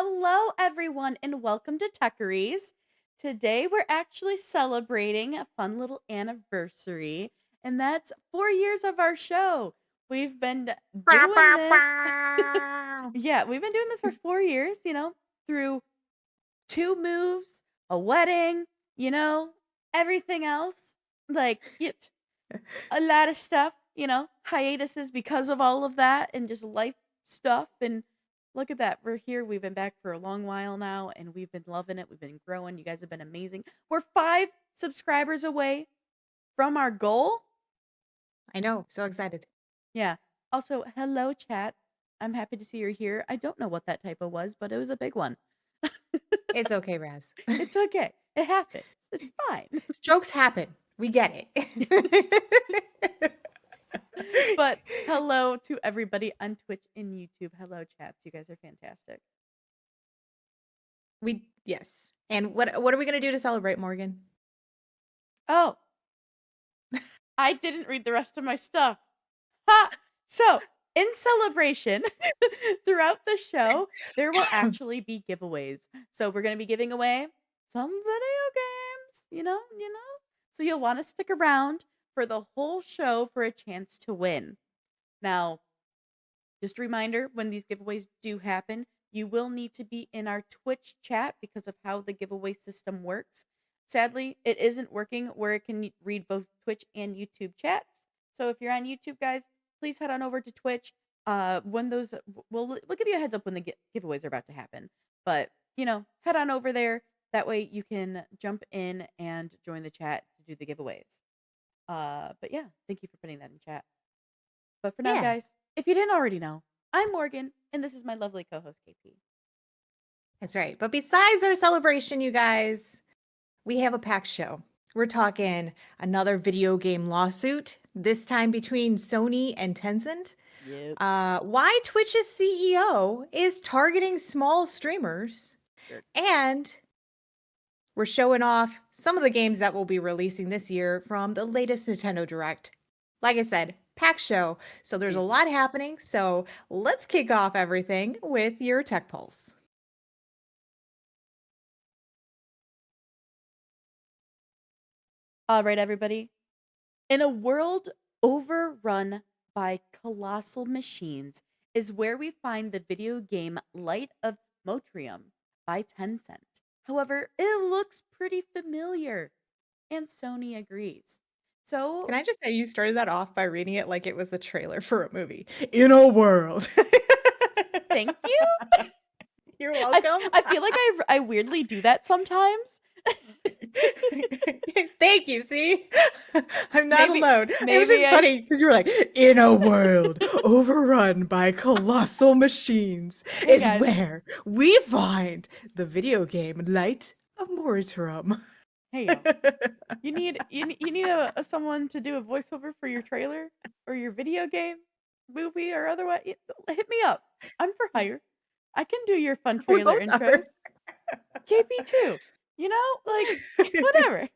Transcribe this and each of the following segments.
Hello, everyone, and welcome to Techyries. Today, we're actually celebrating a fun little anniversary, and that's 4 years of our show. We've been Bow, doing bow, this. bow. Yeah, we've been doing this for 4 years, through two moves, a wedding, you know, everything else. A lot of stuff, hiatuses because of all of that and just life stuff. And look at that. We're here. We've been back for a long while now and we've been loving it. We've been growing. You guys have been amazing. We're 5 subscribers away from our goal. I know, so excited. Yeah. Also, hello, chat. I'm happy to see you're here. I don't know what that typo was, but it was a big one. It's okay, Raz. It's okay. It happens. It's fine. Strokes happen. We get it. But hello to everybody on Twitch and YouTube. Hello, chats. You guys are fantastic. Yes. And what are we gonna do to celebrate, Morgan? Oh, I didn't read the rest of my stuff. Ha! So, in celebration, throughout the show, there will actually be giveaways. So, we're going to be giving away some video games, So, you'll want to stick around for the whole show for a chance to win. Now, just a reminder, when these giveaways do happen, you will need to be in our Twitch chat because of how the giveaway system works. Sadly, it isn't working where it can read both Twitch and YouTube chats. So if you're on YouTube, guys, please head on over to Twitch. When those we'll give you a heads up when the giveaways are about to happen. But head on over there. That way you can jump in and join the chat to do the giveaways. But yeah, thank you for putting that in chat. But for now, Yeah, guys, if you didn't already know, I'm Morgan, and this is my lovely co-host KP. that's right. But besides our celebration, you guys, we have a packed show. We're talking another video game lawsuit, this time between Sony and Tencent. Yep. Why Twitch's CEO is targeting small streamers. Sure. And we're showing off some of the games that we'll be releasing this year from the latest Nintendo Direct. Like I said, packed show, so there's a Crazy. lot happening. So let's kick off everything with your Tech Pulse. All right, everybody. In a world overrun by colossal machines is where we find the video game Light of Motrium by Tencent. However, it looks pretty familiar, and Sony agrees. So, Can I just say you started that off by reading it like it was a trailer for a movie? In a world. thank you. You're I, welcome. I feel like I weirdly do that sometimes. Thank you. See, I'm not Maybe alone. It was maybe just funny because you were like, in a world overrun by colossal machines Hey is guys. where we find the video game Light of Moritrum. Hey yo. You need a someone to do a voiceover for your trailer or your video game, movie, or otherwise. Hit me up. I'm for hire. I can do your fun We trailer both are. intros. KP too. Whatever.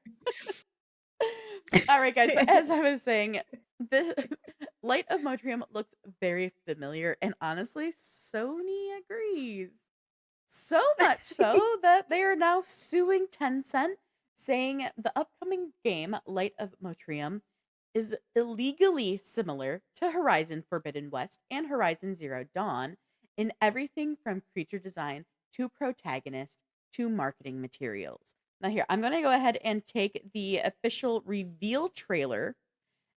All right, guys. But as I was saying, the Light of Motrium looks very familiar, and honestly, Sony agrees. So much so that they are now suing Tencent, saying the upcoming game, Light of Motrium, is illegally similar to Horizon Forbidden West and Horizon Zero Dawn in everything from creature design to protagonist to marketing materials. Now, here, I'm going to go ahead and take the official reveal trailer.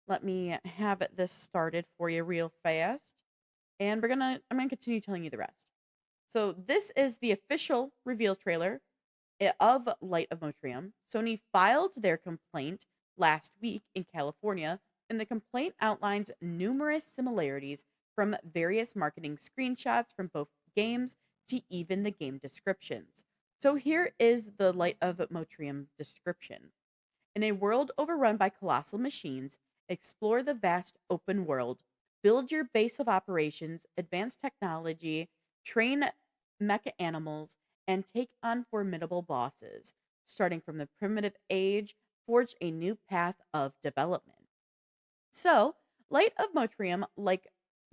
Let me have this started for you real fast. And I'm going to continue telling you the rest. So this is the official reveal trailer of Light of Motrium. Sony filed their complaint last week in California, and the complaint outlines numerous similarities from various marketing screenshots from both games to even the game descriptions. So here is the Light of Motrium description. In a world overrun by colossal machines, explore the vast open world, build your base of operations, advance technology, train mecha animals, and take on formidable bosses. Starting from the primitive age, forge a new path of development. So, Light of Motrium,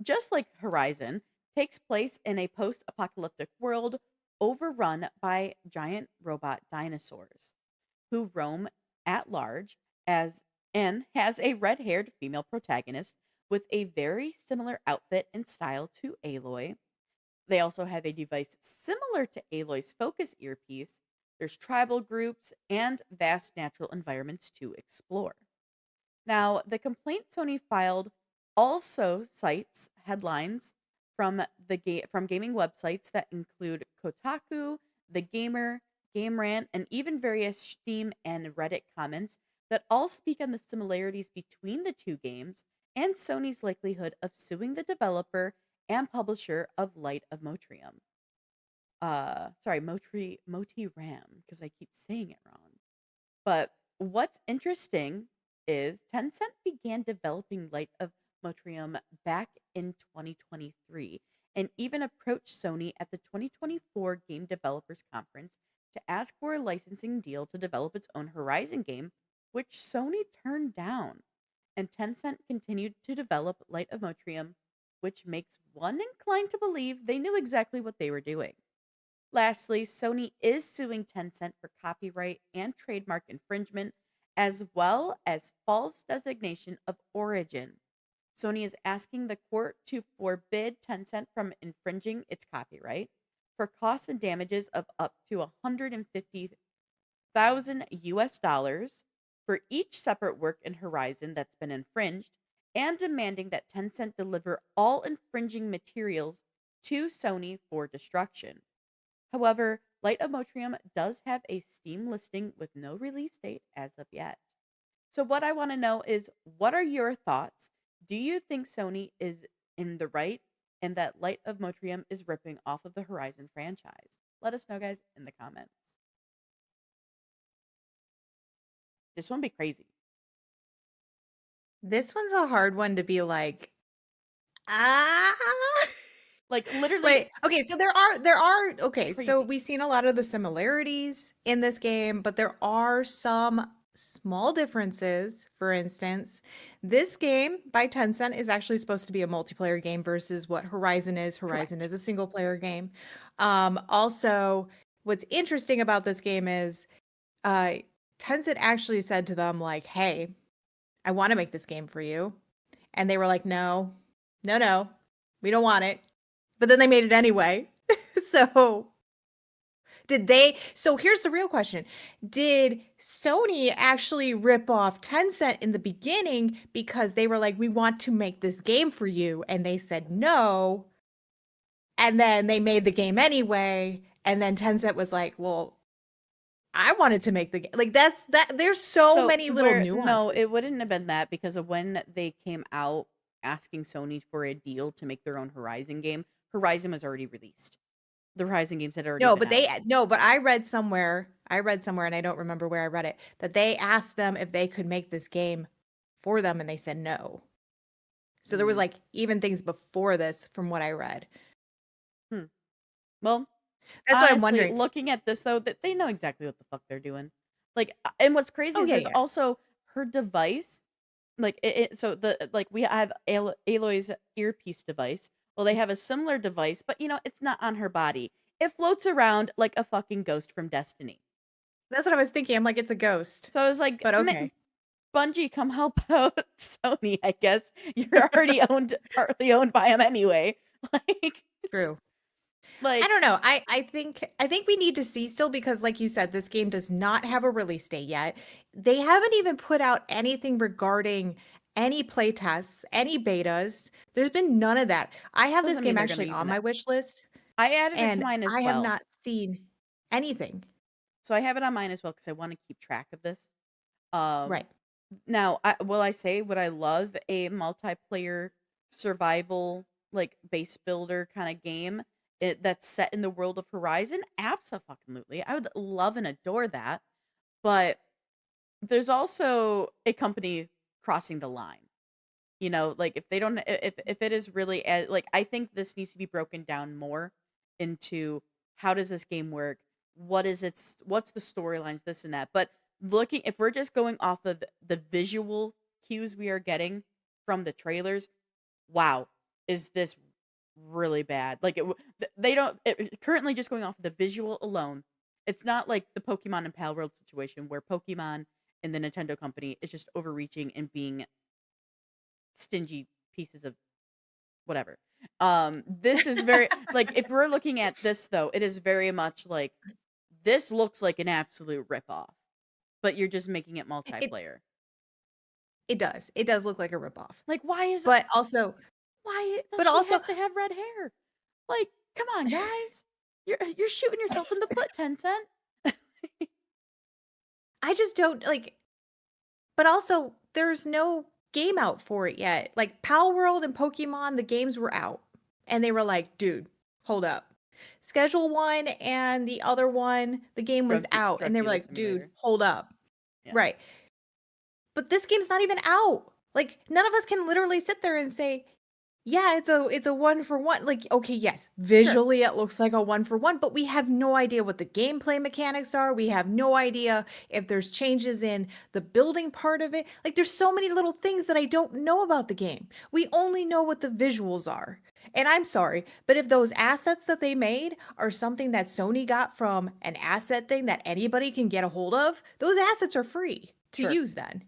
just like Horizon, takes place in a post-apocalyptic world overrun by giant robot dinosaurs who roam at large as and has a red-haired female protagonist with a very similar outfit and style to Aloy. They also have a device similar to Aloy's Focus earpiece. There's tribal groups and vast natural environments to explore. Now, the complaint Sony filed also cites headlines from from gaming websites that include Kotaku, The Gamer, Game Rant, and even various Steam and Reddit comments that all speak on the similarities between the two games and Sony's likelihood of suing the developer and publisher of Light of Motrium. Sorry, Moti Ram, because I keep saying it wrong. But what's interesting is Tencent began developing Light of Motrium back in 2023 and even approached Sony at the 2024 Game Developers Conference to ask for a licensing deal to develop its own Horizon game, which Sony turned down. And Tencent continued to develop Light of Motrium, which makes one inclined to believe they knew exactly what they were doing. Lastly, Sony is suing Tencent for copyright and trademark infringement, as well as false designation of origin. Sony is asking the court to forbid Tencent from infringing its copyright for costs and damages of up to 150,000 US dollars for each separate work in Horizon that's been infringed, and demanding that Tencent deliver all infringing materials to Sony for destruction. However, Light of Motrium does have a Steam listing with no release date as of yet. So, what I want to know is, what are your thoughts? Do you think Sony is in the right and that Light of Motrium is ripping off of the Horizon franchise? Let us know, guys, in the comments. This one be crazy. This one's a hard one to be like, ah. Like, literally, Like, okay, so there are okay, so crazy. we've seen a lot of the similarities in this game, but there are some small differences. For instance, this game by Tencent is actually supposed to be a multiplayer game versus what Horizon is. Horizon Correct. is a single player game. Also, what's interesting about this game is uh Tencent actually said to them like, "Hey, I want to make this game for you." And they were like, "No. No, no. We don't want it." But then they made it anyway. So, so here's the real question. Did Sony actually rip off Tencent in the beginning because they were like, "We want to make this game for you," and they said no, and then they made the game anyway, and then Tencent was like, "Well, I wanted to make the game." Like there's so So, many little where no, nuances. it wouldn't have been that because of when they came out asking Sony for a deal to make their own Horizon game, Horizon was already released. The Horizon games had already No, been but out. I read somewhere and I don't remember where I read it, that they asked them if they could make this game for them and they said no. So there was Mm. like even things before this from what I read. Hmm. Well, That's why I'm honestly, wondering. looking at this though, that they know exactly what the fuck they're doing. Like, and what's crazy Oh is yeah, there's yeah. also her device. Like so the like we have Aloy's earpiece device. Well, they have a similar device, but it's not on her body. It floats around like a fucking ghost from Destiny. That's what I was thinking. I'm like, it's a ghost. So I was like, But okay. Bungie, come help out Sony. I guess you're already partly owned by them anyway. Like, True. I like don't know. I think we need to see still because like you said, this game does not have a release date yet. They haven't even put out anything regarding any play tests, any betas. There's been none of that. I have this doesn't mean game they're gonna actually on even. my wish list I added it to and mine as I have well. not seen anything. So I have it on mine as well because I want to keep track of this. Um, Right. Now, will I say would I love a multiplayer survival like base builder kind of game that's set in the world of Horizon? Absolutely, I would love and adore that. But there's also a company crossing the line. Like if they don't, if it is really like I think this needs to be broken down more into how does this game work? What's the storylines, this and that. But looking, if we're just going off of the visual cues we are getting from the trailers, wow, is this really bad. Like they don't currently just going off of the visual alone. It's not like the Pokemon and Pal World situation where Pokemon and the Nintendo company is just overreaching and being stingy pieces of whatever. This is very like if we're looking at this though, it is very much like this looks like an absolute ripoff, but you're just making it It multiplayer. it does. It does look like a ripoff. Like But also why does but she also have to have red hair? Like, come on, guys. You're shooting yourself in the foot, Tencent. I just don't like but also there's no game out for it yet. Like Pal World and Pokemon, the games were out. And they were like, "Dude, hold up. Schedule 1 and the other one, the game was out." And Drug they were dealer like, "Dude, simulator. hold up." Yeah. Right. But this game's not even out. Like none of us can literally sit there and say, "Yeah, it's a one for one." Like, okay, yes, Sure. visually it looks like a one for one, but we have no idea what the gameplay mechanics are. We have no idea if there's changes in the building part of it. Like there's so many little things that I don't know about the game. We only know what the visuals are. And I'm sorry, but if those assets that they made are something that Sony got from an asset thing that anybody can get a hold of, those assets are free to Sure. use then.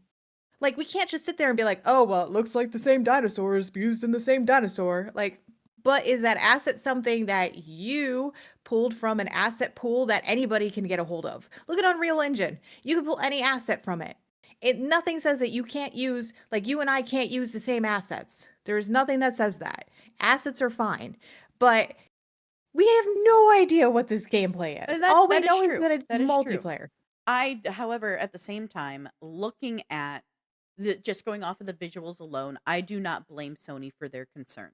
Like, we can't just sit there and be like, "Oh, well, it looks like the same dinosaur is used in the same dinosaur." Like, but is that asset something that you pulled from an asset pool that anybody can get a hold of? Look at Unreal Engine. You can pull any asset from it. Nothing says that you can't use, like you and I can't use the same assets. There's nothing that says that. Assets are fine. But we have no idea what this gameplay is. And All we that is know is true. that it's That is true. multiplayer. However, at the same time, looking at just going off of the visuals alone, I do not blame Sony for their concern.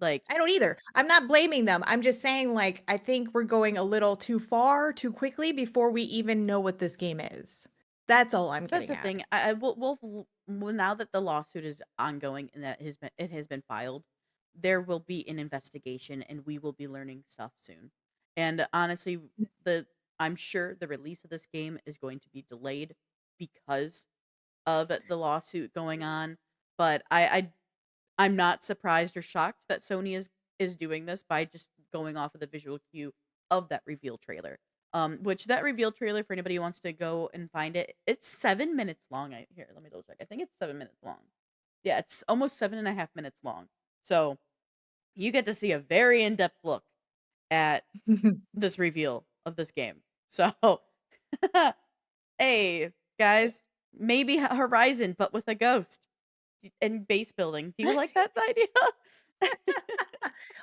Like, I don't either. I'm not blaming them. I'm just saying, like, I think we're going a little too far too quickly before we even know what this game is. That's all I'm that's getting the at. thing. Well, now that the lawsuit is ongoing and that it has been filed, there will be an investigation and we will be learning stuff soon. And honestly, the I'm sure the release of this game is going to be delayed because of the lawsuit going on. But I'm not surprised or shocked that Sony is doing this by just going off of the visual cue of that reveal trailer. Which that reveal trailer for anybody who wants to go and find it, it's 7 minutes long. Here, let me double check. I think it's 7 minutes long. Yeah, it's almost 7.5 minutes long. So you get to see a very in-depth look at this reveal of this game. So hey, guys, maybe Horizon, but with a ghost and base building. Do you like that idea?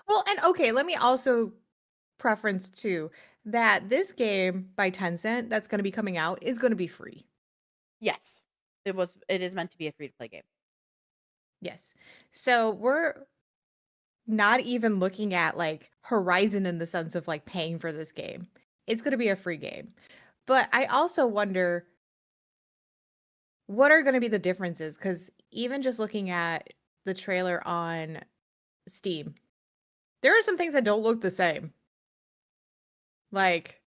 Well, and okay, let me also preference too that this game by Tencent that's going to be coming out is going to be free. Yes. It is meant to be a free to play game. Yes. So we're not even looking at like Horizon in the sense of like paying for this game. It's going to be a free game. But I also wonder what are going to be the differences cuz even just looking at the trailer on Steam, there are some things that don't look the same. Like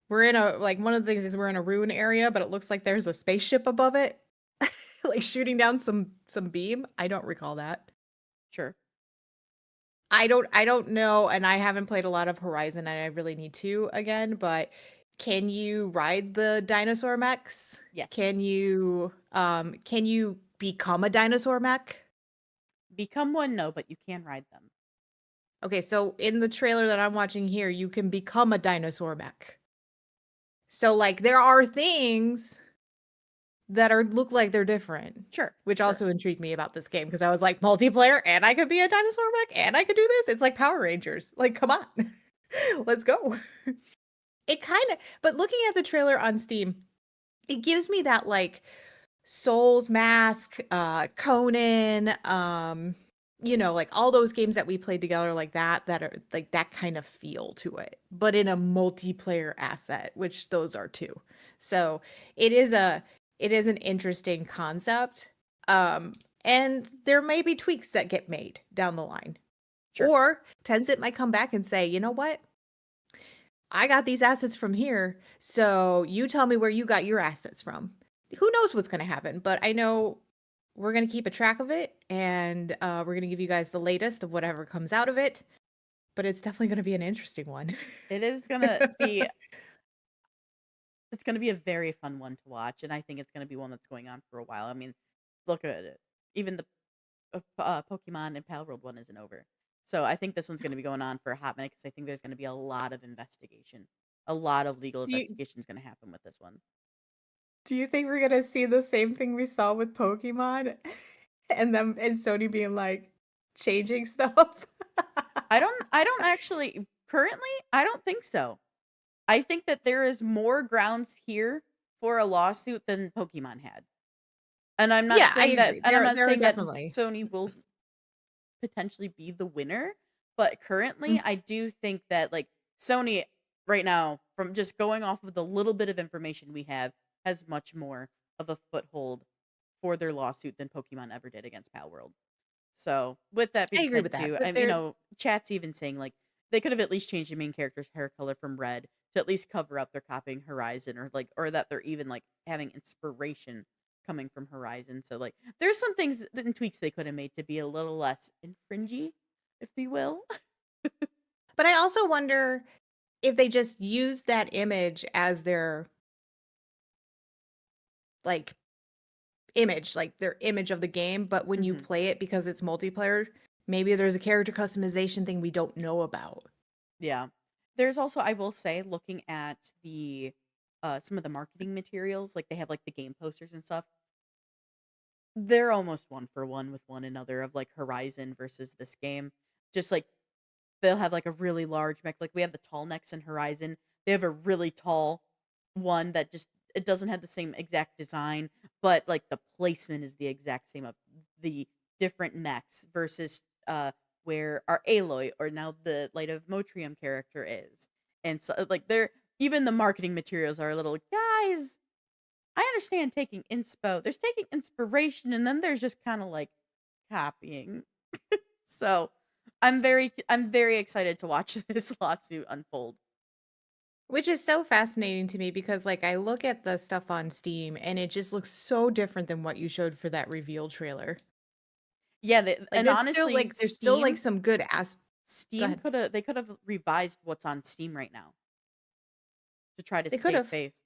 we're in a like one of the things is we're in a ruin area, but it looks like there's a spaceship above it like shooting down some beam. I don't recall that. Sure. I don't know, and I haven't played a lot of Horizon, and I really need to again, but can you ride the dinosaur mechs? Yes. Can you become a dinosaur mech? Become one, no, but you can ride them. Okay, so in the trailer that I'm watching here, you can become a dinosaur mech. So like there are things that are look like they're different, Sure. which Sure. also intrigued me about this game because I was like multiplayer and I could be a dinosaur mech and I could do this. It's like Power Rangers. Like, come on. Let's go. It kind of, but looking at the trailer on Steam, it gives me that like Souls Mask, Conan, like all those games that we played together like that are like that kind of feel to it, but in a multiplayer asset, which those are too. So it is an interesting concept. And there may be tweaks that get made down the line. Sure. Or Tencent might come back and say, you know what? I got these assets from here, so you tell me where you got your assets from. Who knows what's going to happen? But I know we're gonna keep a track of it, and we're gonna give you guys the latest of whatever comes out of it. But it's definitely gonna be an interesting one. It is gonna be it's gonna be a very fun one to watch, and I think it's gonna be one that's going on for a while. I mean, look at it. Even the Pokemon and Pal World one isn't over. So I think this one's gonna be going on for a hot minute because I think there's gonna be a lot of investigation. A lot of legal Do you investigation is gonna happen with this one. do you think we're gonna see the same thing we saw with Pokemon? And Sony being like, changing stuff? I don't actually currently, I don't think so. I think that there is more grounds here for a lawsuit than Pokemon had. And Yeah, I agree. I'm not There are saying that definitely Sony will potentially be the winner, but currently Mm, I do think that like Sony right now, from just going off of the little bit of information we have, has much more of a foothold for their lawsuit than Pokemon ever did against Pal World. So, with that I being agree said with that, too, but they're chat's even saying like they could have at least changed the main character's hair color from red to at least cover up they're copying Horizon, or like or that they're even like having inspiration coming from Horizon. So like there's some things and tweaks they could have made to be a little less infringy, if you will. but I also wonder if they just use that image as their, like, like, their image of the game, but when you Hmm. play it because it's multiplayer, maybe there's a character customization thing we don't know about. Yeah. There's also, I will say, looking at the some of the marketing materials, like they have like the game posters and stuff, they're almost one for one with one another of like Horizon versus this game. Just like they'll have like a really large mech. Like we have the tall necks in Horizon. They have a really tall one that just it doesn't have the same exact design, but like the placement is the exact same of the different mechs versus where our Aloy or now the Light of Motrium character is. And so like they're even the marketing materials are a little guys. I understand taking inspo. There's taking inspiration and then there's just kind of like copying. So, I'm very excited to watch this lawsuit unfold. Which is so fascinating to me because, like, I look at the stuff on Steam and it just looks so different than what you showed for that reveal trailer. Yeah, Like, and it's still honestly, like there's still, like, some good Go Steam ahead. coulda they could have revised what's on Steam right now to try to They save could've, face.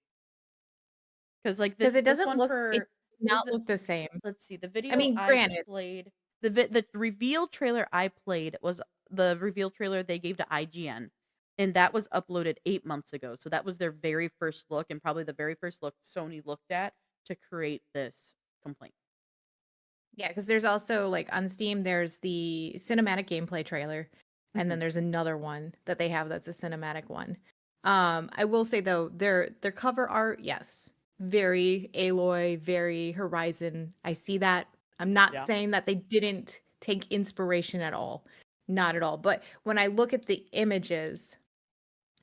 Because like because this one it for does is not look the same. let's see, the I video mean, I granted played, the reveal trailer I played was the reveal trailer they gave to IGN, and that was uploaded 8 months ago. So that was their very first look and probably the very first look Sony looked at to create this complaint. yeah, because there's also, like, on Steam, there's the cinematic gameplay trailer, and Mhm. then there's another one that they have that's a cinematic one. I will say, though, their cover art, yes, very Aloy, very Horizon. I see that. I'm not Yeah. saying that they didn't take inspiration at all. Not at all. But when I look at the images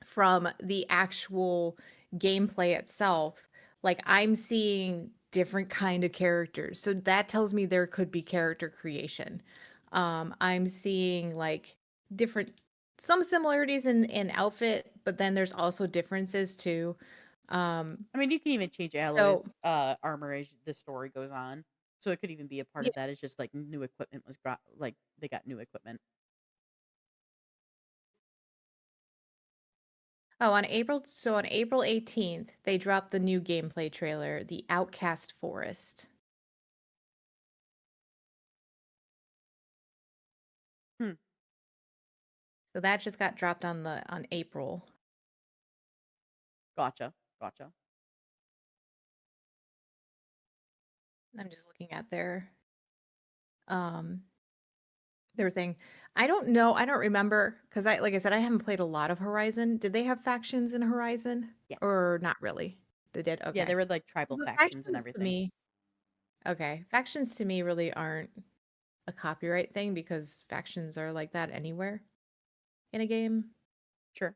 from the actual gameplay itself, like, I'm seeing different kind of characters. So that tells me there could be character creation. I'm seeing like different some similarities in outfit, but then there's also differences too. Um, I mean, you can even change so Aloy's, armor as the story goes on, so it could even be a part yeah. of that. It's just, like, new equipment was got like, they got new equipment. Oh, on April 18th, they dropped the new gameplay trailer, The Outcast Forest. Hmm, So that just got dropped on April. gotcha, gotcha. I'm just looking at um their thing. I don't know. I don't remember because like I said, I haven't played a lot of Horizon. Did they have factions in Horizon Yeah. or not really? They did. Yeah, Okay. there were, like, tribal But factions and everything. factions to me really aren't a copyright thing because factions are like that anywhere in a game. Sure.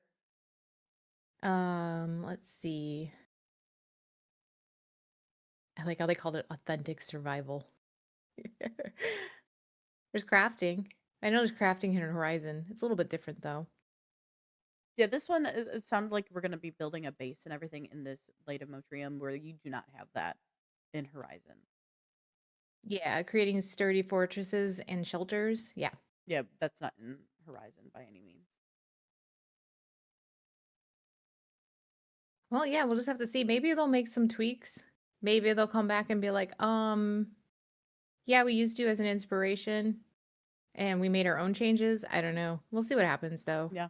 Let's see. I like how they called it authentic survival. There's crafting. I know there's crafting here in Horizon. It's a little bit different though. Yeah, this one, it sounded like we're gonna be building a base and everything in this Light of Motrium where you do not have that in Horizon. Yeah, creating sturdy fortresses and shelters. Yeah. Yeah, that's not in Horizon by any means. Well, yeah, we'll just have to see. Maybe they'll make some tweaks. Maybe they'll come back and be like, yeah, we used you as an inspiration and we made our own changes. I don't know. We'll see what happens though. Yeah.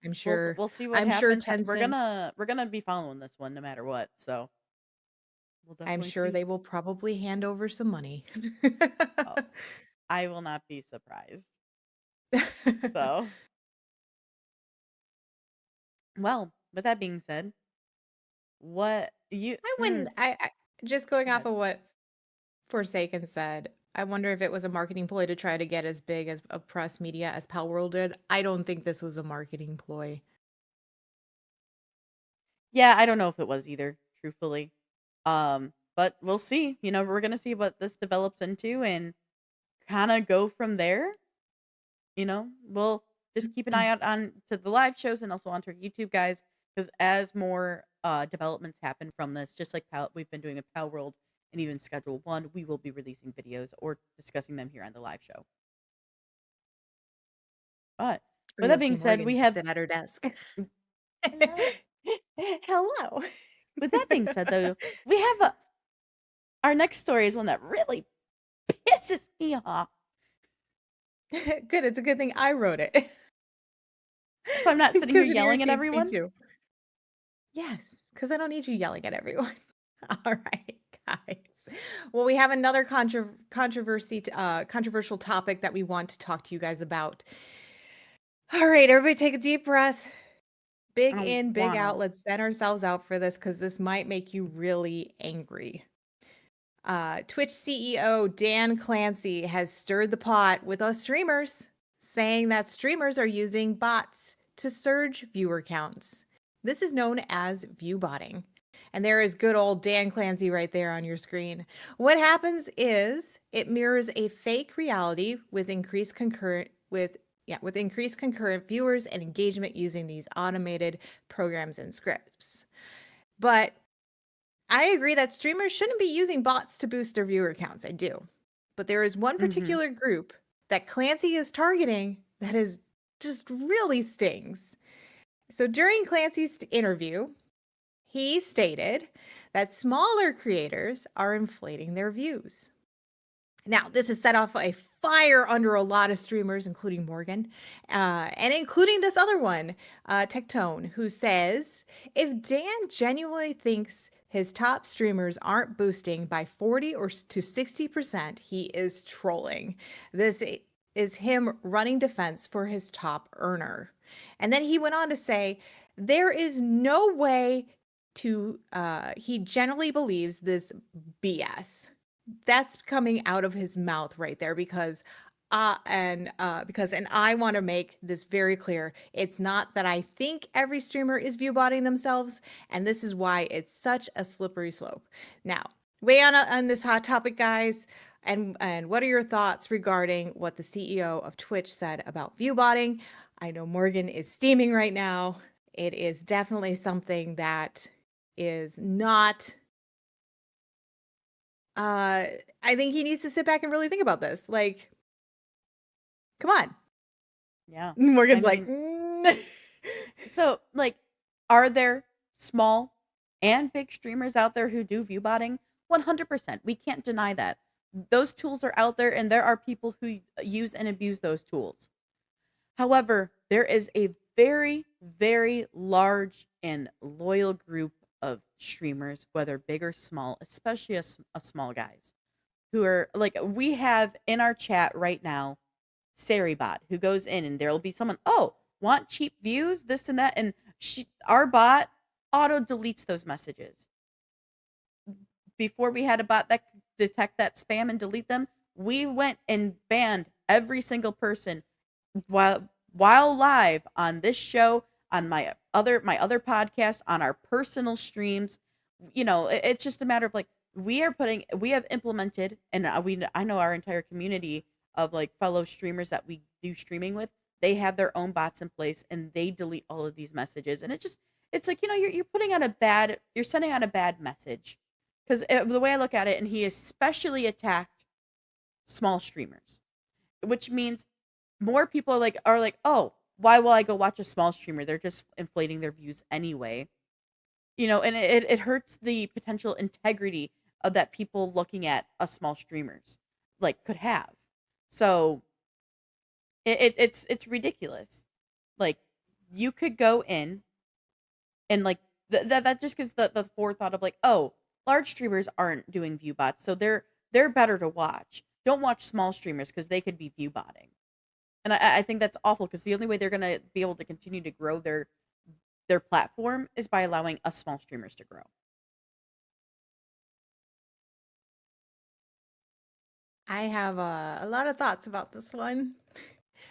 I'm We'll sure we'll see what I'm sure happens. We're Tencent, gonna be following this one no matter what. So we'll I'm definitely sure see. they will probably hand over some money. Oh, I will not be surprised. So, well, with that being said, what you I wouldn't I just going go off ahead. of what Forsaken said, I wonder if it was a marketing ploy to try to get as big as a press media as Palworld did. I don't think this was a marketing ploy. Yeah, I don't know if it was either, truthfully. But we'll see. We're gonna see what this develops into and kind of go from there. We'll just keep an eye out on to the live shows and also onto our YouTube guys because as more developments happen from this, just like we've been doing with Pal World and even Schedule One, we will be releasing videos or discussing them here on the live show. But Or with that you'll being see said, Morgan we have sit at her desk. hello. Hello. With that being said, though, we have our next story is one that really pisses me off. Good. It's a good thing I wrote it. So I'm not sitting here Because it yelling at irritates me everyone. too. Yes, because I don't need you yelling at everyone. All right, guys. Well, we have another controversial topic that we want to talk to you guys about. All right, everybody take a deep breath. I Big don't in, big out. wanna. Let's send ourselves out for this because this might make you really angry. Twitch CEO Dan Clancy has stirred the pot with us streamers, saying that streamers are using bots to surge viewer counts. This is known as viewbotting. And there is good old Dan Clancy right there on your screen. What happens is it mirrors a fake reality with increased concurrent viewers and engagement using these automated programs and scripts. But I agree that streamers shouldn't be using bots to boost their viewer counts. I do. But there is one Mhm. particular group that Clancy is targeting that is just really stings. So during Clancy's interview, he stated that smaller creators are inflating their views. Now, this has set off a fire under a lot of streamers, including Morgan, and including this other one, Tectone, who says if Dan genuinely thinks his top streamers aren't boosting by 40 or to 60%, he is trolling. This is him running defense for his top earner. And then he went on to say, there is no way to, he generally believes this BS that's coming out of his mouth right there because and I want to make this very clear. It's not that I think every streamer is viewbotting themselves, and this is why it's such a slippery slope. Now, weigh on this hot topic, guys. And what are your thoughts regarding what the CEO of Twitch said about viewbotting? I know Morgan is steaming right now. It is definitely something that is not uh, I think he needs to sit back and really think about this. Like, come on. Yeah. I Morgan's like, mean, so like, are there small and big streamers out there who do viewbotting? 100%. We can't deny that. Those tools are out there, and there are people who use and abuse those tools. However, there is a very, very large and loyal group of streamers, whether big or small, especially a small guys, who are like, we have in our chat right now Saribot, who goes in and there'll be someone, oh, want cheap views, this and that. And our bot auto deletes those messages. Before we had a bot that could detect that spam and delete them, we went and banned every single person while live on this show, on my other podcast, on our personal streams. It's just a matter of like we have implemented, and I know our entire community of like fellow streamers that we do streaming with, they have their own bots in place and they delete all of these messages, and it's like you're sending out a bad message because the way I look at it, and he especially attacked small streamers, which means more people are like, oh, why will I go watch a small streamer? They're just inflating their views anyway. And it hurts the potential integrity of that people looking at a small streamers like could have. So it's ridiculous. Like you could go in and like that just gives the forethought of like, oh, large streamers aren't doing view bots, so they're better to watch. Don't watch small streamers because they could be view botting. And I think that's awful because the only way they're gonna be able to continue to grow their platform is by allowing us small streamers to grow. I have a lot of thoughts about this one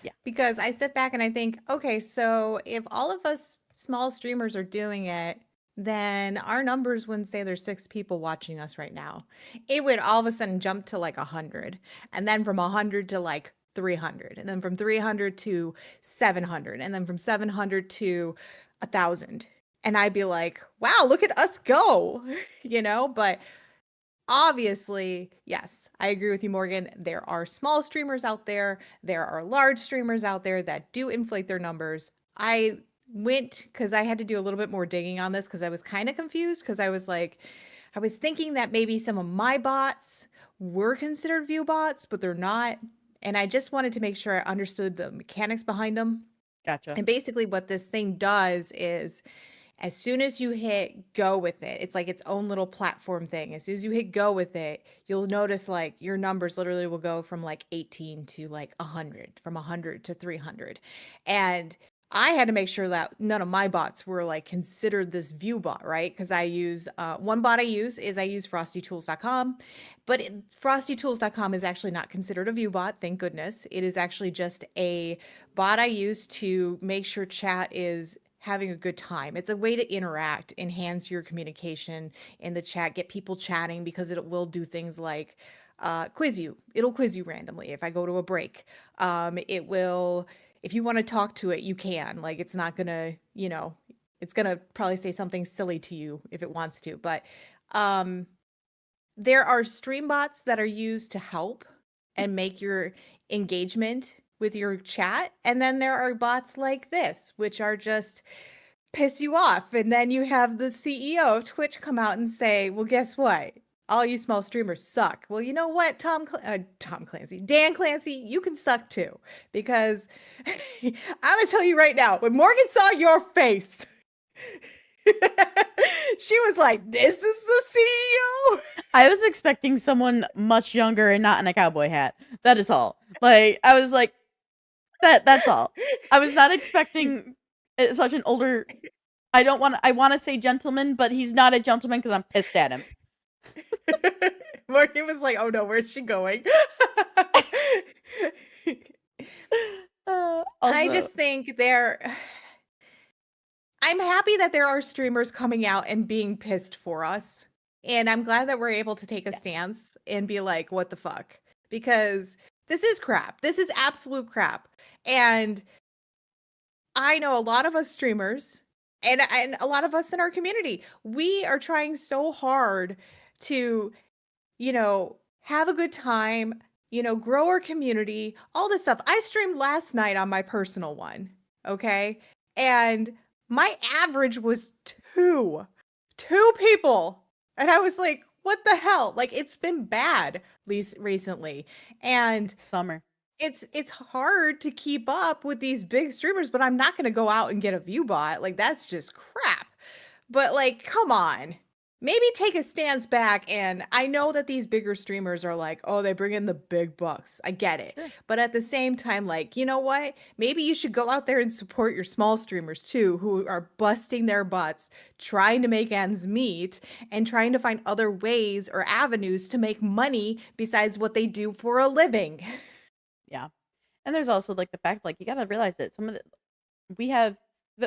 Yeah. because I sit back and I think, okay, so if all of us small streamers are doing it, then our numbers wouldn't say there's 6 people watching us right now. It would all of a sudden jump to like 100, and then from 100 to like 300, and then from 300 to 700, and then from 700 to 1,000. And I'd be like, wow, look at us go, But obviously, yes, I agree with you, Morgan. There are small streamers out there. There are large streamers out there that do inflate their numbers. I went because I had to do a little bit more digging on this because I was kind of confused because I was like, I was thinking that maybe some of my bots were considered view bots, but they're not. And I just wanted to make sure I understood the mechanics behind them. Gotcha. And basically, what this thing does is as soon as you hit go with it, it's like its own little platform thing. As soon as you hit go with it, you'll notice like your numbers literally will go from like 18 to like 100, from 100 to 300. And I had to make sure that none of my bots were like considered this view bot, right? Because I use one bot I use frostytools.com, but frostytools.com is actually not considered a view bot, thank goodness. It is actually just a bot I use to make sure chat is having a good time. It's a way to interact, enhance your communication in the chat, get people chatting because it will do things like quiz you. It'll quiz you randomly if I go to a break. It will, if you want to talk to it, you can. Like it's not gonna, it's gonna probably say something silly to you if it wants to. But there are stream bots that are used to help and make your engagement with your chat. And then there are bots like this, which are just piss you off. And then you have the CEO of Twitch come out and say, well, guess what? All you small streamers suck. Well, you know what, Dan Clancy, you can suck too. Because I'm going to tell you right now, when Morgan saw your face, she was like, this is the CEO. I was expecting someone much younger and not in a cowboy hat. That is all. Like I was like, that's all. I was not expecting such an older. I want to say gentleman, but he's not a gentleman because I'm pissed at him. Morgan was like, oh no, where's she going? I just think I'm happy that there are streamers coming out and being pissed for us. And I'm glad that we're able to take a stance and be like, what the fuck? Because this is crap. This is absolute crap. And I know a lot of us streamers and a lot of us in our community, we are trying so hard to, have a good time, grow our community, all this stuff. I streamed last night on my personal one, okay? And my average was two people. And I was like, what the hell? Like, it's been bad recently. And summer. It's hard to keep up with these big streamers, but I'm not going to go out and get a view bot. Like, that's just crap. But like, come on. Maybe take a stance back. And I know that these bigger streamers are like, oh, they bring in the big bucks. I get it. Sure. But at the same time, like, you know what? Maybe you should go out there and support your small streamers too, who are busting their butts, trying to make ends meet and trying to find other ways or avenues to make money besides what they do for a living. Yeah. And there's also like the fact, like, you got to realize that we have,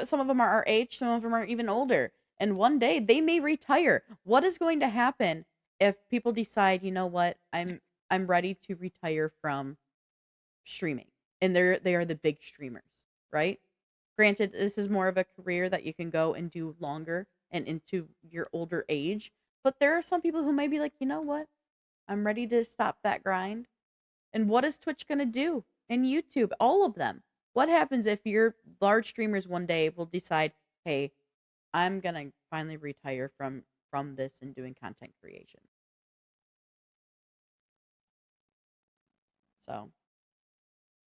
some of them are our age, some of them are even older. And one day they may retire. What is going to happen if people decide, you know what, I'm ready to retire from streaming, and they are the big streamers, right? Granted, this is more of a career that you can go and do longer and into your older age, but there are some people who may be like, you know what, I'm ready to stop that grind. And what is Twitch going to do? And YouTube, all of them. What happens if your large streamers one day will decide, hey, I'm going to finally retire from this and doing content creation? So,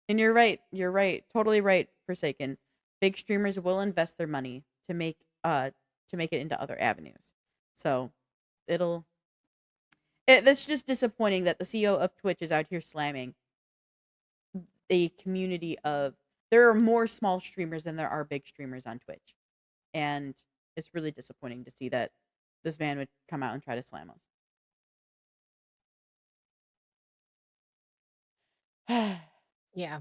and you're right. You're right. Totally right, Forsaken. Big streamers will invest their money to make it into other avenues. So, it'll that's just disappointing that the CEO of Twitch is out here slamming a community of there are more small streamers than there are big streamers on Twitch. And it's really disappointing to see that this man would come out and try to slam us. Yeah.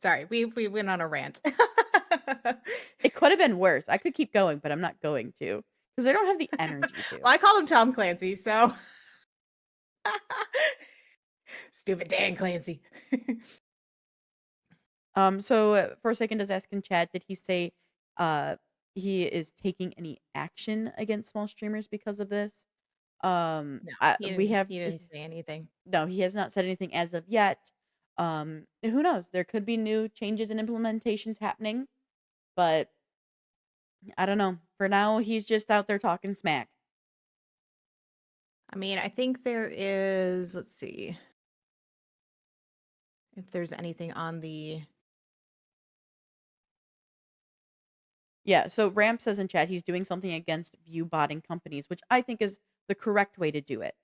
Sorry, we went on a rant. It could have been worse. I could keep going, but I'm not going to because I don't have the energy to. Well, I called him Tom Clancy, so stupid Dan Clancy. So Forsaken does ask in chat, did he say he is taking any action against small streamers because of this? No, We have he didn't say anything. no, he has not said anything as of yet. Who knows? There could be new changes and implementations happening, but I don't know. For now, he's just out there talking smack. I mean, I think there is, let's see if there's anything on the Yeah, so Ramp says in chat he's doing something against Viewbotting companies, which I think is the correct way to do it.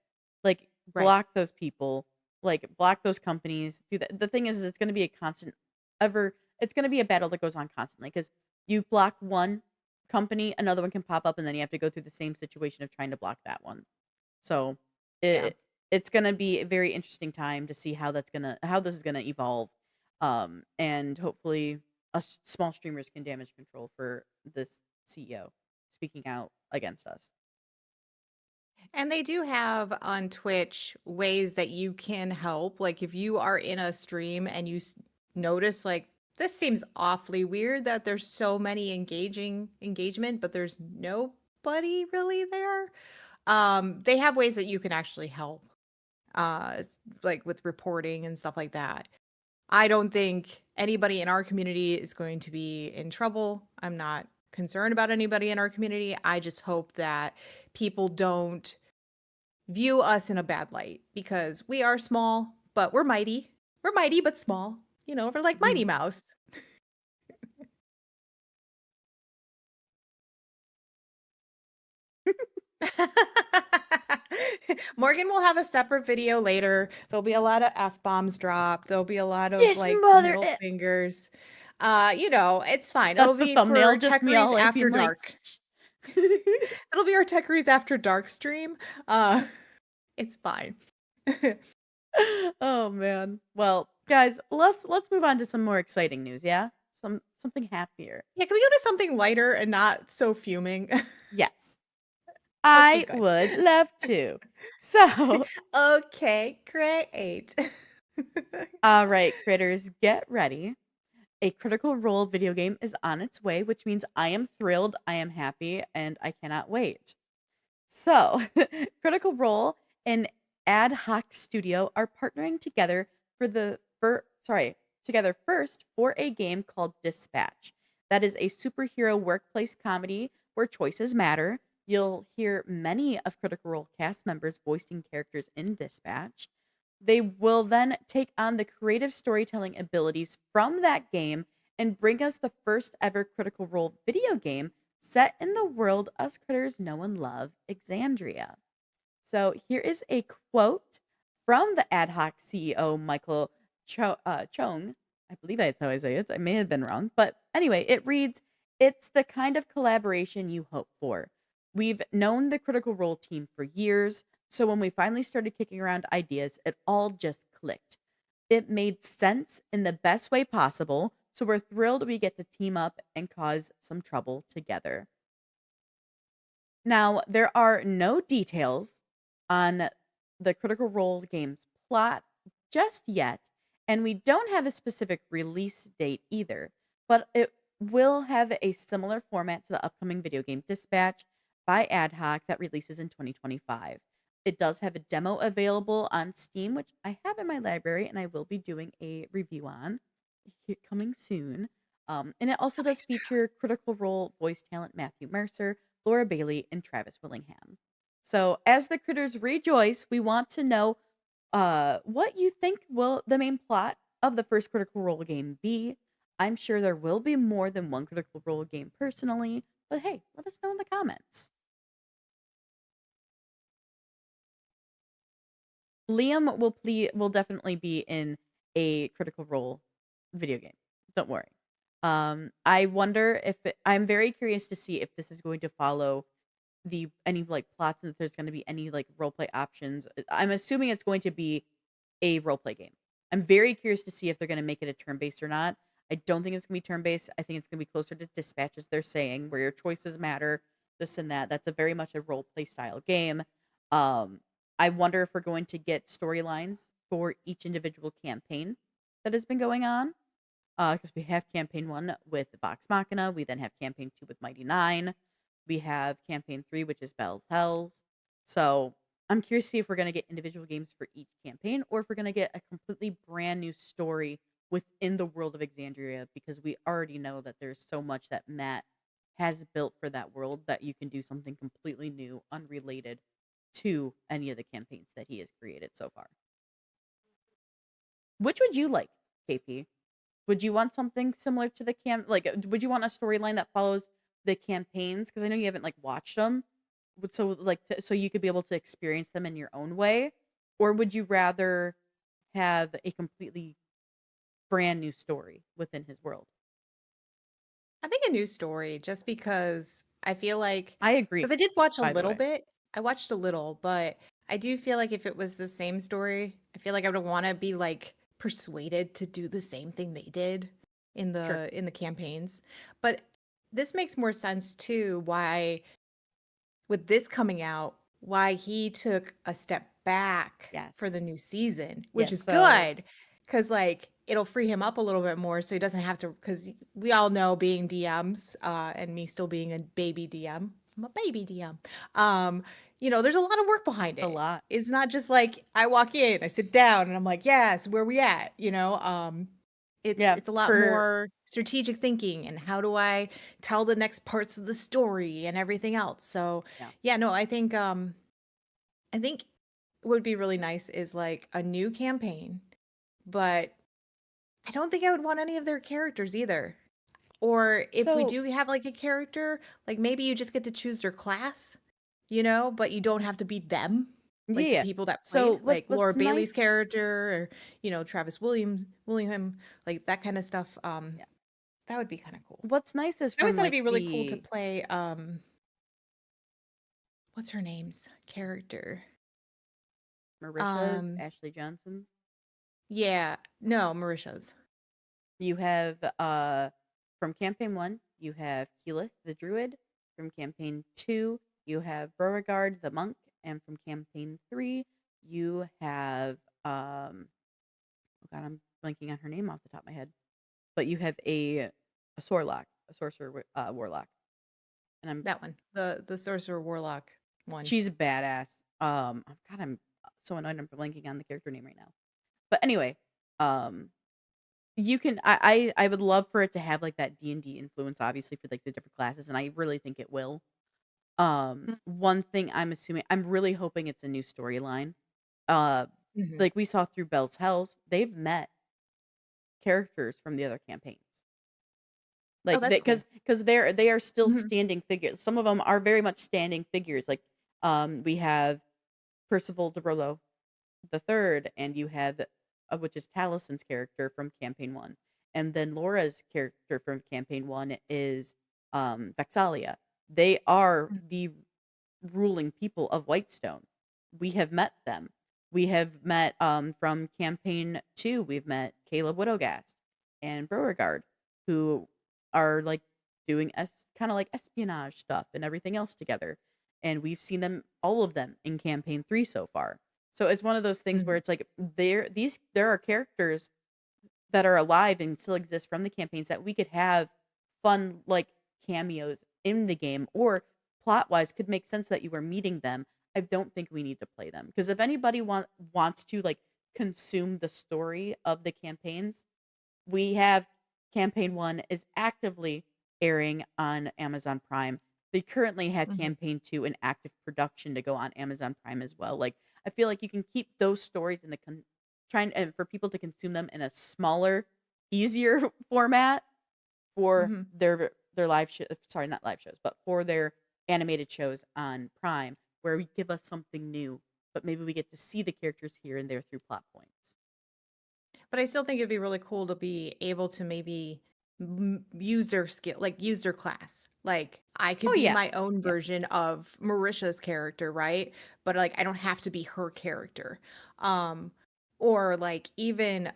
Like right. block those people, like block those companies. Do that. The thing is it's going to be a constant it's going to be a battle that goes on constantly because you block one company, another one can pop up and then you have to go through the same situation of trying to block that one. So Yeah. it's going to be a very interesting time to see how how this is going to evolve. And hopefully us small streamers can damage control for this CEO speaking out against us. And they do have on Twitch ways that you can help. Like if you are in a stream and you notice like this seems awfully weird that there's so many engagement, but there's nobody really there. They have ways that you can actually help, like with reporting and stuff like that. I don't think anybody in our community is going to be in trouble. I'm not concerned about anybody in our community. I just hope that people don't view us in a bad light because we are small, but we're mighty. We're mighty but small. You know, we're like Mighty Mouse. Morgan will have a separate video later. There'll be a lot of F-bombs dropped. There'll be a lot of like middle fingers. You know, it's fine. That's It'll the be thumbnail, for just me all Techyries like after being like dark. It'll be our Techyries after dark stream. It's fine. Oh man. Well, guys, let's move on to some more exciting news, yeah? Something happier. Yeah, can we go to something lighter and not so fuming? Yes. Okay, I good. would love to. So, Okay, great. all right, critters, get ready. A Critical Role video game is on its way, which means I am thrilled, I am happy, and I cannot wait. So, Critical Role and Ad Hoc Studio are partnering together together first for a game called Dispatch. That is a superhero workplace comedy where choices matter. You'll hear many of Critical Role cast members voicing characters in Dispatch. They will then take on the creative storytelling abilities from that game and bring us the first ever Critical Role video game set in the world us critters know and love, Exandria. So here is a quote from the Ad Hoc CEO, Michael Chung. I believe that's how I say it. I may have been wrong. But anyway, it reads, it's the kind of collaboration you hope for. We've known the Critical Role team for years, so when we finally started kicking around ideas, it all just clicked. It made sense in the best way possible, so we're thrilled we get to team up and cause some trouble together. Now, there are no details on the Critical Role game's plot just yet, and we don't have a specific release date either, but it will have a similar format to the upcoming video game Dispatch by Ad Hoc that releases in 2025. It does have a demo available on Steam, which I have in my library and I will be doing a review on coming soon. And it also Coming does soon. feature Critical Role voice talent Matthew Mercer, Laura Bailey, and Travis Willingham. So, as the critters rejoice, we want to know what you think will the main plot of the first Critical Role game be. I'm sure there will be more than one Critical Role game personally, but hey, let us know in the comments. Liam will definitely be in a Critical Role video game. Don't worry. I wonder if I'm very curious to see if this is going to follow any like plots and if there's going to be any like role play options. I'm assuming it's going to be a role play game. I'm very curious to see if they're going to make it a turn based or not. I don't think it's going to be turn based. I think it's going to be closer to dispatch as they're saying, where your choices matter, this and that. That's a very much a role play style game. Um, I wonder if we're going to get storylines for each individual campaign that has been going on. Because we have campaign 1 with Vox Machina, we then have campaign 2 with Mighty Nine, we have campaign 3, which is Bell's Hells. So I'm curious to see if we're going to get individual games for each campaign or if we're going to get a completely brand new story within the world of Exandria, because we already know that there's so much that Matt has built for that world that you can do something completely new, unrelated to any of the campaigns that he has created so far. Which would you like, KP? Would you want something similar to the would you want a storyline that follows the campaigns? Because I know you haven't like watched them, so like so you could be able to experience them in your own way, or would you rather have a completely brand new story within his world? I think a new story, just because I feel like, I agree. because I did watch a By the little way, bit. I watched a little, but I do feel like if it was the same story, I feel like I would want to be like persuaded to do the same thing they did sure. in the campaigns. But this makes more sense too, why with this coming out, why he took a step back for the Yes. new season, which Yes. is So good because like it'll free him up a little bit more so he doesn't have to, because we all know being DMs, and me still being a baby DM. I'm a baby DM. Um, there's a lot of work behind it's a it. lot. It's not just like I walk in, I sit down and I'm like, yes, where we at? It's Yeah. it's a lot For more strategic thinking and how do I tell the next parts of the story and everything else. So, yeah. yeah, no, I think what would be really nice is like a new campaign, but I don't think I would want any of their characters either. Or if we So do have like a character, like maybe you just get to choose their class, but you don't have to be them, like the yeah. people that So played, like Laura what's Bailey's nice? character, or Travis William, like that kind of stuff. Yeah. That would be kind of cool. What's nice is I always from thought it'd like be really cool to the play what's her name's character? Marisha's, Um Ashley Johnson's. yeah, no, Marisha's. You have from campaign 1, you have Keyleth the druid. From campaign 2, you have Beauregard the monk, and from campaign 3, you have oh god, I'm blanking on her name off the top of my head. But you have a Sorlock, a sorcerer warlock. And That one. The sorcerer warlock one. she's badass. God, I'm so annoyed I'm blanking on the character name right now. But anyway, um you can I would love for it to have, like, that D&D influence, obviously, for, like, the different classes, and I really think it will. One thing I'm really hoping it's a new storyline. Uh, Mm-hmm. like we saw through Bell's Hells, they've met characters from the other campaigns. Oh, Like, that's cool. because they are still Mhm. standing figures. Some of them are very much standing figures, like, we have Percival DeRollo the third, and you have which is Talison's character from campaign 1. And then Laura's character from campaign 1 is Vexalia. They are Mm. the ruling people of Whitestone. We have met them. We have met from campaign 2, we've met Caleb Widowgast and Beauregard, who are like doing kind of like espionage stuff and everything else together. And we've seen them, all of them, in campaign 3 so far. So it's one of those things where Mhm. it's like there are characters that are alive and still exist from the campaigns that we could have fun like cameos in the game, or plot wise could make sense that you were meeting them. I don't think we need to play them because if anybody wants to like consume the story of the campaigns, we have campaign 1 is actively airing on Amazon Prime. They currently have Mhm. campaign 2 in active production to go on Amazon Prime as well. Like I feel like you can keep those stories in the trying and for people to consume them in a smaller, easier format for Mhm. their live show, sorry, not live shows, but for their animated shows on Prime, where we give us something new, but maybe we get to see the characters here and there through plot points. But I still think it'd be really cool to be able to maybe use their skill, like use their class. Like I could Oh be yeah, my own yeah. version of Marisha's character, right? But like I don't have to be her character. Um, or like even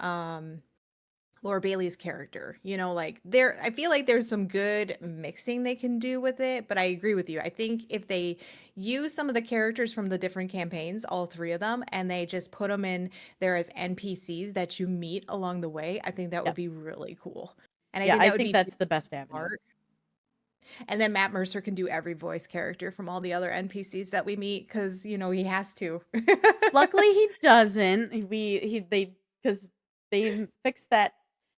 Laura Bailey's character. Like there I feel like there's some good mixing they can do with it, but I agree with you. I think if they use some of the characters from the different campaigns, all three of them, and they just put them in there as NPCs that you meet along the way, I think that would Yep. be really cool. And I Yeah, think I that would think be that's the best avenue. smart. And then Matt Mercer can do every voice character from all the other NPCs that we meet cuz he has to. Luckily, he doesn't. They because they fixed that.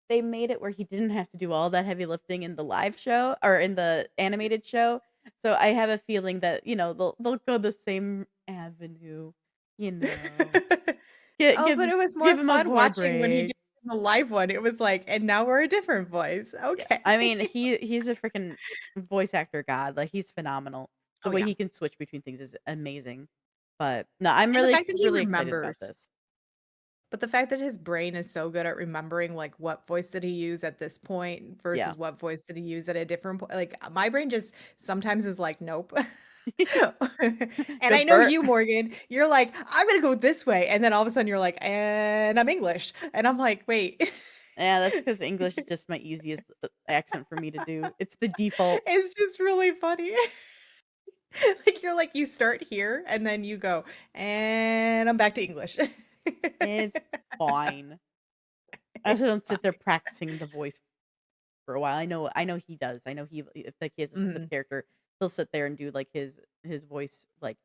They made it where he didn't have to do all that heavy lifting in the live show or in the animated show. So I have a feeling that they'll go the same avenue. You know, give Oh, give but it was more give him a fun more watching when he break. did the live one. It was like, "And now we're a different voice." Yeah, Okay. I mean he's a freaking voice actor god. Like he's phenomenal. The Oh, way yeah. he can switch between things is amazing. But no, I'm And the really fact that he really excited about remembers, this. but the fact that his brain is so good at remembering, like, what voice did he use at this point Yeah. versus what voice did he use at a different point. Like, my brain just sometimes is like, "Nope." And I Good know for you, Morgan, you're like, "I'm gonna go this way," and then all of a sudden you're like, "And I'm English." And I'm like, "Wait." Yeah, that's because English is just my easiest, accent for me to do. It's the default. It's just really funny. Like, you're like, you start here, and then you go, "And I'm back to English." It's fine. I also It's don't sit there fine. practicing the voice for a while. I know he does. I know if, like, he has a specific Mhm. character, he'll sit there and do, like, his voice, like,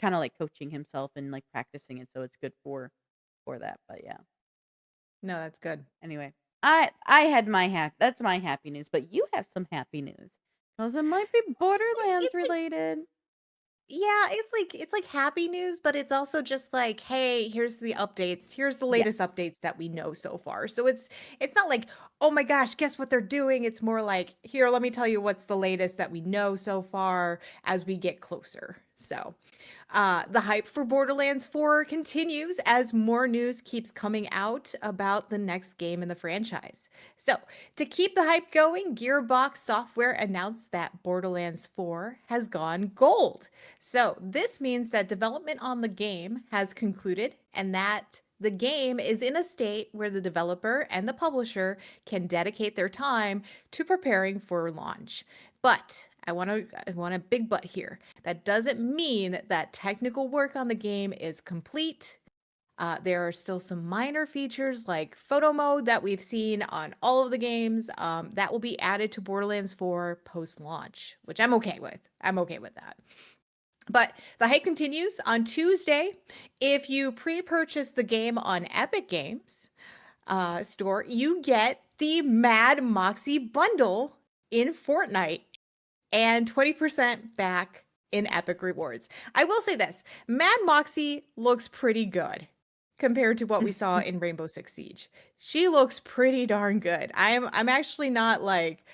kinda, like, coaching himself and, like, practicing it, so it's good for that, but yeah. No, that's good. Anyway, I had that's my happy news, but you have some happy news because it might be Borderlands It's like related. yeah, it's like happy news, but it's also just like, "Hey, here's the updates. Here's the latest Yes. updates that we know so far." So it's not like, "Oh my gosh, guess what they're doing?" It's more like, "Here, let me tell you what's the latest that we know so far as we get closer." So the hype for Borderlands 4 continues as more news keeps coming out about the next game in the franchise. So, to keep the hype going, Gearbox Software announced that Borderlands 4 has gone gold. So, this means that development on the game has concluded and that the game is in a state where the developer and the publisher can dedicate their time to preparing for launch. But I want a big but here. That doesn't mean that technical work on the game is complete. There are still some minor features like photo mode that we've seen on all of the games that will be added to Borderlands 4 post launch, which I'm okay with. I'm okay with that. But the hype continues on Tuesday. If you pre purchase the game on Epic Games store, you get the Mad Moxie bundle in Fortnite and 20% back in Epic Rewards. I will say this, Mad Moxie looks pretty good compared to what we saw in Rainbow Six Siege. She looks pretty darn good. I'm actually not like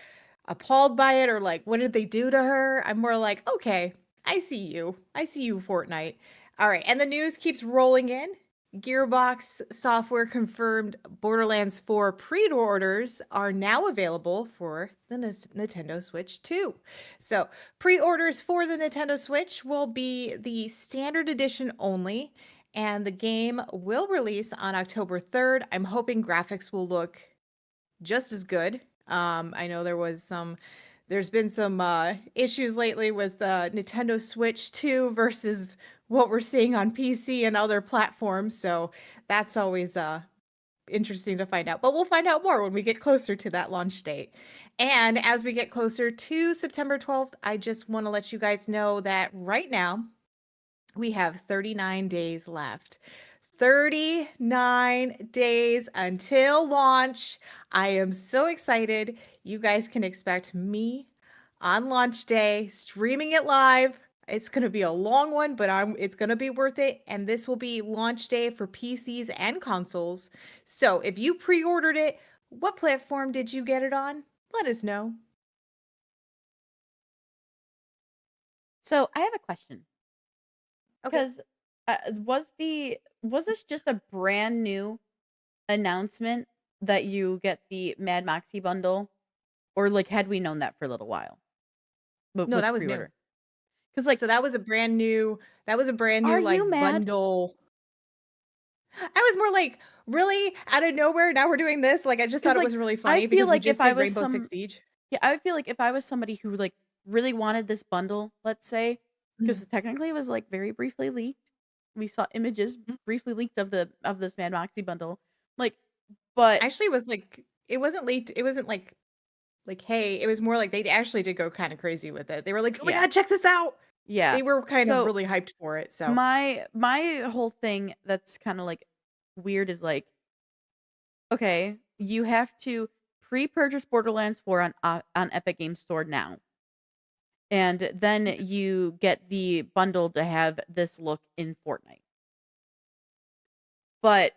appalled by it or like what did they do to her? I'm more like, okay, I see you. I see you, Fortnite. All right, and the news keeps rolling in. Gearbox Software confirmed Borderlands 4 pre-orders are now available for the Nintendo Switch 2. So, pre-orders for the Nintendo Switch will be the standard edition only, and the game will release on October 3rd. I'm hoping graphics will look just as good. I know there's been some issues lately with Nintendo Switch 2 versus what we're seeing on PC and other platforms. So that's always interesting to find out. But we'll find out more when we get closer to that launch date. And as we get closer to September 12th, I just want to let you guys know that right now, We have 39 days left. 39 days until launch. I am so excited. You guys can expect me on launch day streaming it live. It's going to be a long one, but it's going to be worth it, and this will be launch day for PCs and consoles. So, if you pre-ordered it, what platform did you get it on? Let us know. So I have a question Okay. because was this just a brand new announcement that you get the Mad Moxie bundle, or like had we known that for a little while No, with that was new. pre-order? Because like, So that was a brand new are you like mad? bundle. I was more like, really? Out of nowhere, now we're doing this? Like, I just Because thought it like was really I funny feel because we like if just I did was Rainbow some Six Siege. yeah, I feel like if I was somebody who like really wanted this bundle, let's say, because Mm, technically it was like very briefly leaked. We saw images mm. briefly leaked of this Mad Moxie bundle. Like, but Actually, it was like it wasn't leaked. It wasn't like, hey, it was more like they actually did go kind of crazy with it. They were like, "Oh my yeah. god, check this out." Yeah. They were kind of So really hyped for it. So, my whole thing that's kind of like weird is like, okay, you have to pre-purchase Borderlands 4 on Epic Games Store now. And then yeah, you get the bundle to have this look in Fortnite. But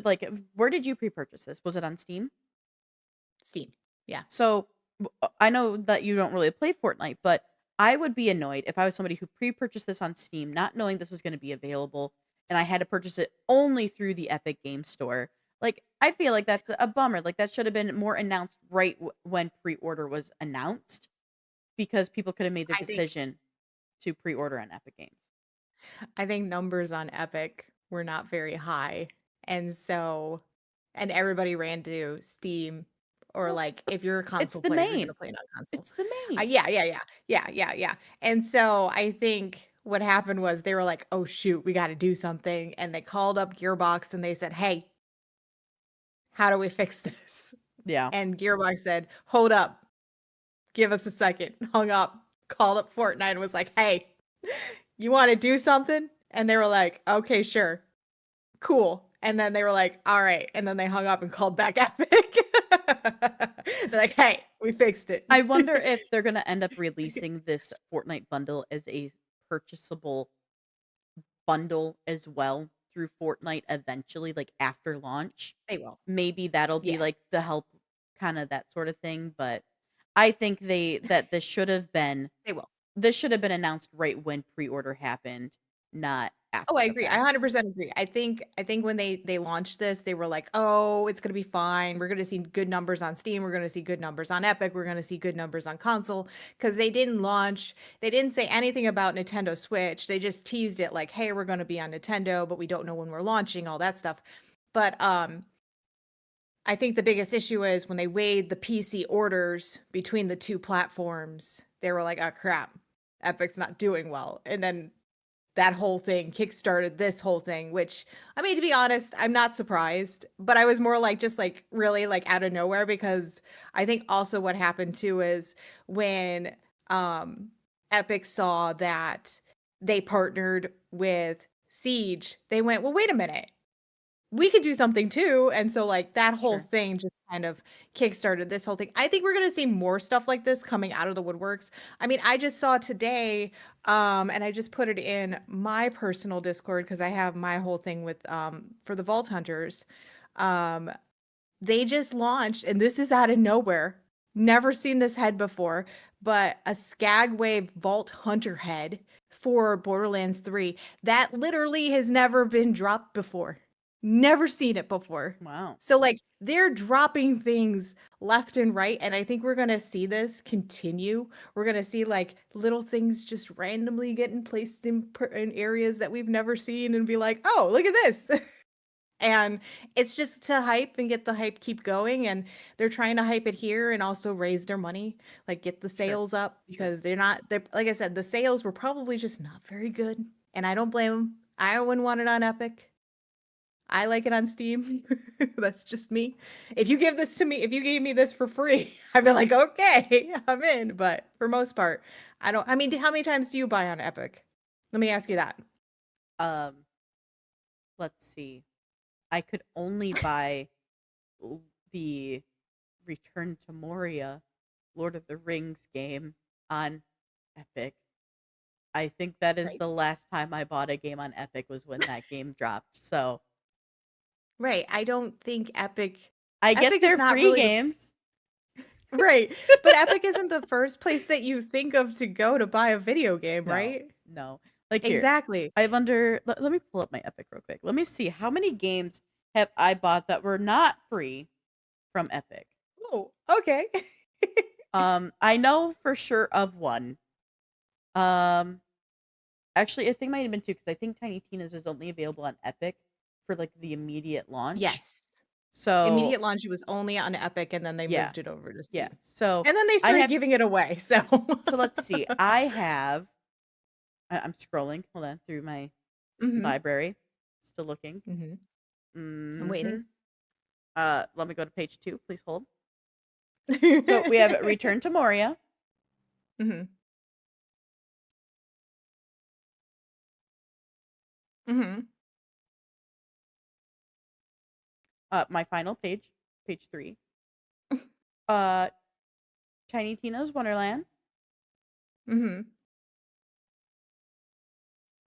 like where did you pre-purchase this? Was it on Steam? Steam. Yeah. So I know that you don't really play Fortnite, but I would be annoyed if I was somebody who pre-purchased this on Steam, not knowing this was going to be available, and I had to purchase it only through the Epic Game Store. Like, I feel like that's a bummer. Like, that should have been more announced right when pre-order was announced, because people could have made their I think decision to pre-order on Epic Games. I think numbers on Epic were not very high. And so and everybody ran to Steam, or Well, like if you're a it's console the player, you're gonna main. play it on console. It's the main. Yeah, yeah, yeah. Yeah, yeah, yeah. And so I think what happened was they were like, "Oh shoot, we got to do something." And they called up Gearbox and they said, "Hey, how do we fix this?" Yeah. And Gearbox said, "Hold up. Give us a second." Hung up, called up Fortnite and was like, "Hey, you want to do something?" And they were like, "Okay, sure. Cool." And then they were like, "All right." And then they hung up and called back Epic. They're like, "Hey, we fixed it." I wonder if they're gonna end up releasing this Fortnite bundle as a purchasable bundle as well through Fortnite eventually, like after launch. They will. Maybe that'll be Yeah, like the help, kind of that sort of thing. But I think that they will. this should have been announced right when pre-order happened, not Oh, after I the agree. I fact. 100% agree. I think when they launched this, they were like, "Oh, it's gonna be fine. We're gonna see good numbers on Steam. We're gonna see good numbers on Epic. We're gonna see good numbers on console." Because they didn't say anything about Nintendo Switch. They just teased it like, "Hey, we're gonna be on Nintendo, but we don't know when we're launching," all that stuff. But I think the biggest issue is when they weighed the PC orders between the two platforms, they were like, "Oh crap, Epic's not doing well." And then that whole thing kickstarted this whole thing, which, I mean, to be honest, I'm not surprised, but I was more like just like really like out of nowhere because I think also what happened too is when um Epic saw that they partnered with Siege, they went, "Well, wait a minute, we could do something too." And so like that whole Sure. thing just kind of kickstarted this whole thing. I think we're going to see more stuff like this coming out of the woodworks. I mean, I just saw today and I just put it in my personal Discord cuz I have my whole thing with for the Vault Hunters. Um they just launched, and this is out of nowhere. Never seen this head before, but a Skagway Vault Hunter head for Borderlands 3 that literally has never been dropped before. Never seen it before. Wow. So, like, they're dropping things left and right, and I think we're gonna see this continue. We're gonna see, like, little things just randomly getting placed in areas that we've never seen and be like, "Oh, look at this." And it's just to hype and get the hype keep going, and they're trying to hype it here and also raise their money, like get the Sure. sales up Sure. because they're like I said, the sales were probably just not very good, and I don't blame them. I wouldn't want it on Epic. I like it on Steam. That's just me. If you gave me this for free, I'd be like, "Okay, I'm in." But for most part, I don't I mean, how many times do you buy on Epic? Let me ask you that. Um, let's see. I could only buy the Return to Moria Lord of the Rings game on Epic. I think that is Right. the last time I bought a game on Epic was when that game dropped. So Right. I don't think I get Epic is their not free really games. right. But Epic isn't the first place that you think of to go to buy a video game, No, right? no. Like here, Exactly. let me pull up my Epic real quick. Let me see how many games have I bought that were not free from Epic. Oh, okay. I know for sure of one. Um, Actually, I think it might have been two because I think Tiny Tina's was only available on Epic for like the immediate launch. Yes. So Immediate launch, it was only on Epic, and then they yeah, moved it over to yeah. Steam. So And then they I started have. giving it away, so So let's see. I have. I'm scrolling. Hold on through my Mhm, library. Still looking. mhm. I'm Hmm. waiting. Let me go to page 2. Please hold. So we have Return to Moria. Mhm, mhm. My final page, page 3. Uh, Tiny Tina's Wonderland. Mhm.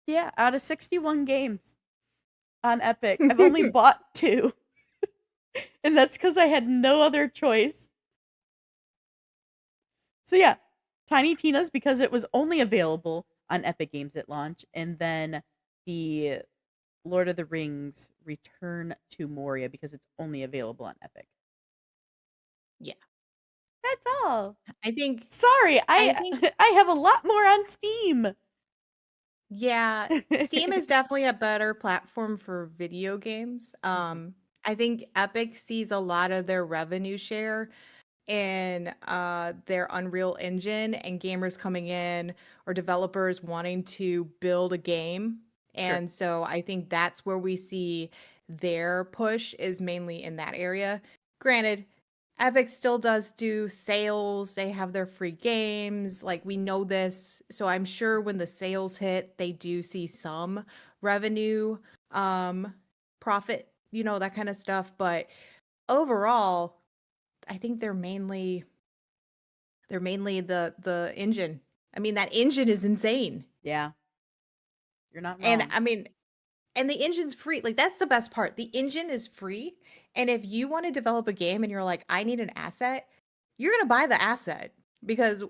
Yeah, out of 61 games on Epic, I've only bought 2, and that's because I had no other choice. So yeah, Tiny Tina's because it was only available on Epic Games at launch, and then the Lord of the Rings Return to Moria because it's only available on Epic. Yeah. That's all. I think Sorry, I I think I have a lot more on Steam. yeah, Steam is definitely a better platform for video games. Mhm. I think Epic sees a lot of their revenue share in their Unreal Engine and gamers coming in or developers wanting to build a game. Sure. And so I think that's where we see their push is mainly in that area. Granted, Epic still does do sales. They have their free games. Like we know this. So I'm sure when the sales hit, they do see some revenue, um, profit, that kind of stuff. But overall, I think they're mainly the engine. I mean, that engine is insane. Yeah, you're not And wrong. I mean, and the engine's free. Like that's the best part. The engine is free. And if you want to develop a game and you're like, I need an asset, you're gonna buy the asset because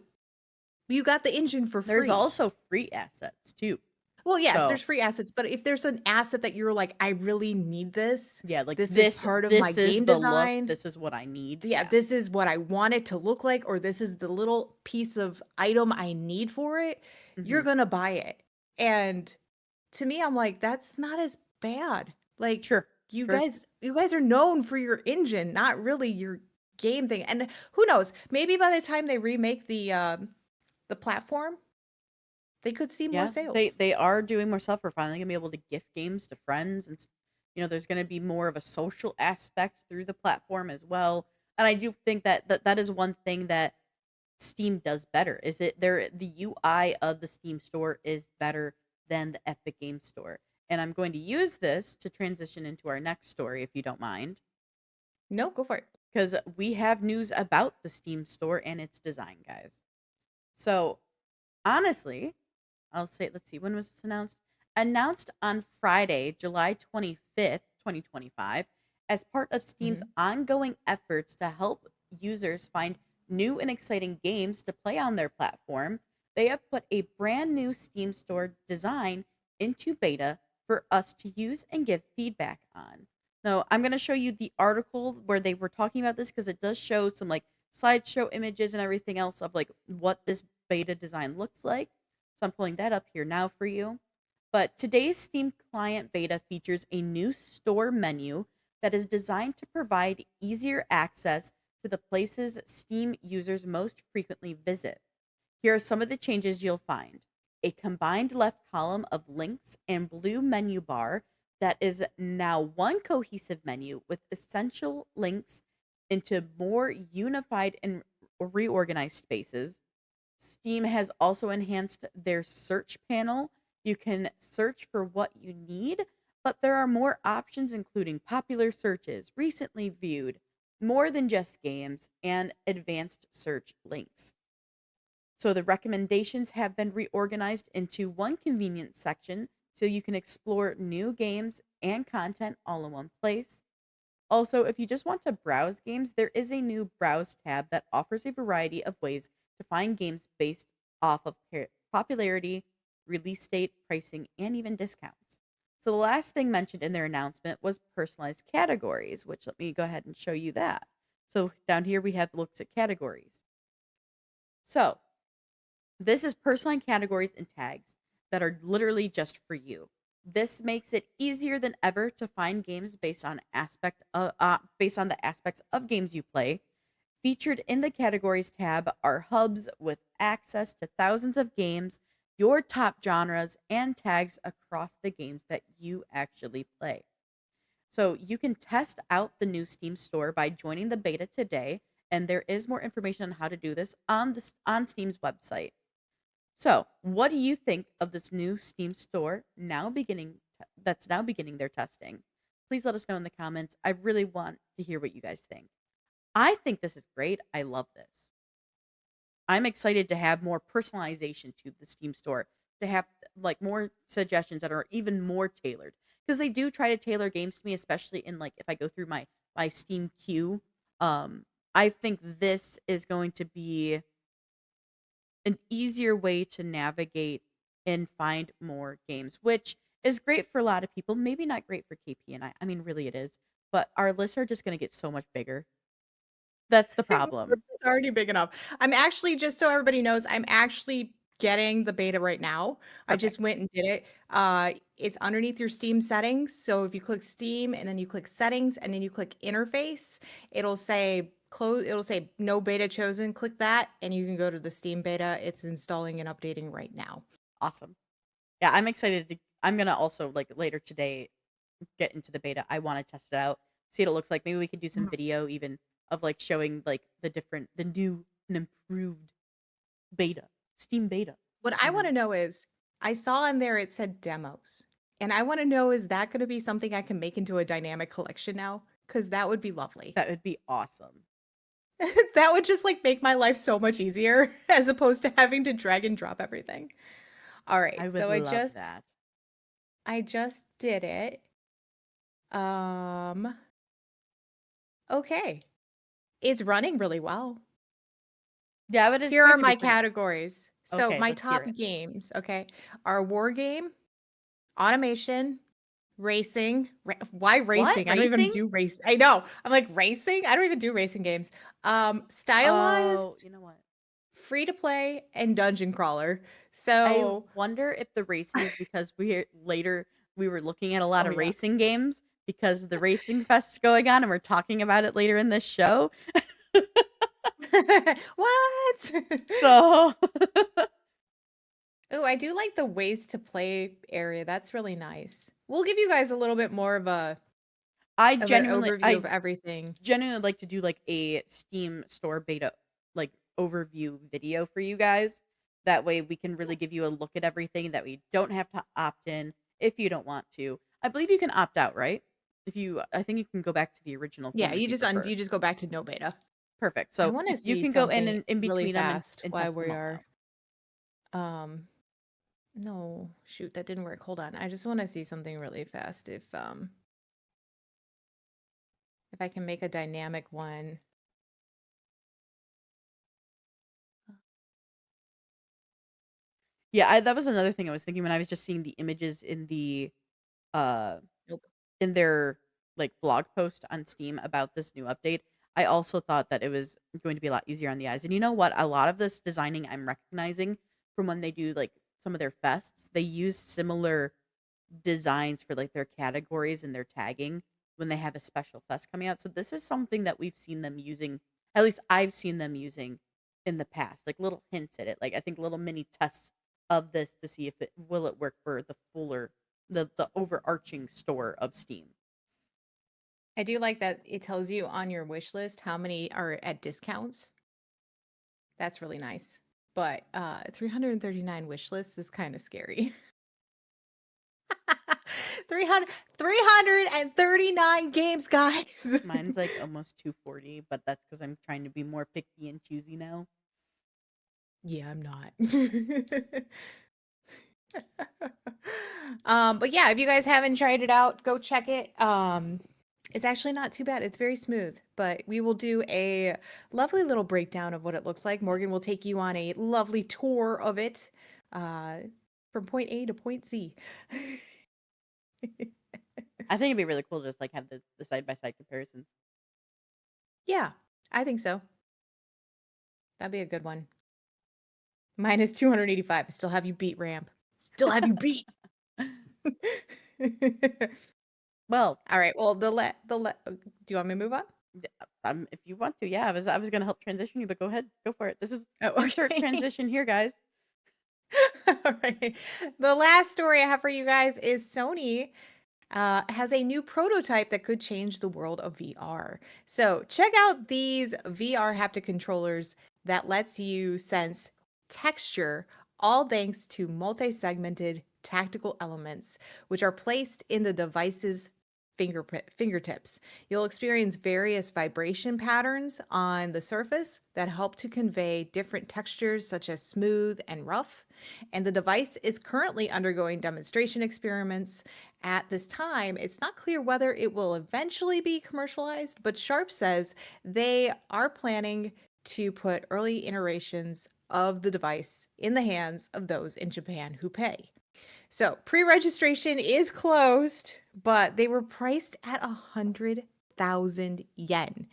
you got the engine for There's free. also free assets too. Well, yes, So there's free assets, but if there's an asset that you're like, I really need this, yeah, like this is this part of my this is game the look. design. This is what I need. Yeah, Yeah. this is what I want it to look like, or this is the little piece of item I need for it, you're Hmm. gonna buy it. And to me, I'm like, that's not as bad. Like Sure. you Sure. guys, you guys are known for your engine, not really your game thing. And who knows? Maybe by the time they remake the platform, they could see more Yeah, they sales. they are doing more stuff. We're finally gonna be able to gift games to friends, and there's gonna be more of a social aspect through the platform as well. And I do think that is one thing that Steam does better. Is it there? The UI of the Steam store is better than the Epic Game Store, and I'm going to use this to transition into our next story, if you don't mind, No, go for it. because we have news about the Steam store and its design, guys. So honestly, I'll say, let's see, when was this announced? Announced on Friday, July 25th, 2025, as part of Steam's Hmm. ongoing efforts to help users find new and exciting games to play on their platform. They have put a brand new Steam store design into beta for us to use and give feedback on. So I'm going to show you the article where they were talking about this because it does show some like slideshow images and everything else of like what this beta design looks like. So I'm pulling that up here now for you. But today's Steam client beta features a new store menu that is designed to provide easier access to the places Steam users most frequently visit. Here are some of the changes you'll find: a combined left column of links and blue menu bar that is now one cohesive menu with essential links into more unified and reorganized spaces. Steam has also enhanced their search panel You can search for what you need, but there are more options, including popular searches, recently viewed, more than just games, and advanced search links. So the recommendations have been reorganized into one convenient section so you can explore new games and content all in one place. Also, if you just want to browse games, there is a new Browse tab that offers a variety of ways to find games based off of popularity, release date, pricing, and even discounts. So, the last thing mentioned in their announcement was personalized categories, which let me go ahead and show you that. So, down here we have looks at categories. So, this is personalized categories and tags that are literally just for you. This makes it easier than ever to find games based on the aspects of games you play. Featured in the categories tab are hubs with access to thousands of games, your top genres, and tags across the games that you actually play. So you can test out the new Steam store by joining the beta today, and there is more information on how to do this on Steam's website. So, what do you think of this new Steam store that's now beginning their testing? Please let us know in the comments. I really want to hear what you guys think. I think this is great. I love this. I'm excited to have more personalization to the Steam store, to have like more suggestions that are even more tailored because they do try to tailor games to me, especially in like if I go through my Steam queue. I think this is going to be an easier way to navigate and find more games, which is great for a lot of people. Maybe not great for KP and I. I mean, really, it is. But our lists are just going to get so much bigger. That's the problem. It's already big enough. I'm actually, just so everybody knows, I'm actually getting the beta right now. I just Perfect. went and did it. It's underneath your Steam settings. So if you click Steam and then you click settings and then you click interface, it'll say close, it'll say no beta chosen. Click that and you can go to the Steam beta. It's installing and updating right now. Awesome. Yeah, I'm excited to. I'm gonna also like later today get into the beta. I want to test it out, see what it looks like. Maybe we could do some Mhm. video even of like showing like the new and improved beta, Steam beta. What I You want to know, know is, I saw in there it said demos. And I want to know, is that going to be something I can make into a dynamic collection now? Because that would be lovely. that would be awesome. That would just like make my life so much easier as opposed to having to drag and drop everything. All right, I would so love that. I just did it. Um, okay. It's running really well. Yeah, I would Here are expect it to be my pretty. categories. So Okay, my let's hear top it. games, okay, are war game, automation, racing. Why What racing? I don't even racing? do race. I know. I'm like racing. I don't even do racing games. Oh, Stylized, you know what? free to play, and dungeon crawler. I So, wonder if the racing is because we were looking at a lot oh of yeah. racing games because the racing fest's going on and we're talking about it later in this show. What? So Oh, I do like the ways to play area. That's really nice. We'll give you guys a little bit more I of an genuinely overview of I everything. genuinely like to do like a Steam store beta like overview video for you guys. That way we can really give you a look at everything that we don't have to opt in if you don't want to. I believe you can opt out, right? If you I think you can go back to the original Yeah, form if you prefer. you just go back to no beta. Perfect. I So want to you see can go in something and in really between them fast and while test them we all are out. um no, shoot, that didn't work. Hold on. I just want to see something really fast if I can make a dynamic one. Yeah, that was another thing I was thinking when I was just seeing the images uh Nope. in their like blog post on Steam about this new update. I also thought that it was going to be a lot easier on the eyes. And you know what? A lot of this designing I'm recognizing from when they do like some of their fests, they use similar designs for like their categories and their tagging when they have a special fest coming out. So this is something that we've seen them using, at least I've seen them using in the past, like little hints at it. Like I think little mini tests of this to see if it will it work for the fuller the overarching store of Steam. I do like that it tells you on your wish list how many are at discounts. That's really nice. But 339 wish lists is kind of scary. 339 games, guys. Mine's like almost 240, but that's because I'm trying to be more picky and choosy now. Yeah, I'm not. But yeah, if you guys haven't tried it out, go check it. It's actually not too bad. It's very smooth, but we will do a lovely little breakdown of what it looks like. Morgan will take you on a lovely tour of it, uh, from point A to point Z. I think it'd be really cool to just like have the side by side comparisons. Yeah, I think so. That'd be a good one. Mine is 285. I still have you beat, Ramp. Still have you beat. Well, All right. Well, do you want me to move on? if you want to, yeah. I was gonna help transition you, but go ahead, go for it. This is Oh, insert okay. transition here, guys. All right. The last story I have for you guys is Sony has a new prototype that could change the world of VR. So check out these VR haptic controllers that lets you sense texture, all thanks to multi-segmented tactical elements, which are placed in the device's fingertips. You'll experience various vibration patterns on the surface that help to convey different textures such as smooth and rough. And the device is currently undergoing demonstration experiments. At this time, it's not clear whether it will eventually be commercialized, but Sharp says they are planning to put early iterations of the device in the hands of those in Japan who pay. So pre-registration is closed, but they were priced at 100,000 yen,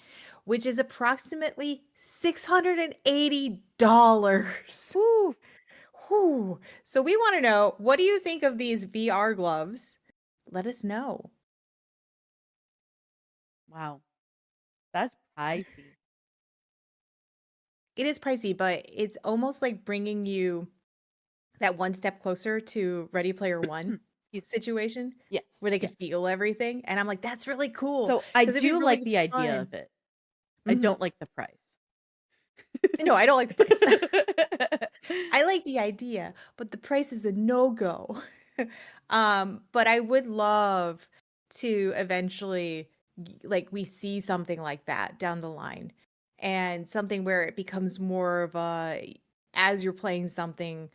which is approximately $680. Woo! Whew. So we want to know, what do you think of these VR gloves? Let us know. Wow, that's pricey. It is pricey, but it's almost like bringing you that one step closer to Ready Player One Excuse me. situation Yes, where they could yes. feel everything. And I'm like, that's really cool So I because it'd be do like really the idea fun. of it. I Mhm. don't like the price. No, I don't like the price. I like the idea, but the price is a no-go. But I would love to eventually like we see something like that down the line and something where it becomes more of a as you're playing something,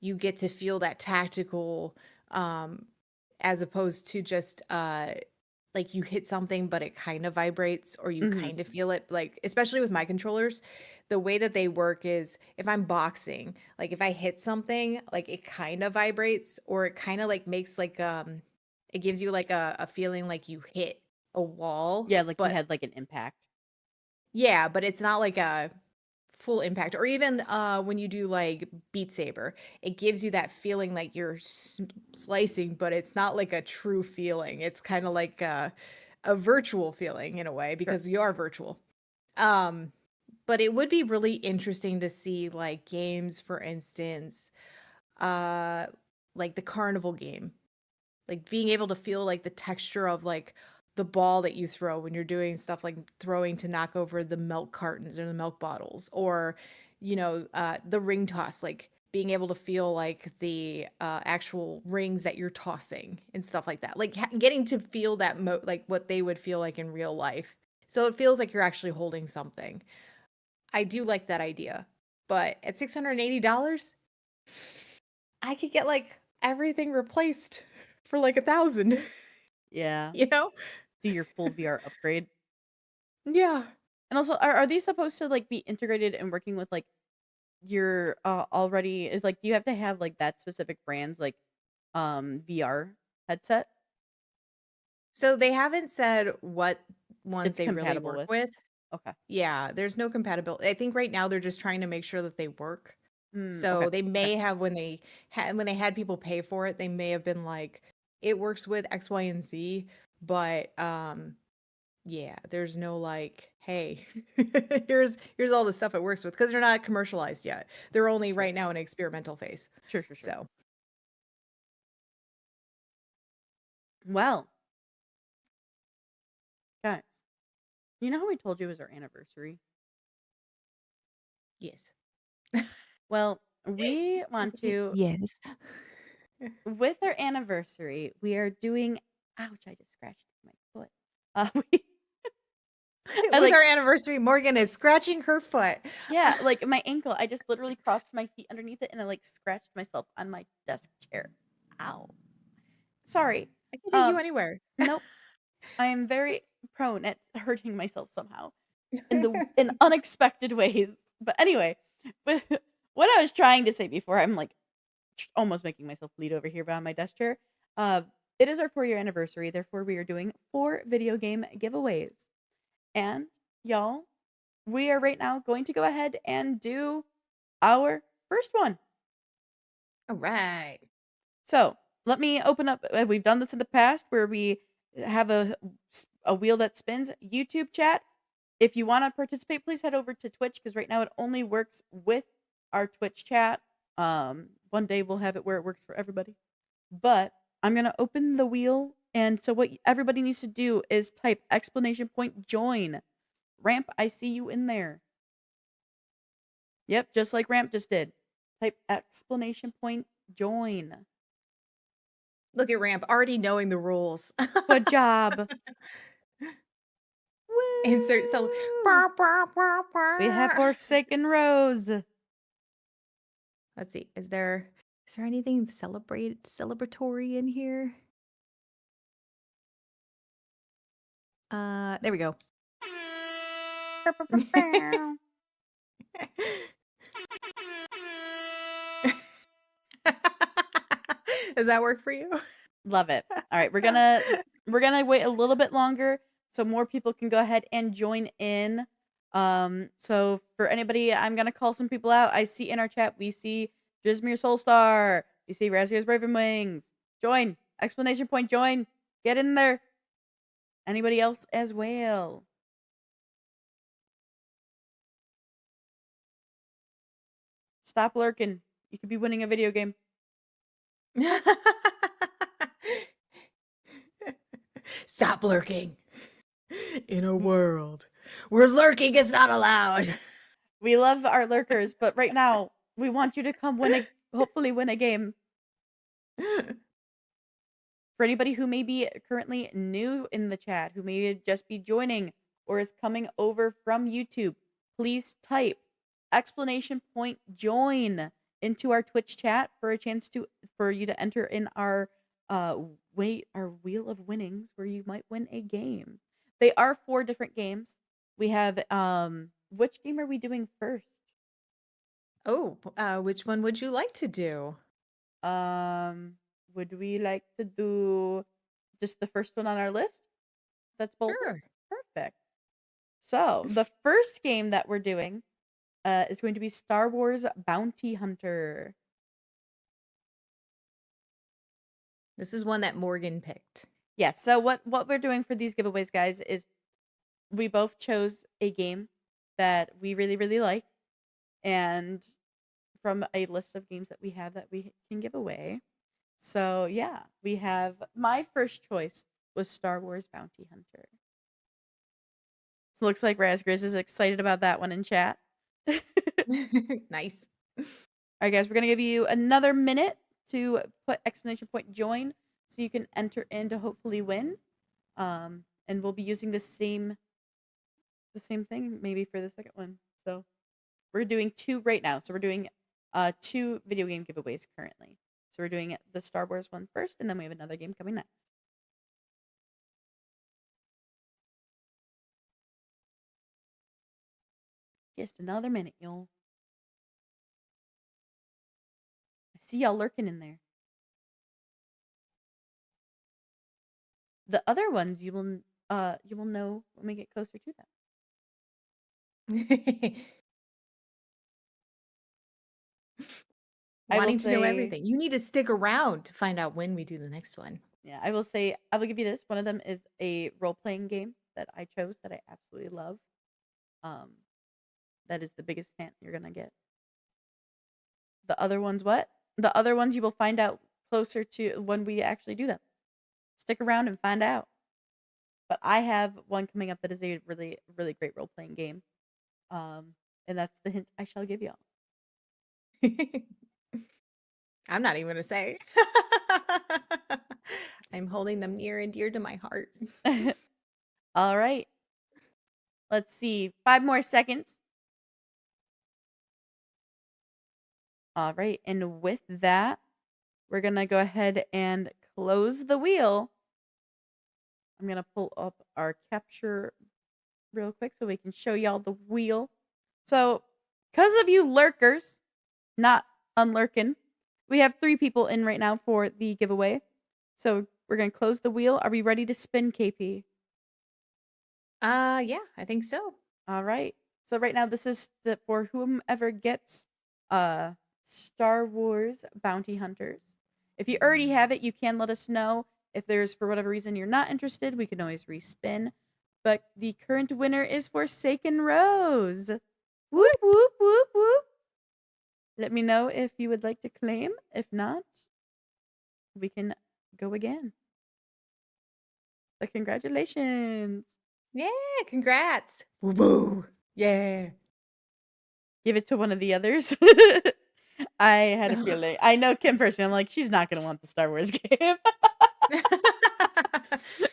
you get to feel that tactical um as opposed to just like you hit something but it kind of vibrates or you Mhm. kind of feel it, like especially with my controllers, the way that they work is if I'm boxing, like if I hit something, like it kind of vibrates or it kind of like makes like it gives you like a feeling like you hit a wall, Yeah, like you but had like an impact. yeah, but it's not like a full impact. Or even when you do like Beat Saber, it gives you that feeling like you're slicing, but it's not like a true feeling. It's kind of like a virtual feeling in a way Sure. because you are virtual. Um, but it would be really interesting to see like games, for instance, uh, like the carnival game, like being able to feel like the texture of like the ball that you throw when you're doing stuff like throwing to knock over the milk cartons or the milk bottles, or the ring toss, like being able to feel like the actual rings that you're tossing and stuff like that, like getting to feel that like what they would feel like in real life, so it feels like you're actually holding something. I do like that idea, but at $680 I could get like everything replaced for like 1,000. Yeah. You know? Do your full VR upgrade. Yeah. And also, are these supposed to like be integrated and working with like your already is like do you have to have like that specific brand's like VR headset So they haven't said what ones it's they really compatible work with? with. Okay. Yeah, there's no compatibility. I think right now they're just trying to make sure that they work. Okay. So they Okay. may have when they had people pay for it, they may have been like, it works with X, Y, and Z, but yeah, there's no like, hey, here's all the stuff it works with because they're not commercialized yet. They're only Sure. right now in experimental phase. Sure. So Well, guys, you know how we told you it was our anniversary? yes. Well, we want to Yes. with our anniversary, we are doing Ouch, I just scratched my foot. We I With like our anniversary, Morgan is scratching her foot. yeah, like my ankle. I just literally crossed my feet underneath it and I like scratched myself on my desk chair. Ow. Sorry. I can take you Um, anywhere. nope. I am very prone at hurting myself somehow in unexpected ways. But anyway, but what I was trying to say before, I'm like almost making myself bleed over here behind my desk chair. Uh, it is our 4-year anniversary, therefore we are doing 4 video game giveaways. And y'all, we are right now going to go ahead and do our first one. All right. So let me open up. We've done this in the past where we have a wheel that spins. YouTube chat. If you want to participate, please head over to Twitch because right now it only works with our Twitch chat. One day we'll have it where it works for everybody. But I'm gonna open the wheel, and so what everybody needs to do is type exclamation point join. Ramp, I see you in there. Yep, just like Ramp just did. Type exclamation point join. Look at Ramp already knowing the rules. Good job. Insert cell. Woo! We have Forsaken Rose. Let's see. Is there anything celebratory in here? There we go. Does that work for you? Love it. All right, we're gonna wait a little bit longer so more people can go ahead and join in. So for anybody, I'm gonna call some people out. I see in our chat, we see Drizmir Soulstar, we see Razier's Raven Wings. Join! Explanation point join. Get in there. Anybody else as well? Stop lurking. You could be winning a video game. Stop lurking. In a world where lurking is not allowed. We love our lurkers, but right now we want you to come hopefully win a game. For anybody who may be currently new in the chat, who may just be joining or is coming over from YouTube, please type explanation point join into our Twitch chat for a chance for you to enter in our wheel of winnings where you might win a game. They are 4 different games. We have which game are we doing first? Oh, which one would you like to do? Would we like to do just the first one on our list? That's bold. Sure. Perfect. So the first game that we're doing is going to be Star Wars Bounty Hunter. This is one that Morgan picked. Yes. So what we're doing for these giveaways, guys, is we both chose a game that we really, really like, and from a list of games that we have that we can give away. So yeah, we have my first choice was Star Wars Bounty Hunter. So looks like Razgriz is excited about that one in chat. Nice. All right, guys, we're gonna give you another minute to put exclamation point join so you can enter in to hopefully win. And we'll be using the same thing maybe for the second one. So we're doing 2 right now. So we're doing 2 video game giveaways currently. So we're doing the Star Wars one first, and then we have another game coming next. Just another minute, y'all. I see y'all lurking in there. The other ones you will know when we get closer to them. Wanting to know everything. You need to stick around to find out when we do the next one. Yeah, I will say, I will give you this. One of them is a role-playing game that I chose that I absolutely love. That is the biggest hint you're gonna get. The other ones, what? The other ones you will find out closer to when we actually do them. Stick around and find out. But I have one coming up that is a really, really great role-playing game. And that's the hint I shall give y'all. I'm not even gonna say. I'm holding them near and dear to my heart. All right. Let's see. 5 more seconds. All right. And with that, we're going to go ahead and close the wheel. I'm going to pull up our capture real quick so we can show y'all the wheel. So, because of you lurkers, not unlurking, we have 3 people in right now for the giveaway. So, we're going to close the wheel. Are we ready to spin, KP? Yeah, I think so. All right. So right now this is for whomever gets Star Wars Bounty Hunters. If you already have it, you can let us know. If there's for whatever reason you're not interested, we can always respin. But the current winner is Forsaken Rose. Whoop whoop whoop whoop. Let me know if you would like to claim. If not, we can go again. But congratulations. Yeah, congrats. Woo woo. Yeah. Give it to one of the others. I had a feeling. I know Kim personally. I'm like, she's not going to want the Star Wars game.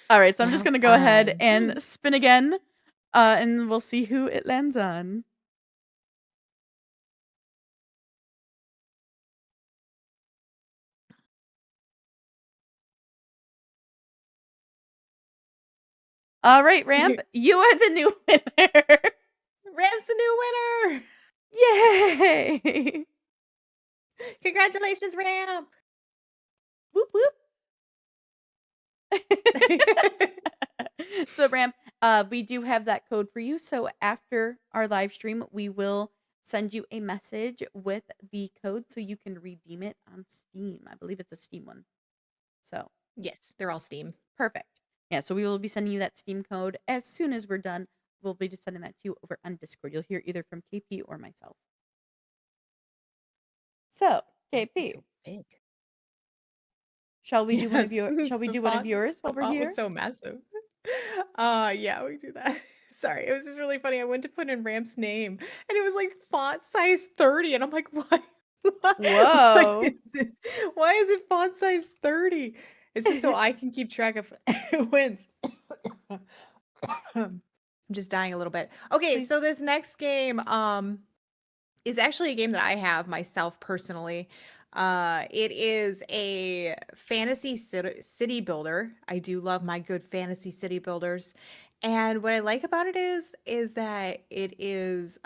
All right, so I'm just Well, going to go ahead and spin again, and we'll see who it lands on. All right, Ramp, you are the new winner. Ram's the new winner. Yay! Congratulations, Ramp. Whoop whoop. So, Ramp, we do have that code for you. So after our live stream, we will send you a message with the code so you can redeem it on Steam. I believe it's a Steam one. So Yes, they're all Steam. perfect. Yeah, so we will be sending you that Steam code as soon as we're done. We'll be just sending that to you over on Discord. You'll hear either from KP or myself. So, KP, So big. shall we do one of Yes, your shall we the do one of font yours the while we're font here? was so massive. Yeah, we do that. Sorry, it was just really funny. I went to put in Ramp's name, and it was, like, font size 30, and I'm like, "Why? Why Whoa. is it font size 30?" It's just so I can keep track of wins. I'm just dying a little bit. Okay, Please. so this next game, is actually a game that I have myself personally. It is a fantasy city builder. I do love my good fantasy city builders. And what I like about it is that it is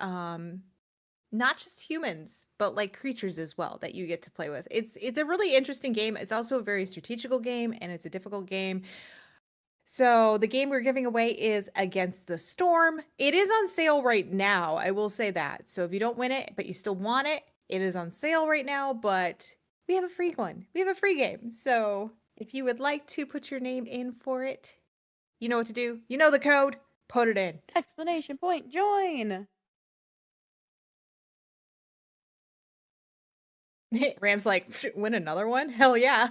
not just humans, but like creatures as well that you get to play with. It's a really interesting game. It's also a very strategical game and it's a difficult game. So the game we're giving away is Against the Storm. It is on sale right now. I will say that. So if you don't win it, but you still want it, it is on sale right now, but we have a free one. We have a free game. So if you would like to put your name in for it, you know what to do. You know the code. Put it in. Explanation point, join. Ram's like, win another one? Hell yeah.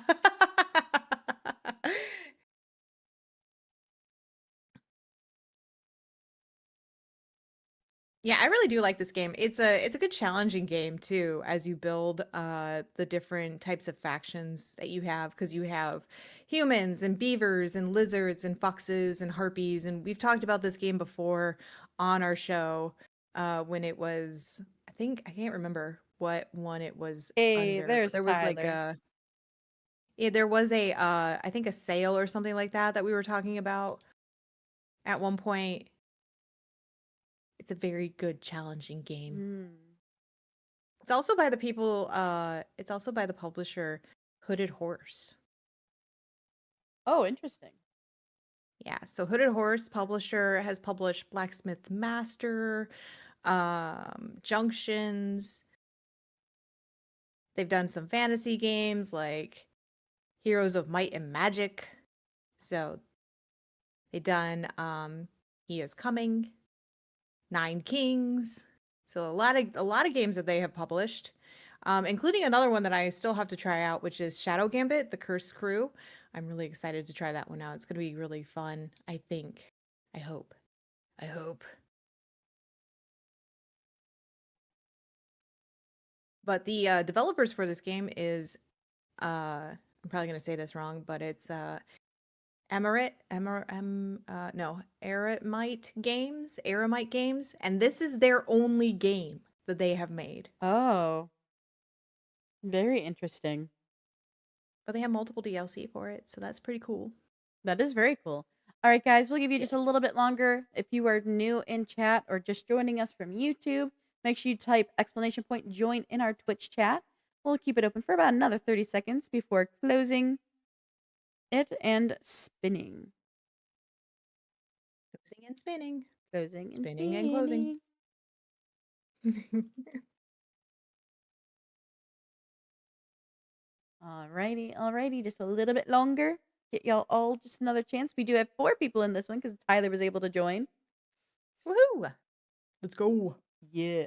Yeah, I really do like this game. It's a good challenging game too, as you build the different types of factions that you have, because you have humans and beavers and lizards and foxes and harpies, and we've talked about this game before on our show when it was, I think, I can't remember what one it was Hey, under, but there's there was like Tyler. a yeah, there was a I think a sale or something like that we were talking about at one point. It's a very good challenging game. Hmm. It's also by the people, it's also by the publisher Hooded Horse. Oh, interesting. Yeah, so Hooded Horse publisher has published Blacksmith Master, Junctions. They've done some fantasy games like Heroes of Might and Magic. So they've done He Is Coming, Nine Kings. So a lot of games that they have published. Including another one that I still have to try out, which is Shadow Gambit, The Cursed Crew. I'm really excited to try that one out. It's going to be really fun, I think. I hope. I hope. But the developers for this game is I'm probably gonna say this wrong, but it's Aramite Games, and this is their only game that they have made. Oh, very interesting. But they have multiple DLC for it, so that's pretty cool. That is very cool. All right, guys, we'll give you Yeah. just a little bit longer. If you are new in chat or just joining us from YouTube, make sure you type exclamation point join in our Twitch chat. We'll keep it open for about another 30 seconds before closing it and spinning. Closing and spinning. Closing and Spinning and closing. spinning. Alrighty, just a little bit longer. Get y'all all just another chance. We do have 4 people in this one because Tyler was able to join. Woohoo! Let's go. Yeah.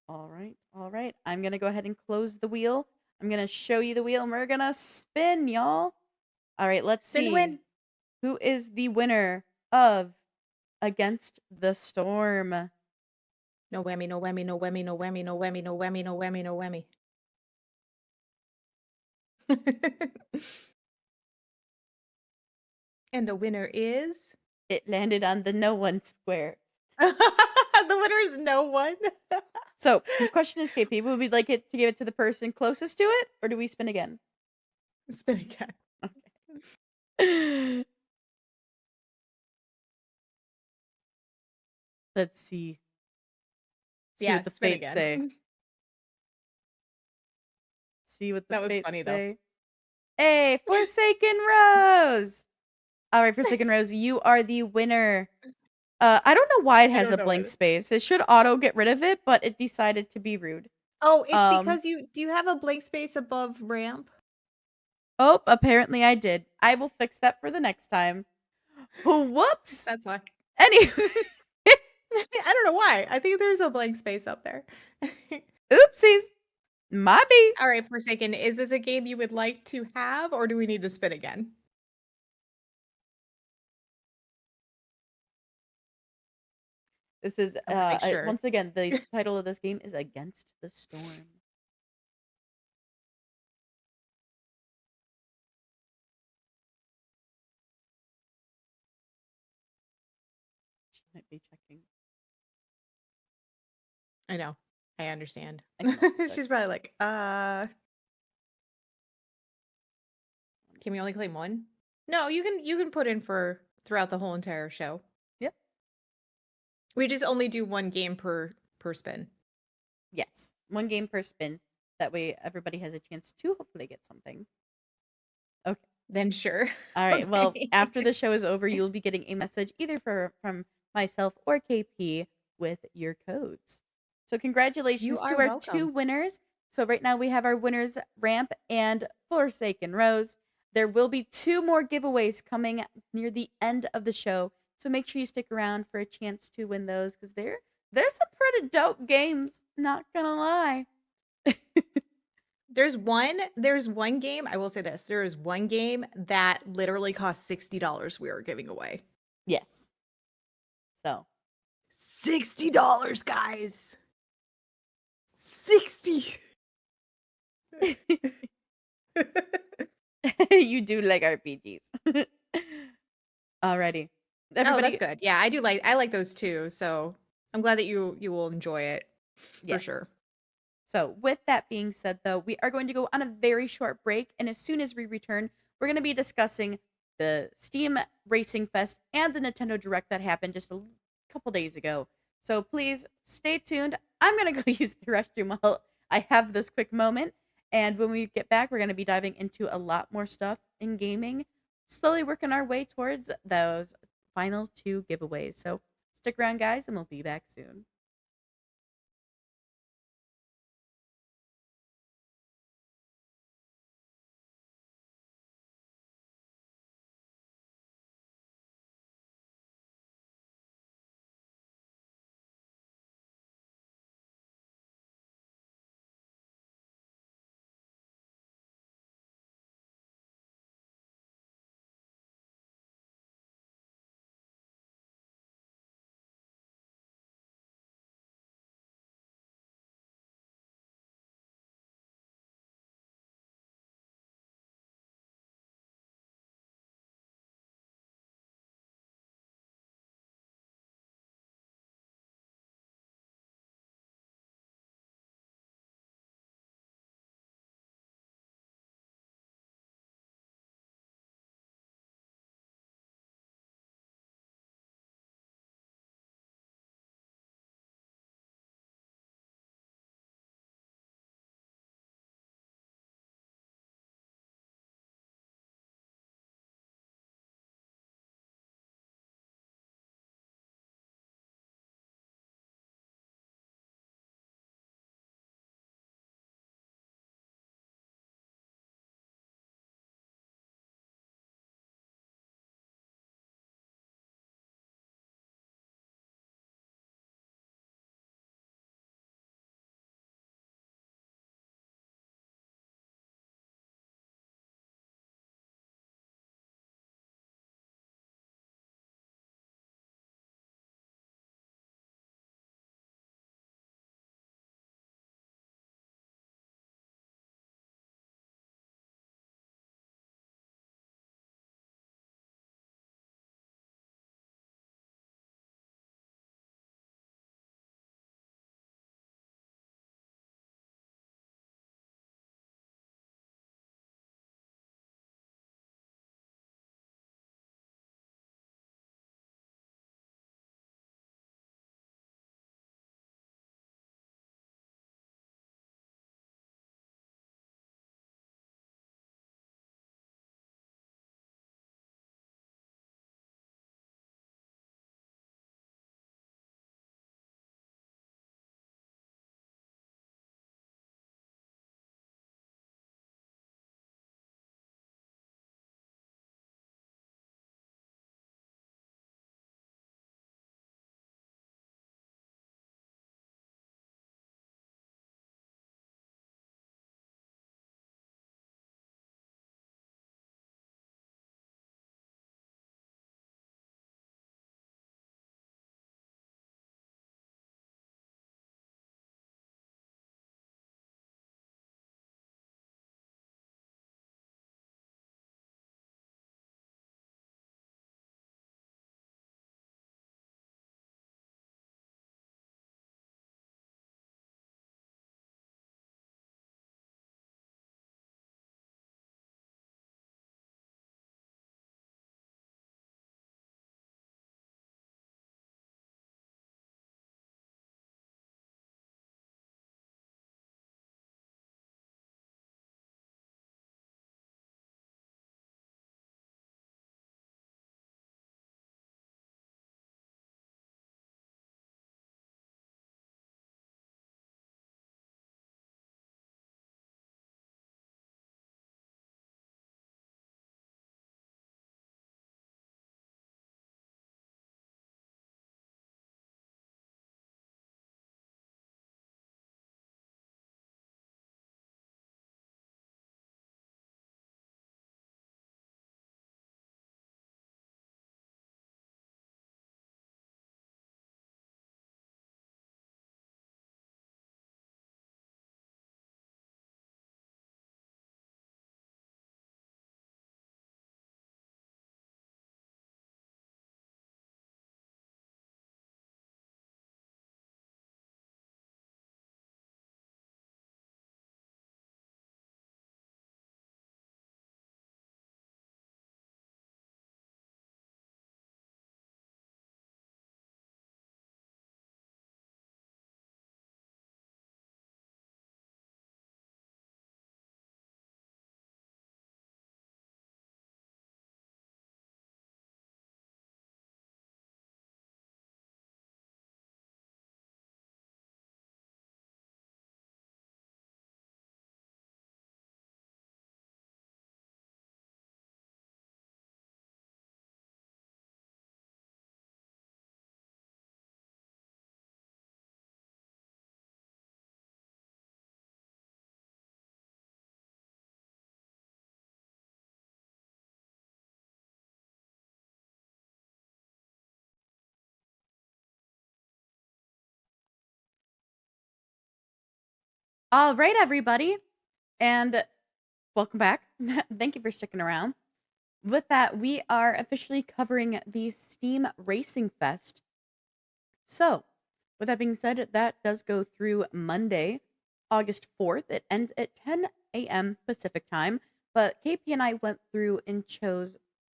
All right. I'm gonna go ahead and close the wheel. I'm gonna show you the wheel and we're gonna spin, y'all. All right, let's Spin see. win. Who is the winner of Against the Storm? No whammy, no whammy, no whammy, no whammy, no whammy, no whammy, no whammy, no whammy. And the winner is It landed on the no one square. the winner is no one. So the question is, KP, would we like it to give it to the person closest to it, or do we spin again? Spin again. Okay. Let's see. See what the spin fates again. say. See what the That was fates funny, say. Hey, Forsaken Rose! All right, Forsaken Rose, you are the winner. I don't know why it I has don't a know blank it. space. It should auto get rid of it, but it decided to be rude. Oh, it's because do you have a blank space above ramp? Oh, apparently I did. I will fix that for the next time. Whoops. That's why. Anyway. I don't know why. I think there's a blank space up there. Oopsies. My bee. All right, Forsaken, is this a game you would like to have, or do we need to spin again? This is I want to make sure. once again, the title of this game is Against the Storm. She might be checking. I know. I understand. I can also check. She's probably like, can we only claim one? No, you can put in for throughout the whole entire show. Yep. We just only do one game per spin. Yes. 1 game per spin. That way everybody has a chance to hopefully get something. Okay. Then sure. All right. Well, Okay. after the show is over, you'll be getting a message either from myself or KP with your codes. So You congratulations to are our 2 welcome. winners. So right now we have our winners Ramp and Forsaken Rose. There will be 2 more giveaways coming near the end of the show. So make sure you stick around for a chance to win those because they're some pretty dope games, not gonna lie. There's one game, I will say this. There is one game that literally cost $60 we are giving away. Yes. So $60, guys. 60. You do like RPGs. Alrighty. Oh, that's Everybody, good. Yeah, I like those too. So I'm glad that you will enjoy it for yes. sure. So, with that being said, though, we are going to go on a very short break. And as soon as we return, we're going to be discussing the Steam Racing Fest and the Nintendo Direct that happened just a couple days ago. So, please stay tuned. I'm going to go use the restroom while I have this quick moment. And when we get back, we're going to be diving into a lot more stuff in gaming, slowly working our way towards those final 2 giveaways. So, stick around, guys, and we'll be back soon. All right, everybody, and welcome back. Thank you for sticking around. With that, we are officially covering the Steam Racing Fest. So, with that being said, that does go through Monday, August 4th. It ends at 10 a.m. Pacific time. But KP and I went through and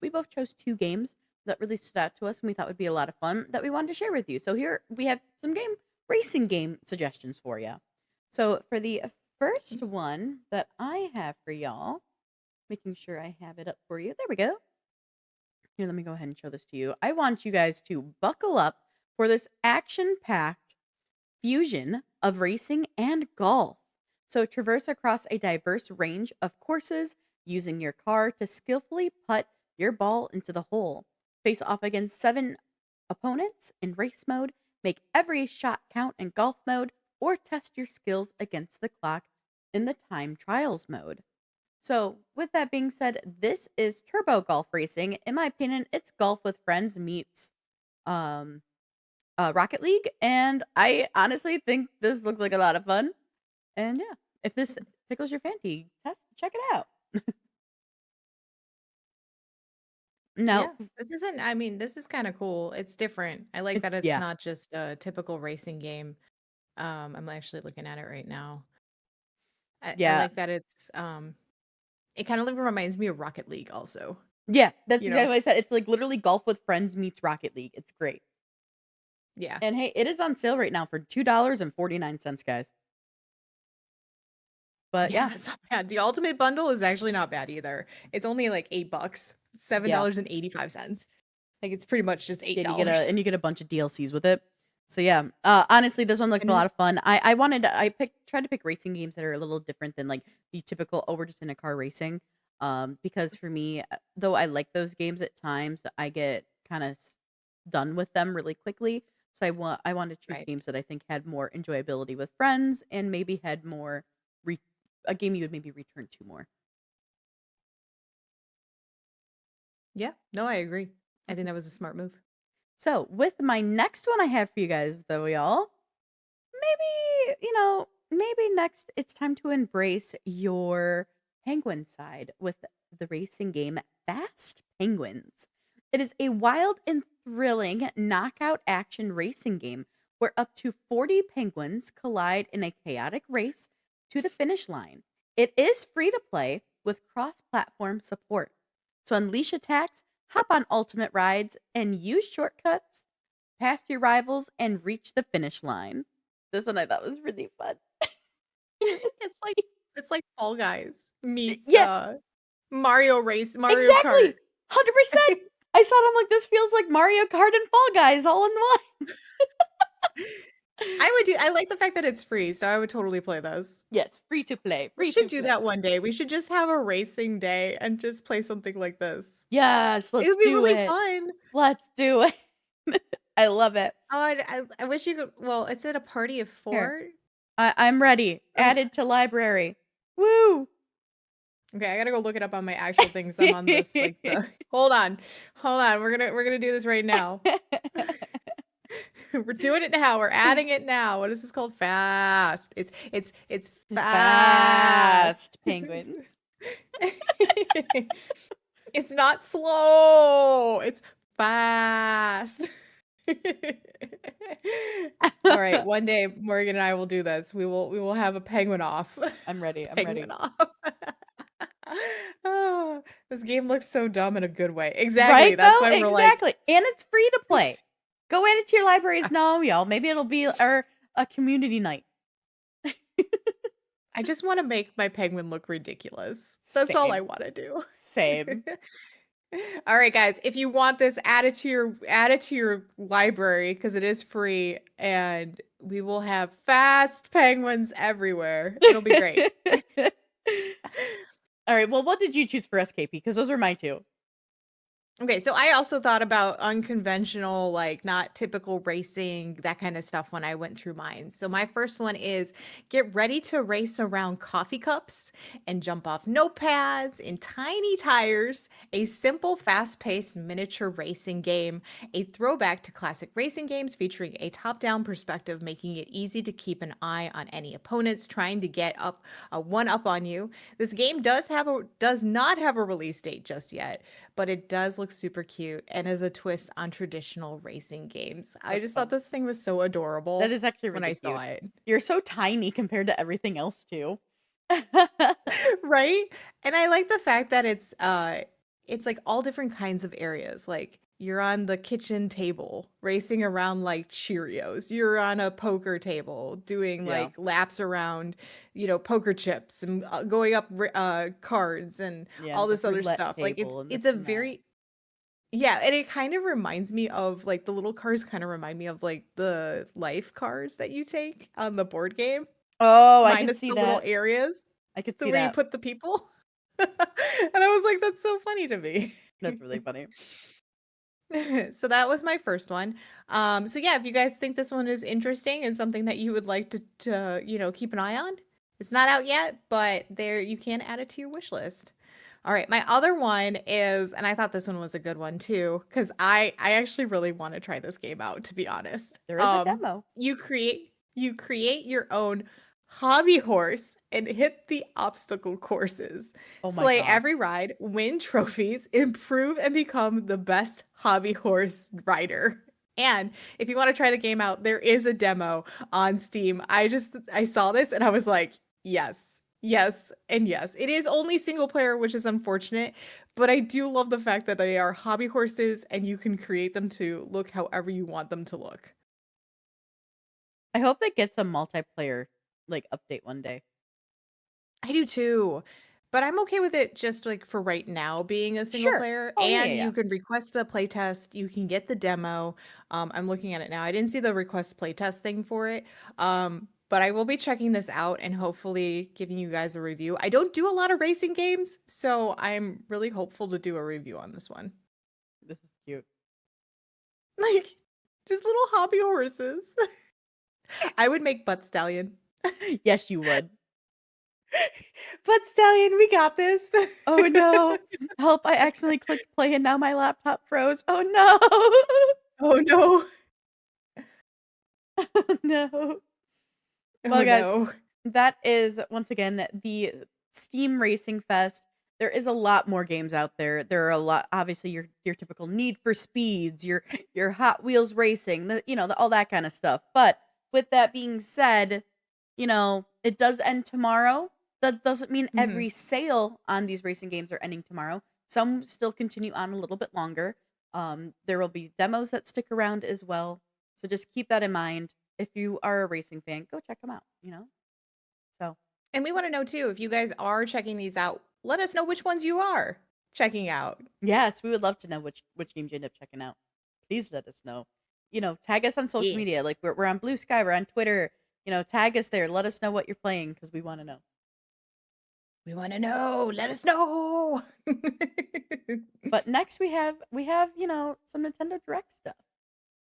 we both chose two games that really stood out to us and we thought would be a lot of fun that we wanted to share with you. So, here we have some racing game suggestions for you. So, for the first one that I have for y'all, making sure I have it up for you. There we go. Here, let me go ahead and show this to you. I want you guys to buckle up for this action packed fusion of racing and golf. So, traverse across a diverse range of courses using your car to skillfully putt your ball into the hole. Face off against 7 opponents in race mode, make every shot count in golf mode, or test your skills against the clock in the time trials mode. So, with that being said, this is Turbo Golf Racing. In my opinion, it's golf with friends meets um Rocket League, and I honestly think this looks like a lot of fun. And yeah, if this tickles your fancy, check it out. No, Yeah, this is kind of cool. It's different. I like that it's yeah, not just a typical racing game. I'm actually looking at it right now. I yeah, like that it kind of reminds me of Rocket League also, yeah. That's you know? exactly what I said. It's like literally golf with friends meets Rocket League. It's great. Yeah. And hey, it is on sale right now for $2.49, guys. But Yeah, yeah, that's not bad. The Ultimate Bundle is actually not bad either. It's only like $8, yeah. $7.85. Like it's pretty much just Yeah, $8. you get a bunch of DLCs with it. So yeah, honestly, this one looked a And lot of fun. Tried to pick racing games that are a little different than like the typical oh we're just in a car racing. Because for me, though I like those games at times, I get kind of done with them really quickly. So I want to choose right. games that I think had more enjoyability with friends and maybe had more re- a game you would maybe return to more. Yeah, no, I agree. I think that was a smart move. So with my next one I have for you guys though, y'all. Maybe, maybe next it's time to embrace your penguin side with the racing game Fast Penguins. It is a wild and thrilling knockout action racing game where up to 40 penguins collide in a chaotic race to the finish line. It is free to play with cross platform support. So unleash attacks, hop on ultimate rides, and use shortcuts past your rivals and reach the finish line. This one I thought was really fun. It's like it's like Fall Guys meets Yeah, Mario exactly. Kart. 100%. I saw it, I'm like, this feels like Mario Kart and Fall Guys all in one. I like the fact that it's free, so I would totally play this. Yes, free to play. We Free should to do play. that one day. We should just have a racing day and just play something like this. Yes, It let's would be do really it. fun. Let's do it. I love it. Oh, I wish you could well, is it a party of Here, 4? I'm ready. Oh, Added to library. Woo! okay, I gotta go look it up on my actual things. I'm on this, like, the hold on. Hold on, we're gonna do this right now. We're doing it now. We're adding it now. What is this called? Fast. It's fast. Fast penguins. It's not slow. It's fast. All right, one day Morgan and I will do this. We will have a penguin off. I'm ready. I'm ready. Penguin off. Oh, this game looks so dumb in a good way. Exactly. Right That's though? why we're like Exactly. And it's free to play. Go add it to your libraries now, y'all. Maybe it'll be a community night. I just want to make my penguin look ridiculous. That's all I Same. want to do. Same. All right, guys, if you want this, add it to your library because it is free, and we will have fast penguins everywhere. It'll be great. All right. Well, what did you choose for SKP? Because those are my two. Okay, so I also thought about unconventional, like not typical racing, that kind of stuff when I went through mine. So my first one is get ready to race around coffee cups and jump off notepads in tiny tires. A simple, fast paced miniature racing game, a throwback to classic racing games featuring a top down perspective, making it easy to keep an eye on any opponents trying to get up a one up on you. This game does not have a release date just yet, but it does look super cute and is a twist on traditional racing games. I That's just thought fun. this thing was so That adorable is actually when I really saw cute. it. You're so tiny compared to everything else too. Right? And I like the fact that it's like all different kinds of areas. Like you're on the kitchen table racing around like Cheerios. You're on a poker table doing Yeah. like laps around, poker chips and going up cards and Yeah, all the this other roulette stuff. Like table and it's this a and that. very yeah, and it kind of reminds me of like the little cars kind of remind me of like the life cars that you take on the board game, Oh, I could minus see the little that. areas, I could the see where you that. put the people. And I was like, that's so funny to me. That's really funny. So that was my first one. So yeah, if you guys think this one is interesting and something that you would like to keep an eye on, it's not out yet, but there you can add it to your wish list. All right, my other one is, and I thought this one was a good one too, because I actually really want to try this game out, to be honest. There is a demo. You create your own hobby horse and hit the obstacle courses. Oh my Slay gosh. every ride, win trophies, improve and become the best hobby horse rider. And if you want to try the game out, there is a demo on Steam. I saw this and I was like, yes. Yes, and yes. It is only single player, which is unfortunate, but I do love the fact that they are hobby horses and you can create them to look however you want them to look. I hope it gets a multiplayer like update one day. I do too. But I'm okay with it just like for right now being a single Sure. player. Oh yeah, And yeah, you yeah. can request a playtest. You can get the demo. I'm looking at it now. I didn't see the request playtest thing for it. But I will be checking this out and hopefully giving you guys a review. I don't do a lot of racing games, so I'm really hopeful to do a review on this one. This is cute. Like just little hobby horses. I would make Butt Stallion. Yes, you would. Butt Stallion, we got this. Oh no. Help, I accidentally clicked play and now my laptop froze. Oh no. Oh no. Oh no. Oh Well, guys, no. that is once again the Steam Racing Fest. There is a lot more games out there. There are a lot, obviously your typical Need for Speeds, your Hot Wheels racing, all that kind of stuff. But with that being said, it does end tomorrow. That doesn't mean Mhm. every sale on these racing games are ending tomorrow. Some still continue on a little bit longer. There will be demos that stick around as well. So just keep that in mind. If you are a racing fan, go check them out. So, And we wanna know too, if you guys are checking these out, let us know which ones you are checking out. yes, we would love to know which games you end up checking out. Please let us know. Tag us on social Yes. media. Like we're on Blue Sky, we're on Twitter. Tag us there. Let us know what you're playing because we want to know. We wanna know. Let us know. But next we have some Nintendo Direct stuff.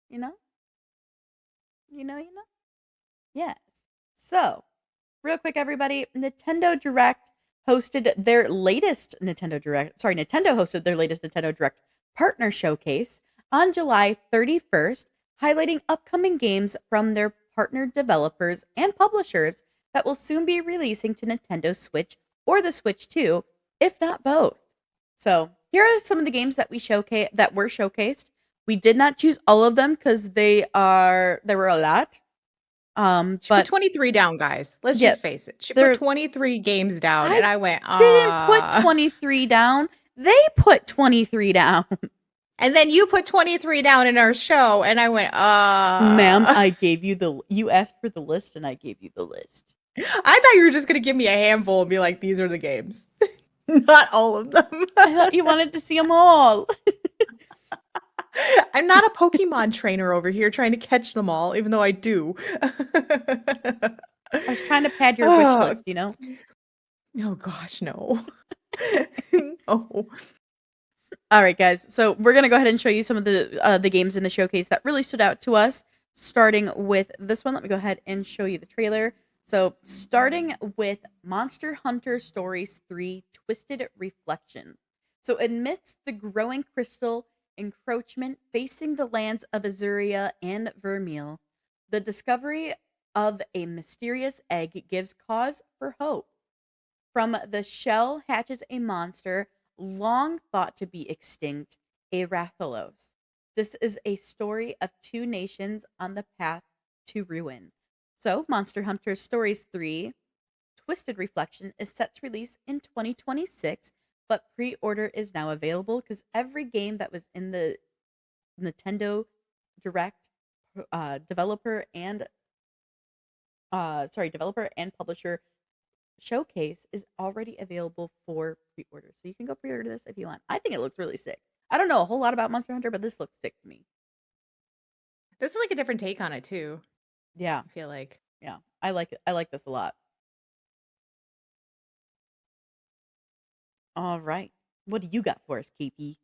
You know, you know. Yes. So real quick, everybody, Nintendo Direct hosted their latest Nintendo Direct. Sorry, Nintendo hosted their latest Nintendo Direct partner showcase on July 31st, highlighting upcoming games from their partner developers and publishers that will soon be releasing to Nintendo Switch or the Switch 2, if not both. So here are some of the games that were showcased. We did not choose all of them because there were a lot. She put But 23 down, guys. Let's yeah, just face it. She put they're 23 games down, I and I went, didn't put "Ah." 23 down. They put 23 down. And then you put 23 down in our show, and I went, Ma'am, "Ah." you asked for the list and I gave you the list. I thought you were just gonna give me a handful and be like, "These are the games." Not all of them. I thought you wanted to see them all. I'm not a Pokemon trainer over here trying to catch them all, even though I do. I was trying to pad your wish Oh, list. oh gosh, no. No. All right, guys. So we're gonna go ahead and show you some of the games in the showcase that really stood out to us. Starting with this one, let me go ahead and show you the trailer. So starting with Monster Hunter Stories 3: Twisted Reflection. So amidst the growing crystal encroachment facing the lands of Azuria and Vermeil, the discovery of a mysterious egg gives cause for hope. From the shell hatches a monster long thought to be extinct, a Rathalos. This is a story of two nations on the path to ruin. So, Monster Hunter Stories 3 Twisted Reflection is set to release in 2026, but pre order is now available because every game that was in the Nintendo Direct developer and publisher showcase is already available for pre-order. So you can go pre-order this if you want. I think it looks really sick. I don't know a whole lot about Monster Hunter, but this looks sick to me. This is like a different take on it too, Yeah. I feel like. Yeah. I like it. I like this a lot. All right. What do you got for us, KP?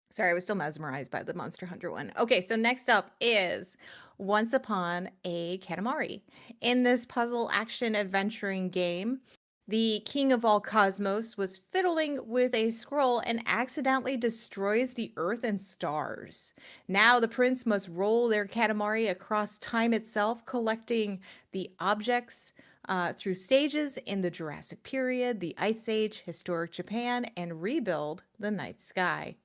Sorry, I was still mesmerized by the Monster Hunter one. Okay, so next up is Once Upon a Katamari. In this puzzle action adventuring game, the king of all cosmos was fiddling with a scroll and accidentally destroys the earth and stars. Now the prince must roll their Katamari across time itself, collecting the objects through stages in the Jurassic period, the Ice Age, historic Japan, and rebuild the night sky.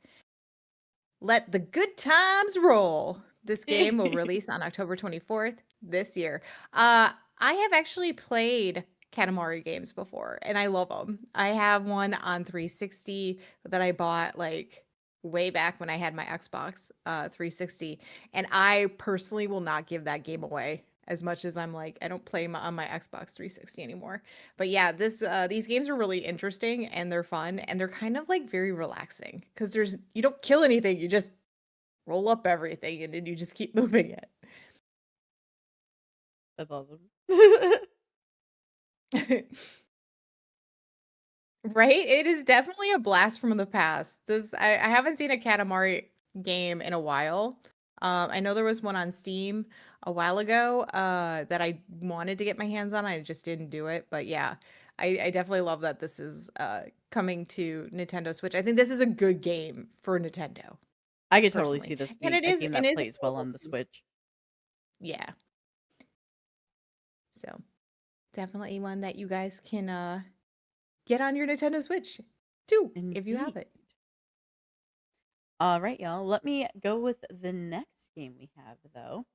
Let the good times roll. This game will release on October 24th this year. I have actually played Katamari games before and I love them. I have one on 360 that I bought like way back when I had my Xbox 360, and I personally will not give that game away as much as I'm like I don't play on my Xbox 360 anymore. But yeah, these games are really interesting and they're fun and they're kind of like very relaxing because you don't kill anything, you just roll up everything and then you just keep moving it. That's awesome. Right? It is definitely a blast from the past. I haven't seen a Katamari game in a while. I know there was one on Steam a while ago that I wanted to get my hands on. I just didn't do it. But yeah, I definitely love that this is coming to Nintendo Switch. I think this is a good game for Nintendo, I could totally personally. see this And being a game it that is plays well mobile on the too. Switch. Yeah. So definitely one that you guys can get on your Nintendo Switch too, if you have Indeed. it. All right, y'all. Let me go with the next game we have, though.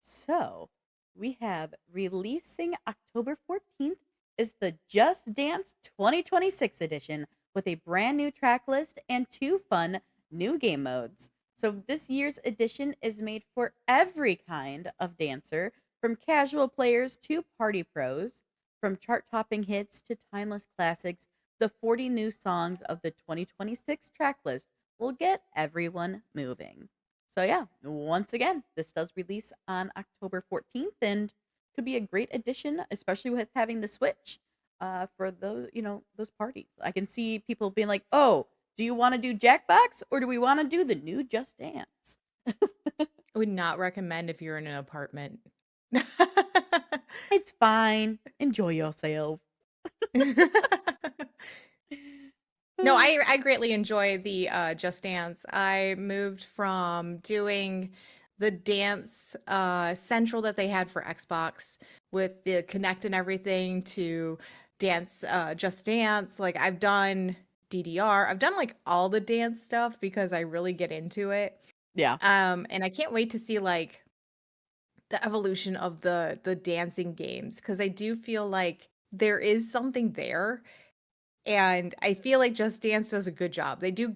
So, we have releasing October 14th is the Just Dance 2026 edition with a brand new track list and two fun new game modes. So, this year's edition is made for every kind of dancer, from casual players to party pros, from chart topping hits to timeless classics. The 40 new songs of the 2026 track list will get everyone moving. So yeah, once again, this does release on October 14th and could be a great addition, especially with having the Switch for those, those parties. I can see people being like, "Oh, do you want to do Jackbox or do we want to do the new Just Dance?" I would not recommend if you're in an apartment. It's fine. Enjoy yourself. No, I greatly enjoy the Just Dance. I moved from doing the dance central that they had for Xbox with the Connect and everything to dance Just Dance. Like I've done DDR. I've done like all the dance stuff because I really get into it. Yeah. And I can't wait to see like the evolution of the dancing games because I do feel like there is something there, and I feel like Just Dance does a good job. They do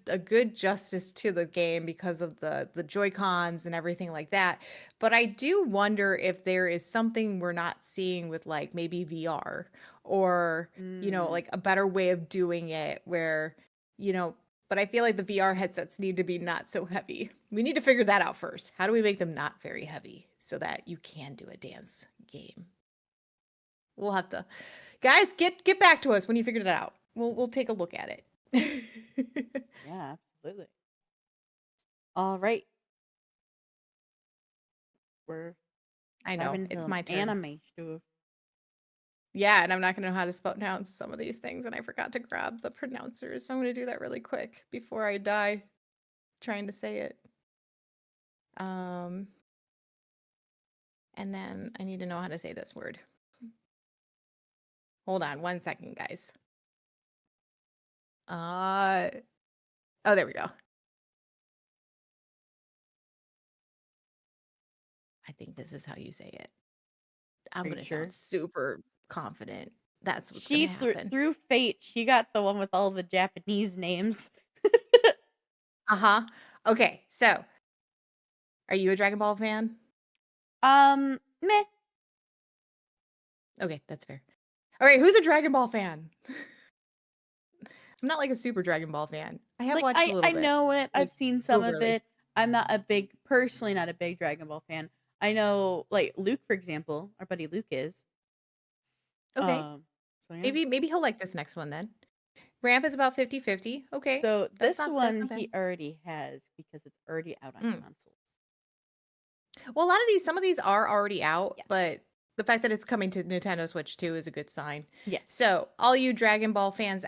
a good justice to the game because of the Joy-Cons and everything like that. But I do wonder if there is something we're not seeing with like maybe VR or, Mm, like a better way of doing it where, you know, but I feel like the VR headsets need to be not so heavy. We need to figure that out first. How do we make them not very heavy so that you can do a dance game? We'll have to, guys, get back to us when you figured it out. We'll take a look at it. yeah, Absolutely. All right. We're I know, diving into it's some my turn. anime stuff. Yeah, and I'm not gonna know how to pronounce some of these things, and I forgot to grab the pronouncers, so I'm gonna do that really quick before I die trying to say it. Um, and then I need to know how to say this word. Hold on 1 second, guys. Uh, oh, there we go. I think this is how you say it. I'm Are you gonna sound sure? super confident. That's what's gonna She happen. through fate, she got the one with all the Japanese names. Uh-huh. Okay, so are you a Dragon Ball fan? Meh. Okay, that's fair. All right, who's a Dragon Ball fan? I'm not like a super Dragon Ball fan. I have Like watched a I little bit, know it. I've like seen some of overly. it. I'm not a big personally not a big Dragon Ball fan. I know like Luke, for example, our buddy Luke is. Okay, Um so yeah. maybe he'll like this next one then. Ramp is about 50-50. Okay, So this that's one not bad. he already has because it's already out on Mm. consoles. Well, some of these are already out, Yes. but the fact that it's coming to Nintendo Switch too is a good sign. Yes. So, all you Dragon Ball fans,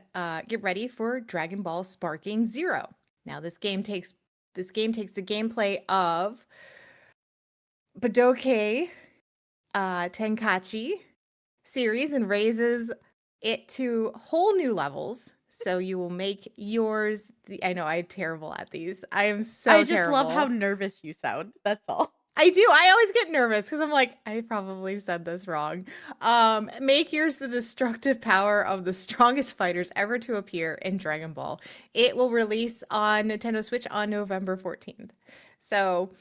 get ready for Dragon Ball Sparking Zero. Now, this game takes the gameplay of Budokai Tenkaichi series and raises it to whole new levels. So you will make yours. I know I'm terrible at these. I am I so just love how terrible. nervous you sound. That's all. I do. I always get nervous because I'm like, I probably said this wrong. Make yours the destructive power of the strongest fighters ever to appear in Dragon Ball. It will release on Nintendo Switch on November 14th. So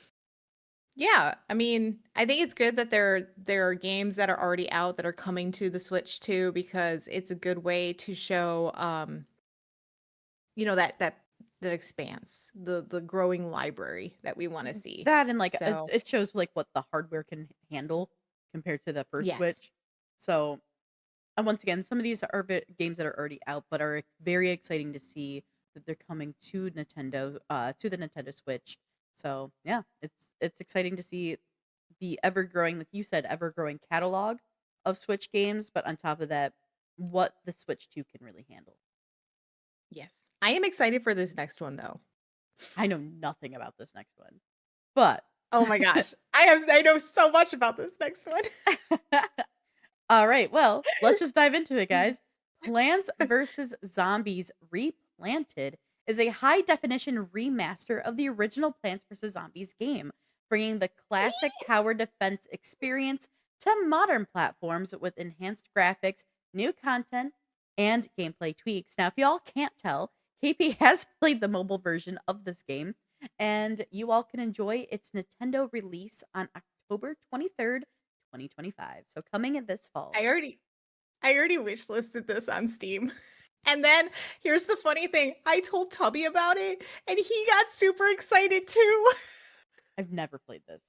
yeah, I mean, I think it's good that there are games that are already out that are coming to the Switch too, because it's a good way to show that expanse, the growing library that we want to see. That and like So, it shows like what the hardware can handle compared to the first yes. Switch. So, and once again, some of these are games that are already out, but are very exciting to see that they're coming to Nintendo, to the Nintendo Switch. So yeah, it's exciting to see the ever growing, like you said, ever growing catalog of Switch games. But on top of that, what the Switch 2 can really handle. Yes. I am excited for this next one though. I know nothing about this next one, but Oh my gosh. I know so much about this next one. all right, well, let's just dive into it, guys. Plants vs. Zombies Replanted is a high definition remaster of the original Plants vs. Zombies game, bringing the classic tower defense experience to modern platforms with enhanced graphics, new content, and gameplay tweaks. Now, if y'all can't tell, KP has played the mobile version of this game, and you all can enjoy its Nintendo release on October 23rd, 2025. So coming in this fall. I already I already wish listed this on Steam. And then here's the funny thing. I told Tubby about it and he got super excited too. I've never played this.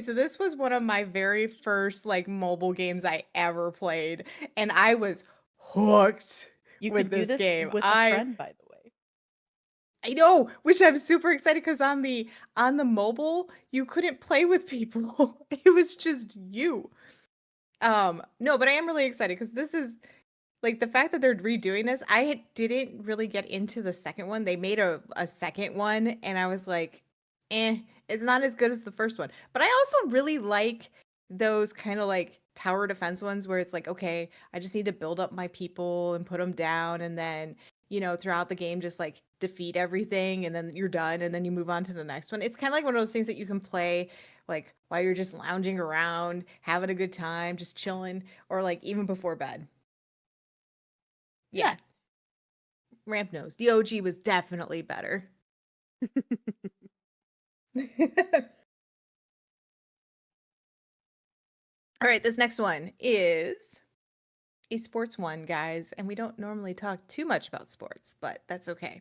So this was one of my very first like mobile games I ever played and I was hooked You with could do this this game. with a friend, by the way. I know, which I'm super excited because on the mobile, you couldn't play with people. It was just you. No, but I am really excited because this is like the fact that they're redoing this. Didn't really get into the second one. They made a second one, and I was like, it's not as good as the first one. But I also really like those kind of like tower defense ones where it's like, okay, I just need to build up my people and put them down, and then throughout the game, just like defeat everything, and then you're done, and then you move on to the next one. It's kind of like one of those things that you can play like while you're just lounging around, having a good time, just chilling, or like even before bed. Yeah, Nice. Ramp knows. The OG was definitely better. All right, this next one is a sports one, guys, and we don't normally talk too much about sports, but that's okay.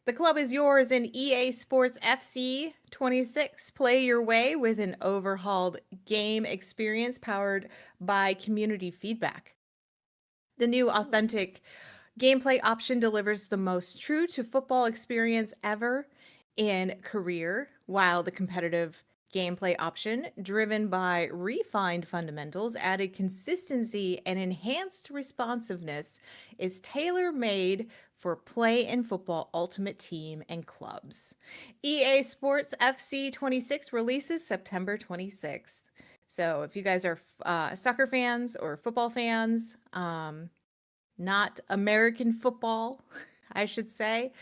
The club is yours in EA Sports FC 26. Play your way with an overhauled game experience powered by community feedback. The new authentic Gameplay option delivers the most true to football experience ever in career, while the competitive gameplay option, driven by refined fundamentals, added consistency, and enhanced responsiveness, is tailor made for play in football ultimate team and clubs. EA Sports FC 26 releases September 26th. So if you guys are soccer fans or football fans, not American football, I should say,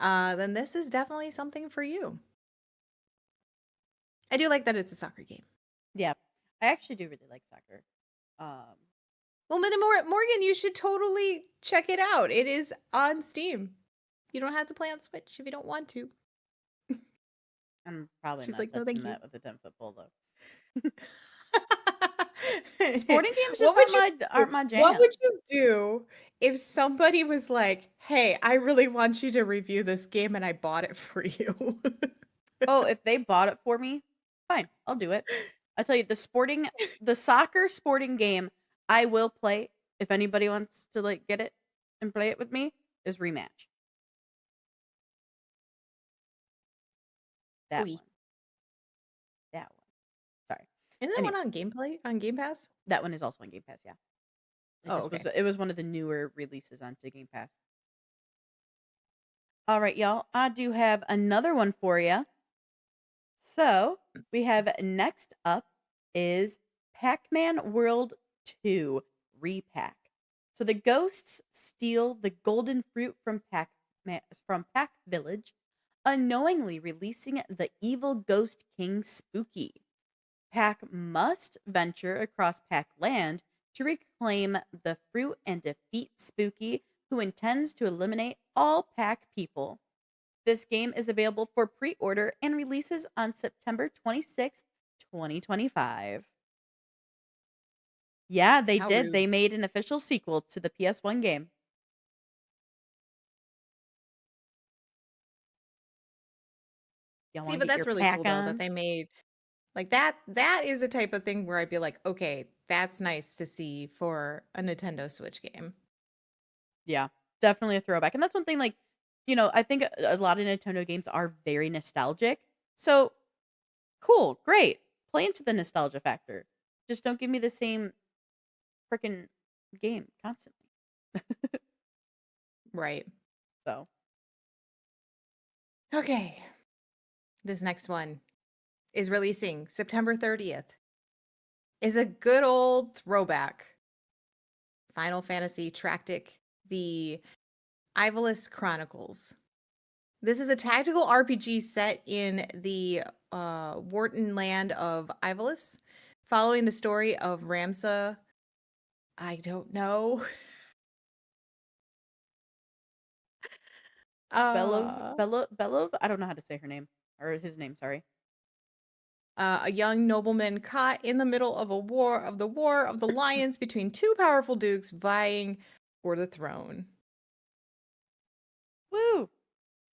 then this is definitely something for you. I do like that it's a soccer game. Yeah, I actually do really like soccer. Um, Well, Morgan, you should totally check it out. It is on Steam. You don't have to play on Switch if you don't want to. I'm probably She's not like, no, touching thank you. that with a 10-foot pole though. Sporting games just What would you do? aren't my What jam. would you do if somebody was like, "Hey, I really want you to review this game and I bought it for you." Oh, if they bought it for me, fine, I'll do it. I tell you, the soccer sporting game I will play if anybody wants to like get it and play it with me is Rematch. That Oy. one. That one. Sorry. Isn't that one Anyway, on Game Pass? that one is also on Game Pass, yeah. Oh, okay. It was one of the newer releases onto Game Pass. All right, y'all. I do have another one for you. So, we have next up is Pac-Man World 2 Repack. So the ghosts steal the golden fruit from Pac Village, unknowingly releasing the evil ghost king Spooky. Pac must venture across Pac Land to reclaim the fruit and defeat Spooky, who intends to eliminate all Pac people. This game is available for pre order and releases on September 26th, 2025. Yeah, they How did. rude. They made an official sequel to the PS1 game. Y'all See, want to but get your that's really pack cool though that on? they made like that is the type of thing where I'd be like, okay, that's nice to see for a Nintendo Switch game. Yeah, definitely a throwback. And that's one thing, like, I think a lot of Nintendo games are very nostalgic. So, cool, great. Play into the nostalgia factor. Just don't give me the same freaking game constantly. Right. So, Okay. This next one is releasing September 30th. Is a good old throwback. Final Fantasy Tactic, the Ivalice Chronicles. This is a tactical RPG set in the Wharton land of Ivalice, following the story of Ramsa. I don't know. Uh, Belov, I don't know how to say her name or his name, sorry. a young nobleman caught in the middle of a war of the lions between two powerful dukes vying for the throne. Woo!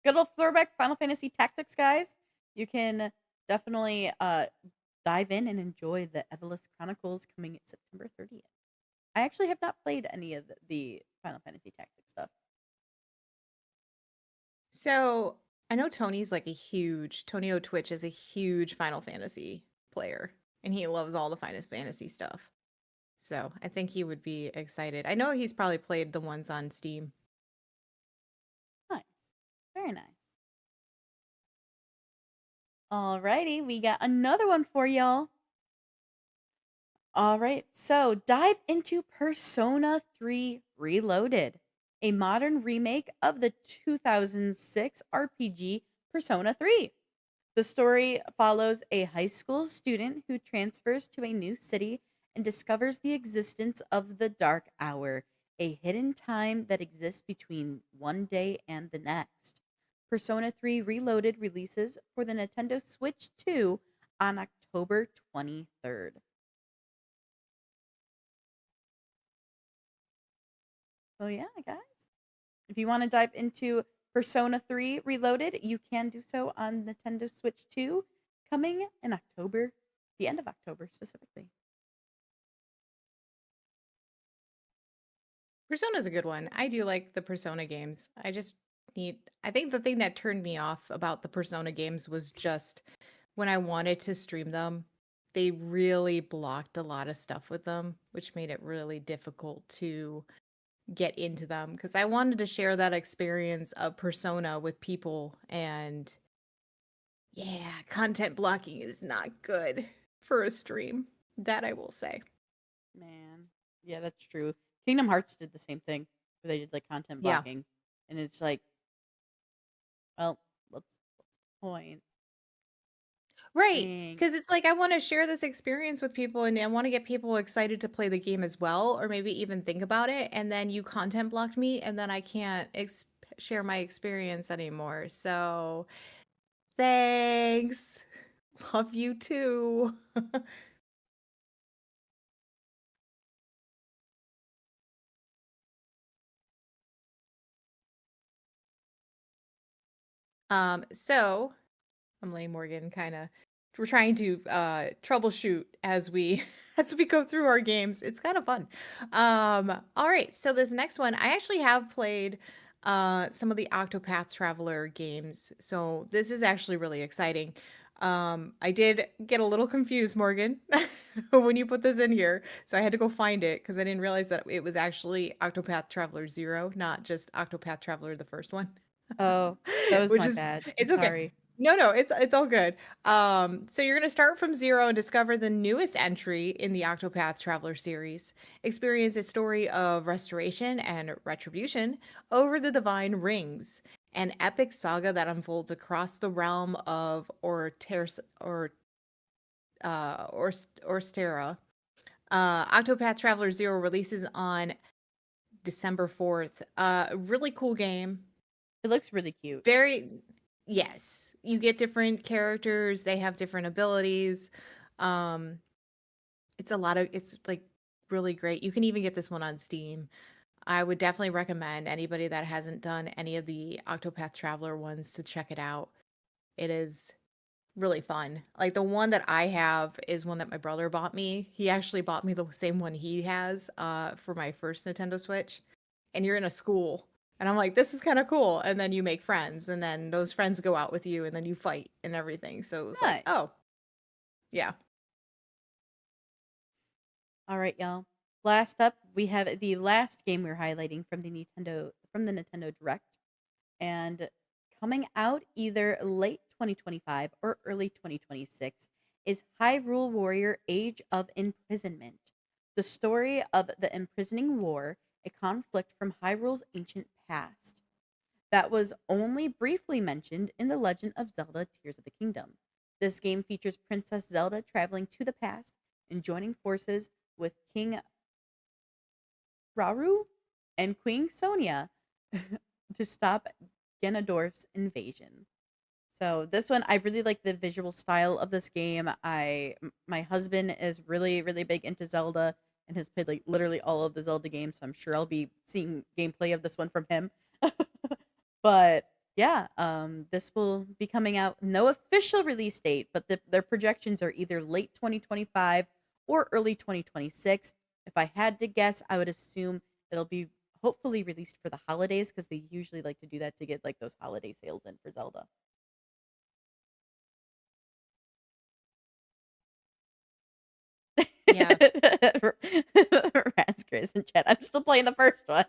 Good old throwback Final Fantasy Tactics, guys. You can definitely dive in and enjoy the Evolus Chronicles coming at September 30th. I actually have not played any of the Final Fantasy Tactics stuff. So I know Tony O Twitch is a huge Final Fantasy player, and he loves all the Final Fantasy stuff. So I think he would be excited. I know he's probably played the ones on Steam. Nice. Very nice. Alrighty, we got another one for y'all. All right, so dive into Persona 3 Reloaded, a modern remake of the 2006 RPG Persona 3. The story follows a high school student who transfers to a new city and discovers the existence of the Dark Hour, a hidden time that exists between one day and the next. Persona 3 Reloaded releases for the Nintendo Switch 2 on October 23rd. So yeah, guys. If you want to dive into Persona 3 Reloaded, you can do so on Nintendo Switch 2 coming in October, the end of October specifically. Persona's a good one. I do like the Persona games. I think the thing that turned me off about the Persona games was just when I wanted to stream them, they really blocked a lot of stuff with them, which made it really difficult to get into them because I wanted to share that experience of Persona with people. And yeah, content blocking is not good for a stream. That I will say. Man. Yeah, that's true. Kingdom Hearts did the same thing where they did like content Yeah. blocking. And it's like, well, what's the point? Right. Dang. Because it's like I want to share this experience with people and I want to get people excited to play the game as well, or maybe even think about it. And then you content blocked me, and then I can't share my experience anymore. So thanks. Love you too. So Emily Morgan kind of we're trying to troubleshoot as we as we go through our games. It's kind of fun. All right, so this next one, I actually have played some of the Octopath Traveler games. So this is actually really exciting. I did get a little confused, Morgan, when you put this in here. So I had to go find it because I didn't realize that it was actually Octopath Traveler 0, not just Octopath Traveler the first one. Oh, that was Which my is bad. I'm it's okay. sorry. No, it's all good. So you're gonna start from zero and discover the newest entry in the Octopath Traveler series. Experience a story of restoration and retribution over the Divine Rings, an epic saga that unfolds across the realm of Orstera. Octopath Traveler Zero releases on December 4th. Really cool game. It looks really cute. Very yes, you get different characters, they have different abilities. Um, it's like really great. You can even get this one on Steam. I would definitely recommend anybody that hasn't done any of the Octopath Traveler ones to check it out. It is really fun. Like the one that I have is one that my brother bought me. He actually bought me the same one he has for my first Nintendo Switch. And you're in a school. And I'm like, this is kind of cool. And then you make friends, and then those friends go out with you, and then you fight and everything. So it was like, Nice. oh, yeah. All right, y'all. Last up, we have the last game we're highlighting from the Nintendo Direct, and coming out either late 2025 or early 2026 is Hyrule Warrior: Age of Imprisonment, the story of the imprisoning war, a conflict from Hyrule's ancient past that was only briefly mentioned in The Legend of Zelda: Tears of the Kingdom. This game features Princess Zelda traveling to the past and joining forces with King Rauru and Queen Sonia to stop Ganondorf's invasion. So this one, I really like the visual style of this game. My husband is really big into Zelda and has played like literally all of the Zelda games. So I'm sure I'll be seeing gameplay of this one from him. But yeah, this will be coming out. No official release date, but their projections are either late 2025 or early 2026. If I had to guess, I would assume it'll be hopefully released for the holidays because they usually like to do that to get like those holiday sales in for Zelda. Yeah. Raskers in chat. I'm still playing the first one.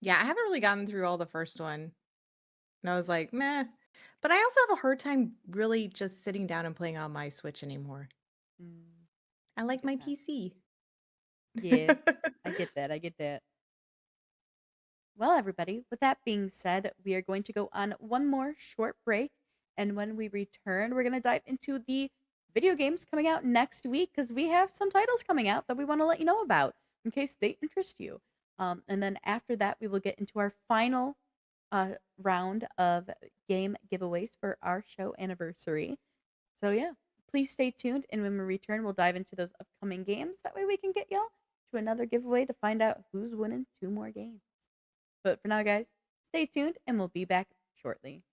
Yeah, I haven't really gotten through all the first one. And I was like, meh. But I also have a hard time really just sitting down and playing on my Switch anymore. Mm, I I like get my that. PC. Yeah, I get that. I get that. Well, everybody, with that being said, we are going to go on one more short break. And when we return, we're going to dive into the video games coming out next week because we have some titles coming out that we want to let you know about in case they interest you. And then after that, we will get into our final round of game giveaways for our show anniversary. So, yeah, please stay tuned. And when we return, we'll dive into those upcoming games. That way, we can get y'all to another giveaway to find out who's winning two more games. But for now, guys, stay tuned and we'll be back shortly.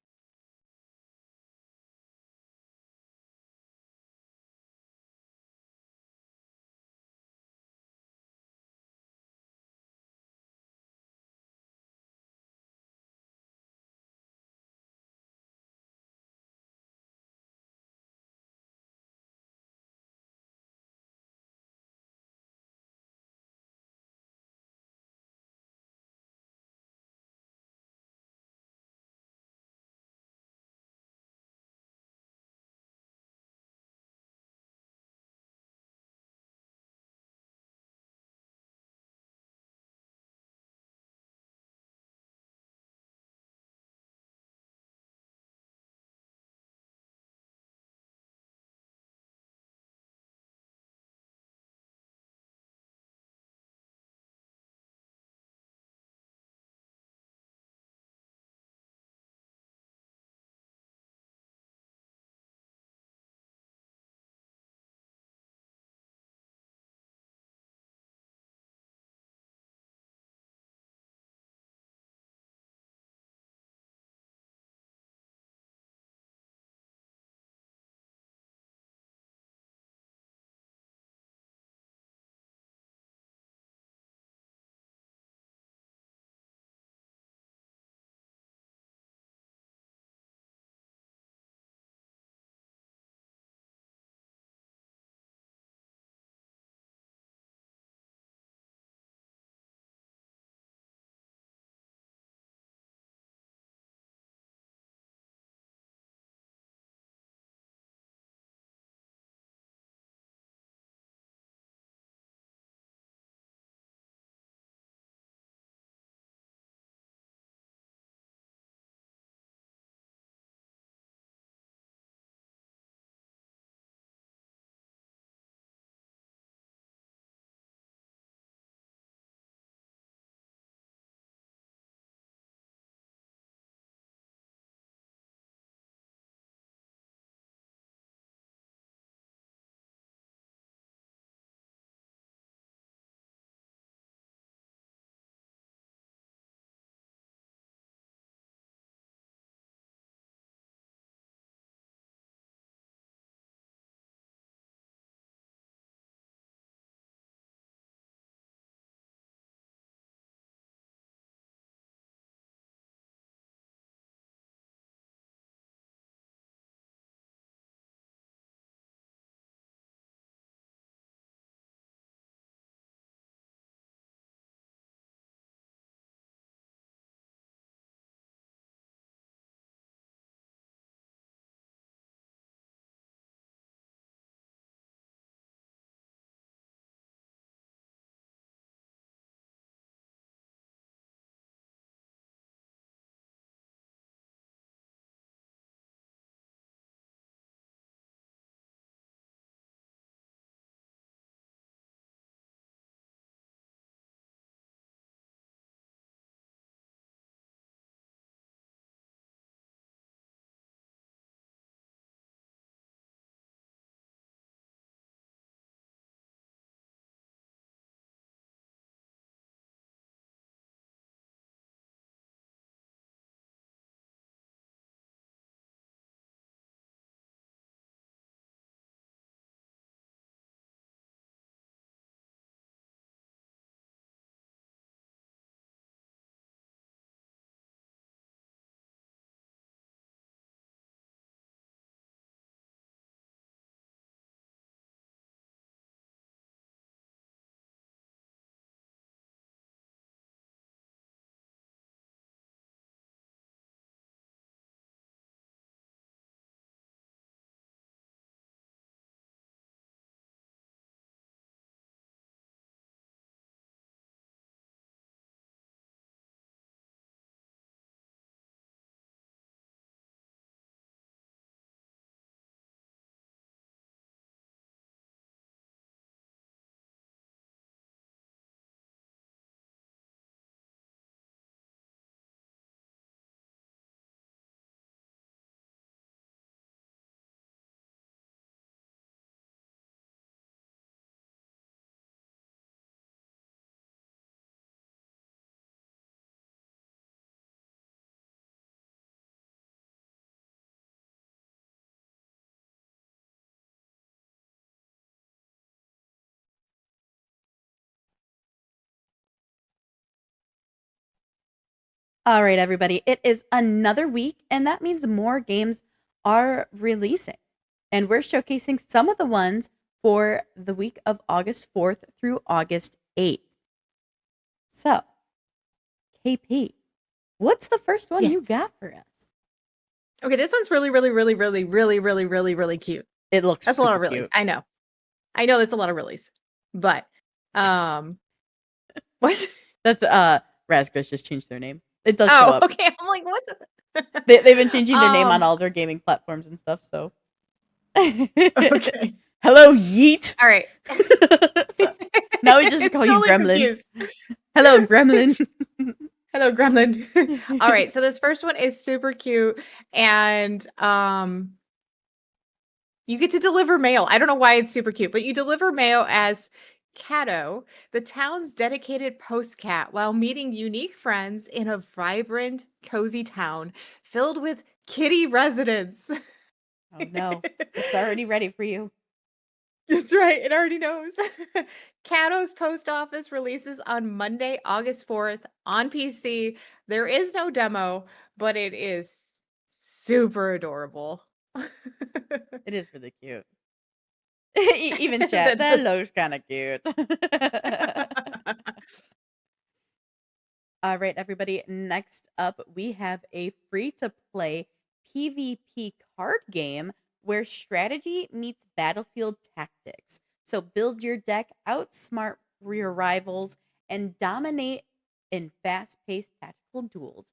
All right, everybody. It is another week, and that means more games are releasing. And we're showcasing some of the ones for the week of August 4th through August 8th. So, KP, what's the first one you Yes. got for us? Okay, this one's really, really, really, really, really, really, really, really cute. It looks That's a lot super of reallys. cute. I know. That's a lot of reallys. But what? That's Razgrish just changed their name. It does show Oh, up. okay. I'm like, what the They've been changing their name on um all their gaming platforms and stuff, so okay. Hello, Yeet. All right. Now we just It's call you totally Gremlin. confused. Hello, Gremlin. Hello, Gremlin. All right, so this first one is super cute, and you get to deliver mail. I don't know why it's super cute, but you deliver mail as Cato, the town's dedicated post cat, while meeting unique friends in a vibrant, cozy town filled with kitty residents. Oh no, it's already ready for you. That's right. It already knows. Cato's post office releases on Monday, August 4th on PC. There is no demo, but it is super adorable. It is really cute. Even chat, That that does. looks kind of cute. All right, everybody. Next up, we have a free to play PvP card game where strategy meets battlefield tactics. So build your deck, outsmart your rivals, and dominate in fast paced tactical duels.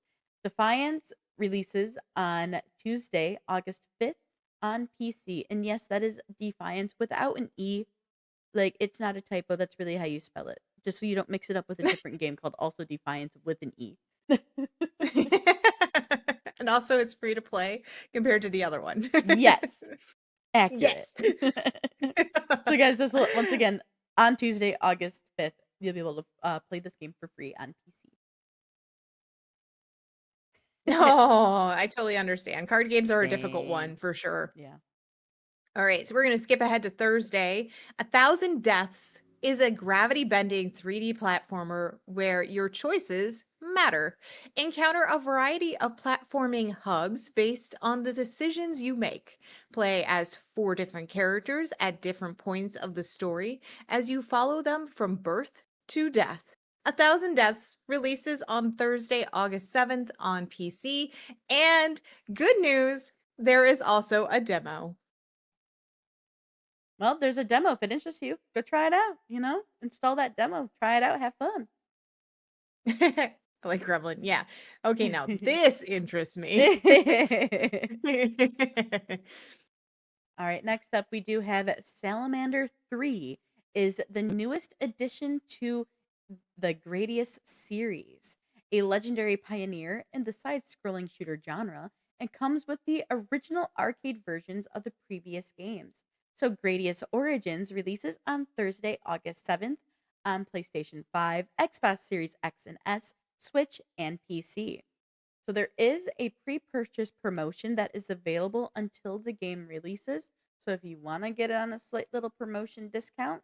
Defiance releases on Tuesday, August 5th on PC. And yes, that is Defiance without an E. Like, it's not a typo. That's really how you spell it. Just so you don't mix it up with a different game called Also Defiance with an E. And also it's free to play compared to the other one. Yes, accurate. Yes. So, guys, this will, once again, on Tuesday, August 5th, you'll be able to play this game for free on PC. Oh, I totally understand. Card games are a difficult one Same. for sure. Yeah. All right, so we're going to skip ahead to Thursday. A Thousand Deaths is a gravity bending 3D platformer where your choices matter. Encounter a variety of platforming hubs based on the decisions you make. Play as 4 different characters at different points of the story as you follow them from birth to death. A Thousand Deaths releases on Thursday, August 7th on PC. And good news, there is also a demo. Well, there's a demo. If it interests you, go try it out. Install that demo, try it out, have fun. Like Gremlin, yeah. Okay, now this interests me. All right, next up we do have Salamander 3 is the newest addition to the Gradius series, a legendary pioneer in the side-scrolling shooter genre, and comes with the original arcade versions of the previous games. So Gradius Origins releases on Thursday, August 7th on PlayStation 5, Xbox Series X and S, Switch, and PC. So there is a pre-purchase promotion that is available until the game releases. So if you want to get it on a slight little promotion discount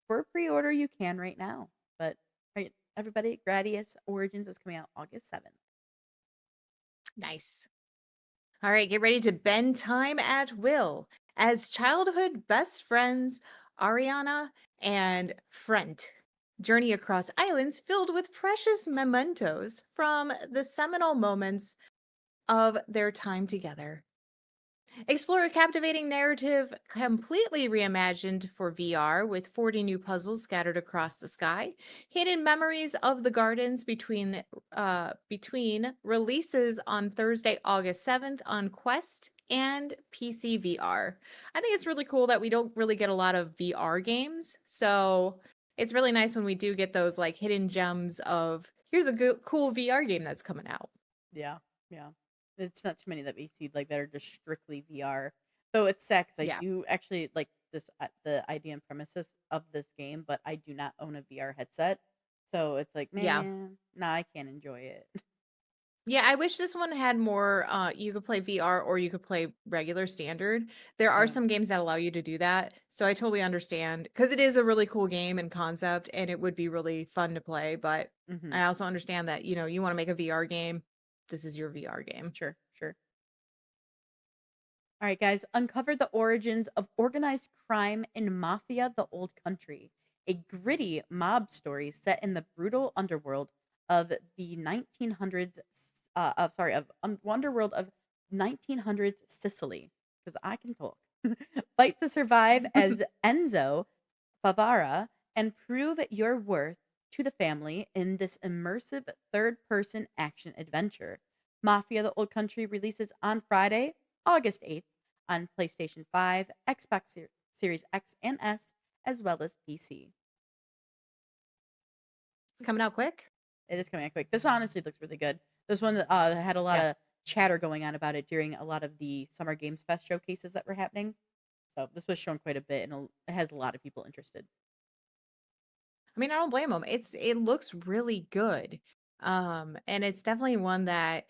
for pre-order, you can right now. But right, everybody, Gradius Origins is coming out August 7th. Nice. All right, get ready to bend time at will as childhood best friends Ariana and Frent journey across islands filled with precious mementos from the seminal moments of their time together. Explore a captivating narrative completely reimagined for VR with 40 new puzzles scattered across the sky, hidden memories of the gardens between releases on Thursday, August 7th on Quest and PC VR. I think it's really cool that we don't really get a lot of VR games. So it's really nice when we do get those like hidden gems of here's a cool VR game that's coming out. Yeah, yeah. It's not too many that we see like that are just strictly VR. Though it's sad because I Yeah. do actually like this the idea and premises of this game, but I do not own a VR headset. So it's like, Yeah. man, nah, I can't enjoy it. Yeah, I wish this one had more, you could play VR or you could play regular standard. There are Yeah. some games that allow you to do that, so I totally understand because it is a really cool game and concept, and it would be really fun to play, but Hmm. I also understand that, you wanna make a VR game, this is your VR game. Sure, sure. All right, guys, uncover the origins of organized crime in Mafia the Old Country, a gritty mob story set in the brutal underworld of the 1900s, underworld of 1900s Sicily, because I can talk. Fight to survive as Enzo Favara and prove your worth to the family in this immersive third person action adventure. Mafia the Old Country releases on Friday, August 8th on PlayStation 5, Xbox Series X and S, as well as PC. It's coming out quick. It is coming out quick. This honestly looks really good. This one had a lot Yeah. of chatter going on about it during a lot of the Summer Games Fest showcases that were happening. So this was shown quite a bit, and it has a lot of people interested. I mean, I don't blame them. It looks really good. And it's definitely one that,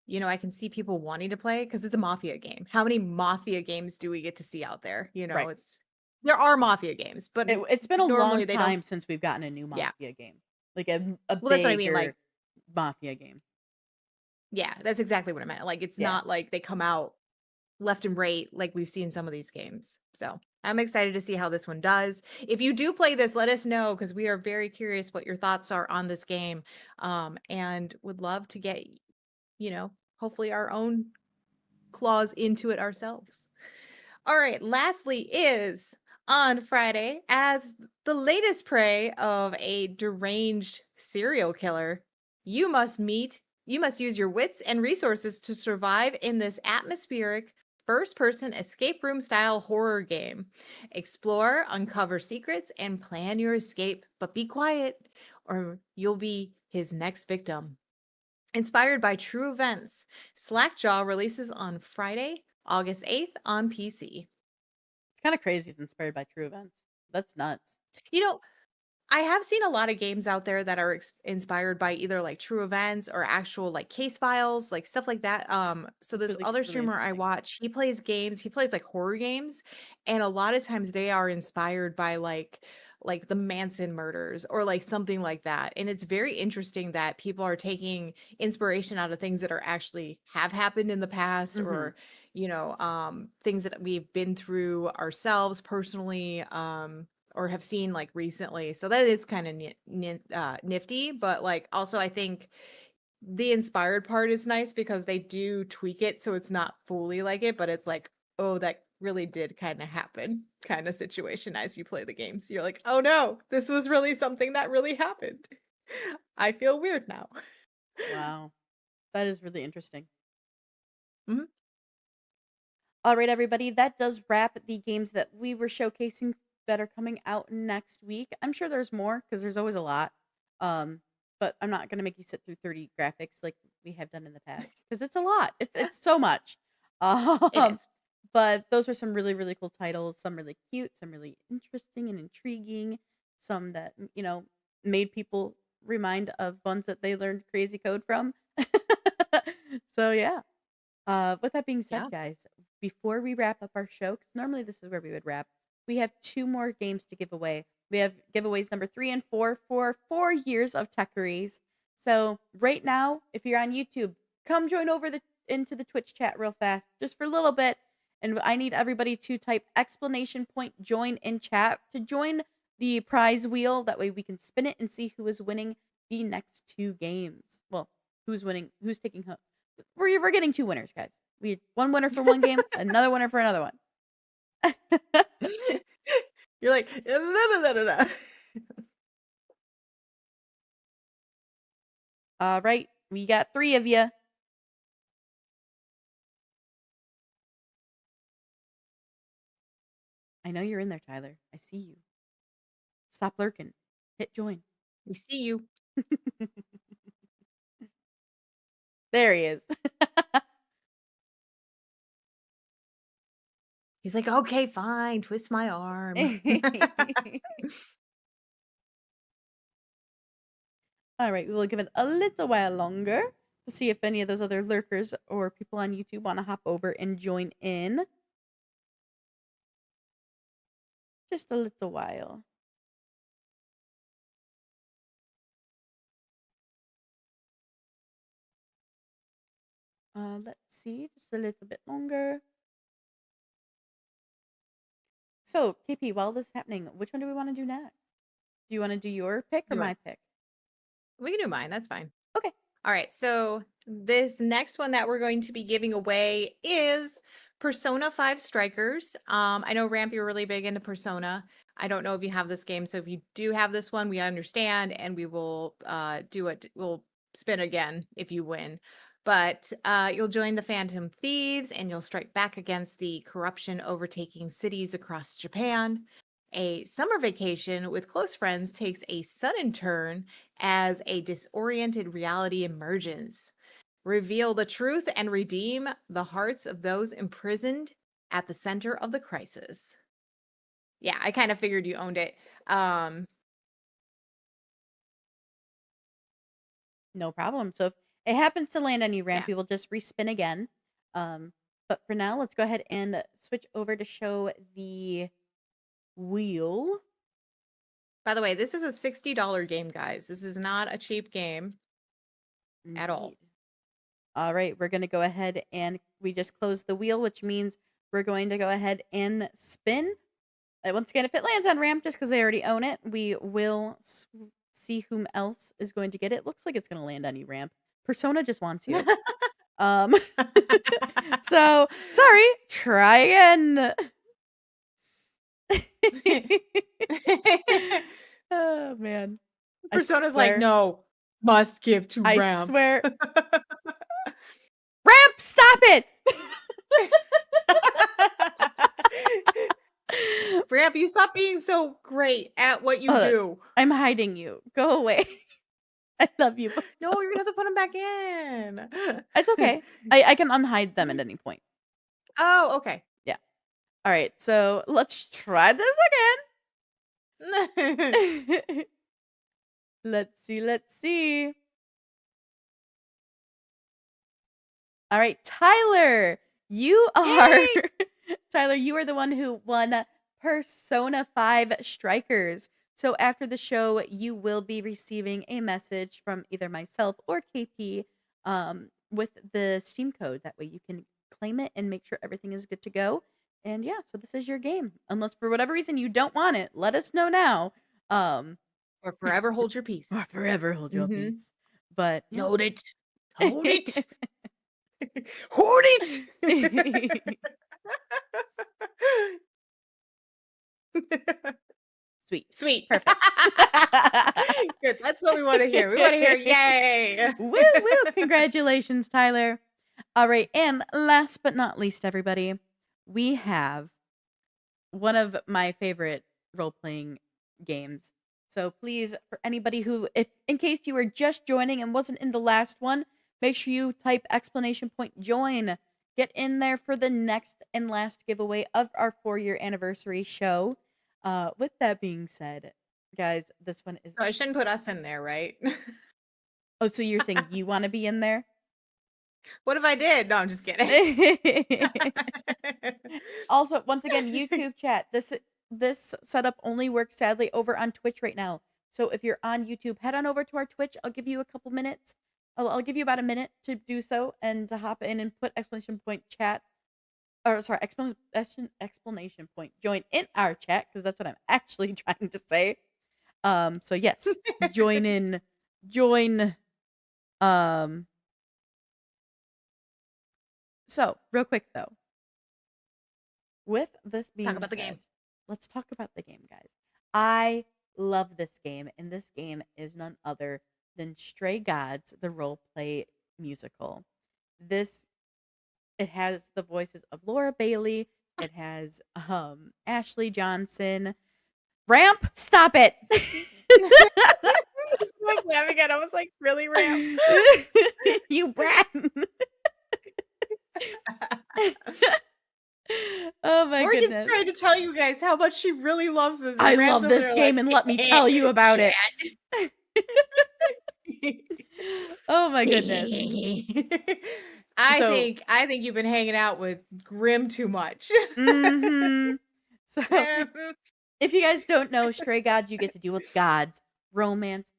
I can see people wanting to play because it's a Mafia game. How many Mafia games do we get to see out there? Right. There are Mafia games, but It's been a long normally they don't. time since we've gotten a new Yeah. Mafia game, like a Well, that's what I mean. bigger Like, Mafia game. yeah, that's exactly what I meant. Like, it's Yeah. not like they come out left and right like we've seen some of these games. So I'm excited to see how this one does. If you do play this, let us know because we are very curious what your thoughts are on this game, and would love to get, hopefully our own claws into it ourselves. All right, lastly is on Friday, as the latest prey of a deranged serial killer, you must use your wits and resources to survive in this atmospheric first person escape room style horror game. Explore, uncover secrets, and plan your escape, but be quiet or you'll be his next victim. Inspired by true events, Slackjaw releases on Friday, August 8th on PC. It's kind of crazy. It's inspired by true events. That's nuts. You know, I have seen a lot of games out there that are inspired by either like true events or actual like case files, like stuff like that. So It's this really, other really streamer I interesting. watch, he plays like horror games, and a lot of times they are inspired by like the Manson murders or like something like that. And it's very interesting that people are taking inspiration out of things that are actually have happened in the past Hmm. or things that we've been through ourselves personally. Or have seen like recently. So that is kind of nifty, but like also I think the inspired part is nice because they do tweak it so it's not fully like it, but it's like, oh, that really did kind of happen kind of situation as you play the game. So you're like, oh no, this was really something that really happened. I feel weird now. Wow, that is really interesting. Mhm. All right, everybody, that does wrap the games that we were showcasing that are coming out next week. I'm sure there's more because there's always a lot. Um, but I'm not gonna make you sit through 30 graphics like we have done in the past because it's a lot. It's so much. It Um, is. but those are some really really cool titles. Some really cute, some really interesting and intriguing. Some that made people remind of ones that they learned crazy code from. So yeah. With that being said, Yeah. guys, before we wrap up our show, because normally this is where we would wrap, we have two more games to give away. We have giveaways number 3 and 4 for 4 years of Techyries. So right now, if you're on YouTube, come join over into the Twitch chat real fast, just for a little bit. And I need everybody to type exclamation point join in chat to join the prize wheel. That way we can spin it and see who is winning the next two games. Well, who's winning, who's taking home. We're getting two winners, guys. We had one winner for one game, another winner for another one. You're like, All right, we got three of you. I know you're in there, Tyler. I see you. Stop lurking. Hit join. we see you. There he is. He's like, okay, fine, twist my arm. All right, we will give it a little while longer to see if any of those other lurkers or people on YouTube want to hop over and join in. Just a little while. Let's see, just a little bit longer. So, KP, while this is happening, which one do we want to do next? Do you want to do your pick or You want my pick? We can do mine. That's fine. Okay. All right. So this next one that we're going to be giving away is Persona 5 Strikers. I know Ramp, you're really big into Persona. I don't know if you have this game. So if you do have this one, we understand and we will do it. We'll spin again if you win. But you'll join the Phantom Thieves and you'll strike back against the corruption overtaking cities across Japan. A summer vacation with close friends takes a sudden turn as a disoriented reality emerges. Reveal the truth and redeem the hearts of those imprisoned at the center of the crisis. Yeah, I kind of figured you owned it. No problem. So if it happens to land on you, Yeah. Rampy, we'll just respin again. But for now, let's go ahead and switch over to show the wheel. By the way, this is a $60 game, guys. This is not a cheap game at all. Indeed. All right, we're going to go ahead and we just closed the wheel, which means we're going to go ahead and spin. Once again, if it lands on Ramp, just because they already own it, we will see whom else is going to get it. Looks like it's going to land on you, Ramp. Persona just wants you. So, sorry, try again. Oh, man. Persona's like, no, must give to Ramp. I swear. Ramp, stop it! Ramp, you stop being so great at what you do. I'm hiding you. Go away. I love you. No, you're gonna have to put them back in. It's okay. I can unhide them at any point. Oh, okay. Yeah. All right. So let's try this again. Let's see. Let's see. All right, Tyler, you are Tyler. You are the one who won Persona 5 Strikers. So after the show, you will be receiving a message from either myself or KP with the Steam code. That way you can claim it and make sure everything is good to go. And yeah, so this is your game. Unless for whatever reason you don't want it, let us know now. Or forever hold your peace. Or forever hold your peace. But yeah. Hold it. Hold it. Hold it. Sweet. Perfect. Good. That's what we want to hear. We want to hear yay. Woo woo. Congratulations, Tyler. All right. And last but not least, everybody, we have one of my favorite role-playing games. So please, for anybody who, if in case you were just joining and wasn't in the last one, make sure you type !join. Get in there for the next and last giveaway of our 4-year anniversary show. With that being said, guys, this one is... Oh, I shouldn't put us in there, right? Oh, so you're saying you want to be in there? What if I did? No, I'm just kidding. Also, once again, YouTube chat. This setup only works sadly over on Twitch right now. So if you're on YouTube, head on over to our Twitch. I'll give you a couple minutes. I'll give you about a minute to do so and to hop in and put !chat. Or sorry, explanation point. Join in our chat because that's what I'm actually trying to say. So yes, join in. Join. So real quick though, with this being talk about the game. Let's talk about the game, guys. I love this game, and this game is none other than Stray Gods, the role play musical. It has the voices of Laura Bailey. It has Ashley Johnson. Ramp, stop it. I was laughing at it. I was like, really, Ramp? You brat. Oh my Morgan's goodness. trying to tell you guys how much she really loves this. I love this game, and let me tell you about it. Oh my goodness. I think you've been hanging out with Grim too much. So if you guys don't know, Stray Gods, you get to deal with gods, romance,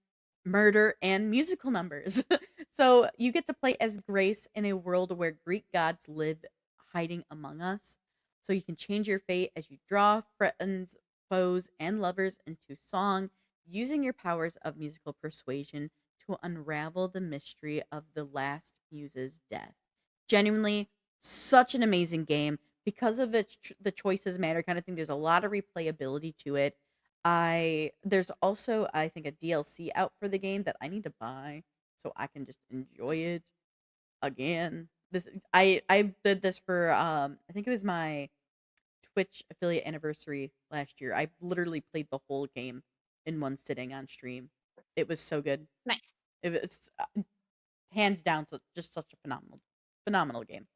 murder, and musical numbers. So you get to play as Grace in a world where Greek gods live hiding among us. So you can change your fate as you draw friends, foes, and lovers into song using your powers of musical persuasion to unravel the mystery of the last muse's death. Genuinely, such an amazing game because of its the choices matter kind of thing. There's a lot of replayability to it. I There's also I think a DLC out for the game that I need to buy so I can just enjoy it again. This I did this for I think it was my Twitch affiliate anniversary last year. I literally played the whole game in one sitting on stream. It was so good. Nice. It was hands down just such a phenomenal game.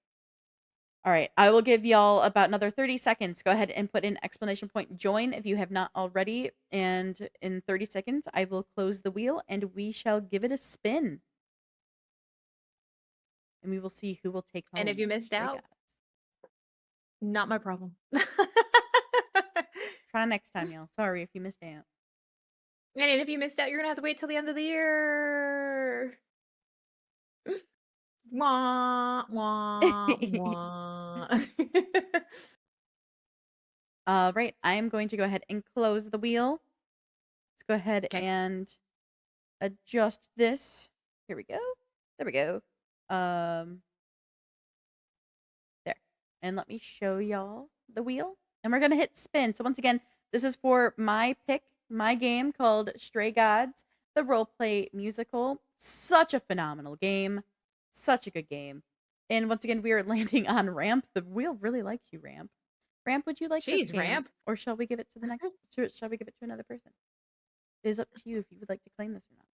All right, I will give y'all about another 30 seconds. Go ahead and put in exclamation point join if you have not already. And in 30 seconds, I will close the wheel and we shall give it a spin. And we will see who will take home. And if you missed Stray out, Gods. not my problem. Try next time, y'all. Sorry if you missed out. And if you missed out, you're gonna have to wait till the end of the year. Wah, wah, wah. All right, I am going to go ahead and close the wheel. Let's go ahead Okay. and adjust this. Here we go. There we go. There. And let me show y'all the wheel. And we're going to hit spin. So once again, this is for my pick, my game called Stray Gods, the roleplay musical. Such a phenomenal game. Such a good game. And once again, we are landing on Ramp. The wheel really likes you, Ramp. Ramp, would you like this Jeez, game? Ramp. Or shall we give it to the next? Shall we give it to another person? It is up to you if you would like to claim this or not.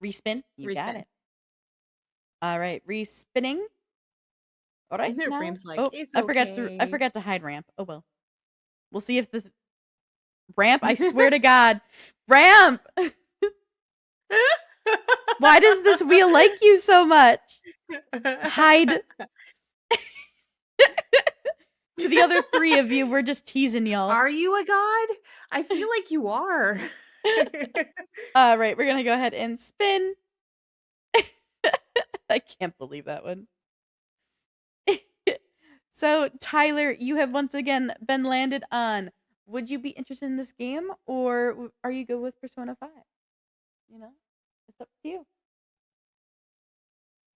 Respin. You got Respin. it. All right, respinning. All right, now. Ramp's like, Oh, it's I okay. forgot to hide Ramp. Oh well. We'll see if this Ramp. I swear to God, Ramp. Why does this wheel like you so much? Hide. To the other three of you, we're just teasing y'all. Are you a god? I feel like you are. All right, we're gonna go ahead and spin. I can't believe that one. So, Tyler, you have once again been landed on. Would you be interested in this game, or are you good with Persona 5? You know, it's up to you.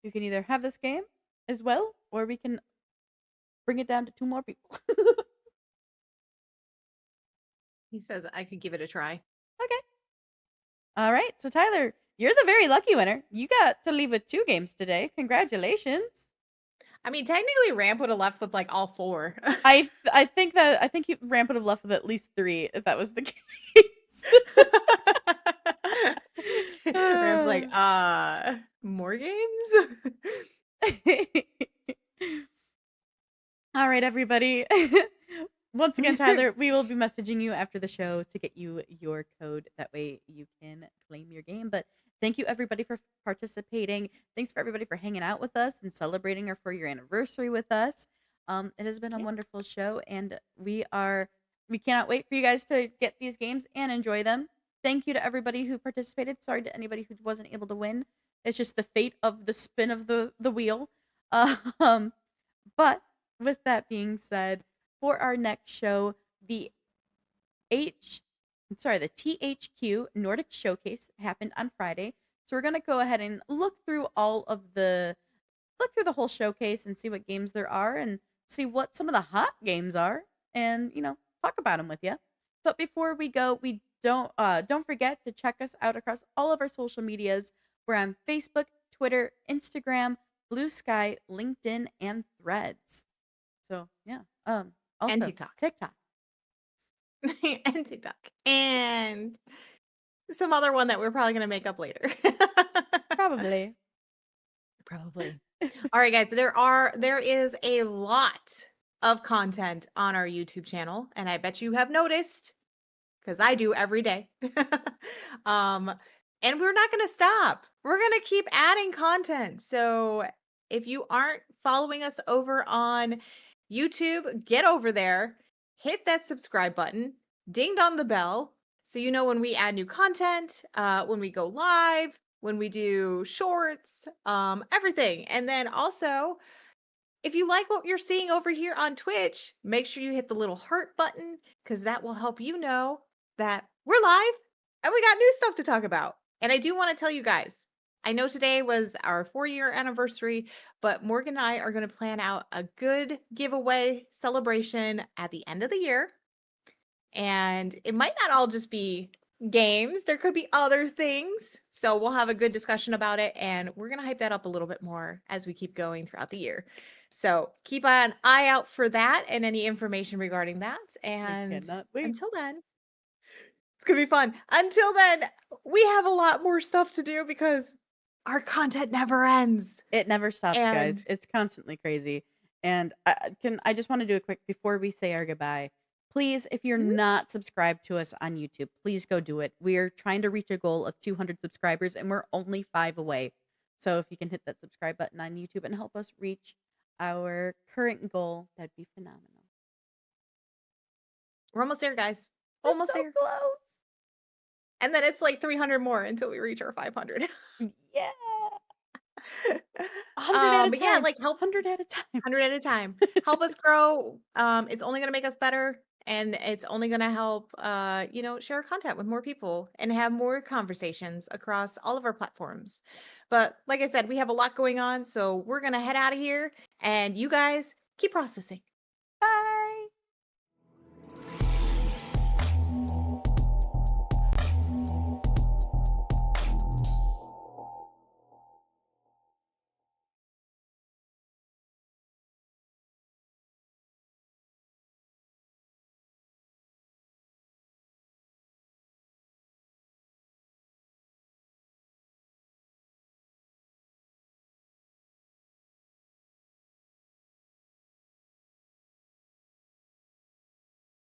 You can either have this game as well, or we can bring it down to 2 more people. He says I could give it a try. Okay. All right. So, Tyler, you're the very lucky winner. You got to leave with 2 games today. Congratulations. I mean, technically, Ramp would have left with like all 4. I think Ramp would have left with at least 3 if that was the case. Ramp's like, more games? All right, everybody. Once again, Tyler, we will be messaging you after the show to get you your code. That way you can claim your game. But thank you, everybody, for participating. Thanks for everybody for hanging out with us and celebrating our 4-year anniversary with us. It has been a wonderful show, and we cannot wait for you guys to get these games and enjoy them. Thank you to everybody who participated. Sorry to anybody who wasn't able to win. It's just the fate of the spin of the wheel. But with that being said, for our next show, the THQ Nordic Showcase happened on Friday. So we're going to go ahead and look through the whole showcase and see what games there are and see what some of the hot games are and, talk about them with you. But before we go, we don't forget to check us out across all of our social medias. We're on Facebook, Twitter, Instagram, Blue Sky, LinkedIn, and Threads. So, yeah. Also, And TikTok. And TikTok. And some other one that we're probably going to make up later. Probably. All right, guys. There is a lot of content on our YouTube channel, and I bet you have noticed because I do every day. And we're not going to stop. We're going to keep adding content. So if you aren't following us over on YouTube, get over there, hit that subscribe button, ding on the bell so you know when we add new content, when we go live, when we do shorts, everything. And then also, if you like what you're seeing over here on Twitch, make sure you hit the little heart button because that will help you know that we're live and we got new stuff to talk about. And I do want to tell you guys, I know today was our 4-year anniversary, but Morgan and I are going to plan out a good giveaway celebration at the end of the year. And it might not all just be games, there could be other things. So we'll have a good discussion about it. And we're going to hype that up a little bit more as we keep going throughout the year. So keep an eye out for that and any information regarding that. We And cannot wait. until then, it's going to be fun. Until then, we have a lot more stuff to do because our content never ends. It never stops, guys. And It's constantly crazy. And I just want to do a quick before we say our goodbye. Please, if you're Mhm. not subscribed to us on YouTube, please go do it. We're trying to reach a goal of 200 subscribers and we're only 5 away. So if you can hit that subscribe button on YouTube and help us reach our current goal, that'd be phenomenal. we're almost there, guys. We're Almost so there. close. And then it's like 300 more until we reach our 500. Yeah. 100 at a But yeah, time. like help 100 at a time. 100 at a time. Help us grow. It's only going to make us better and it's only going to help share our content with more people and have more conversations across all of our platforms. But like I said, we have a lot going on, so we're going to head out of here and you guys keep processing.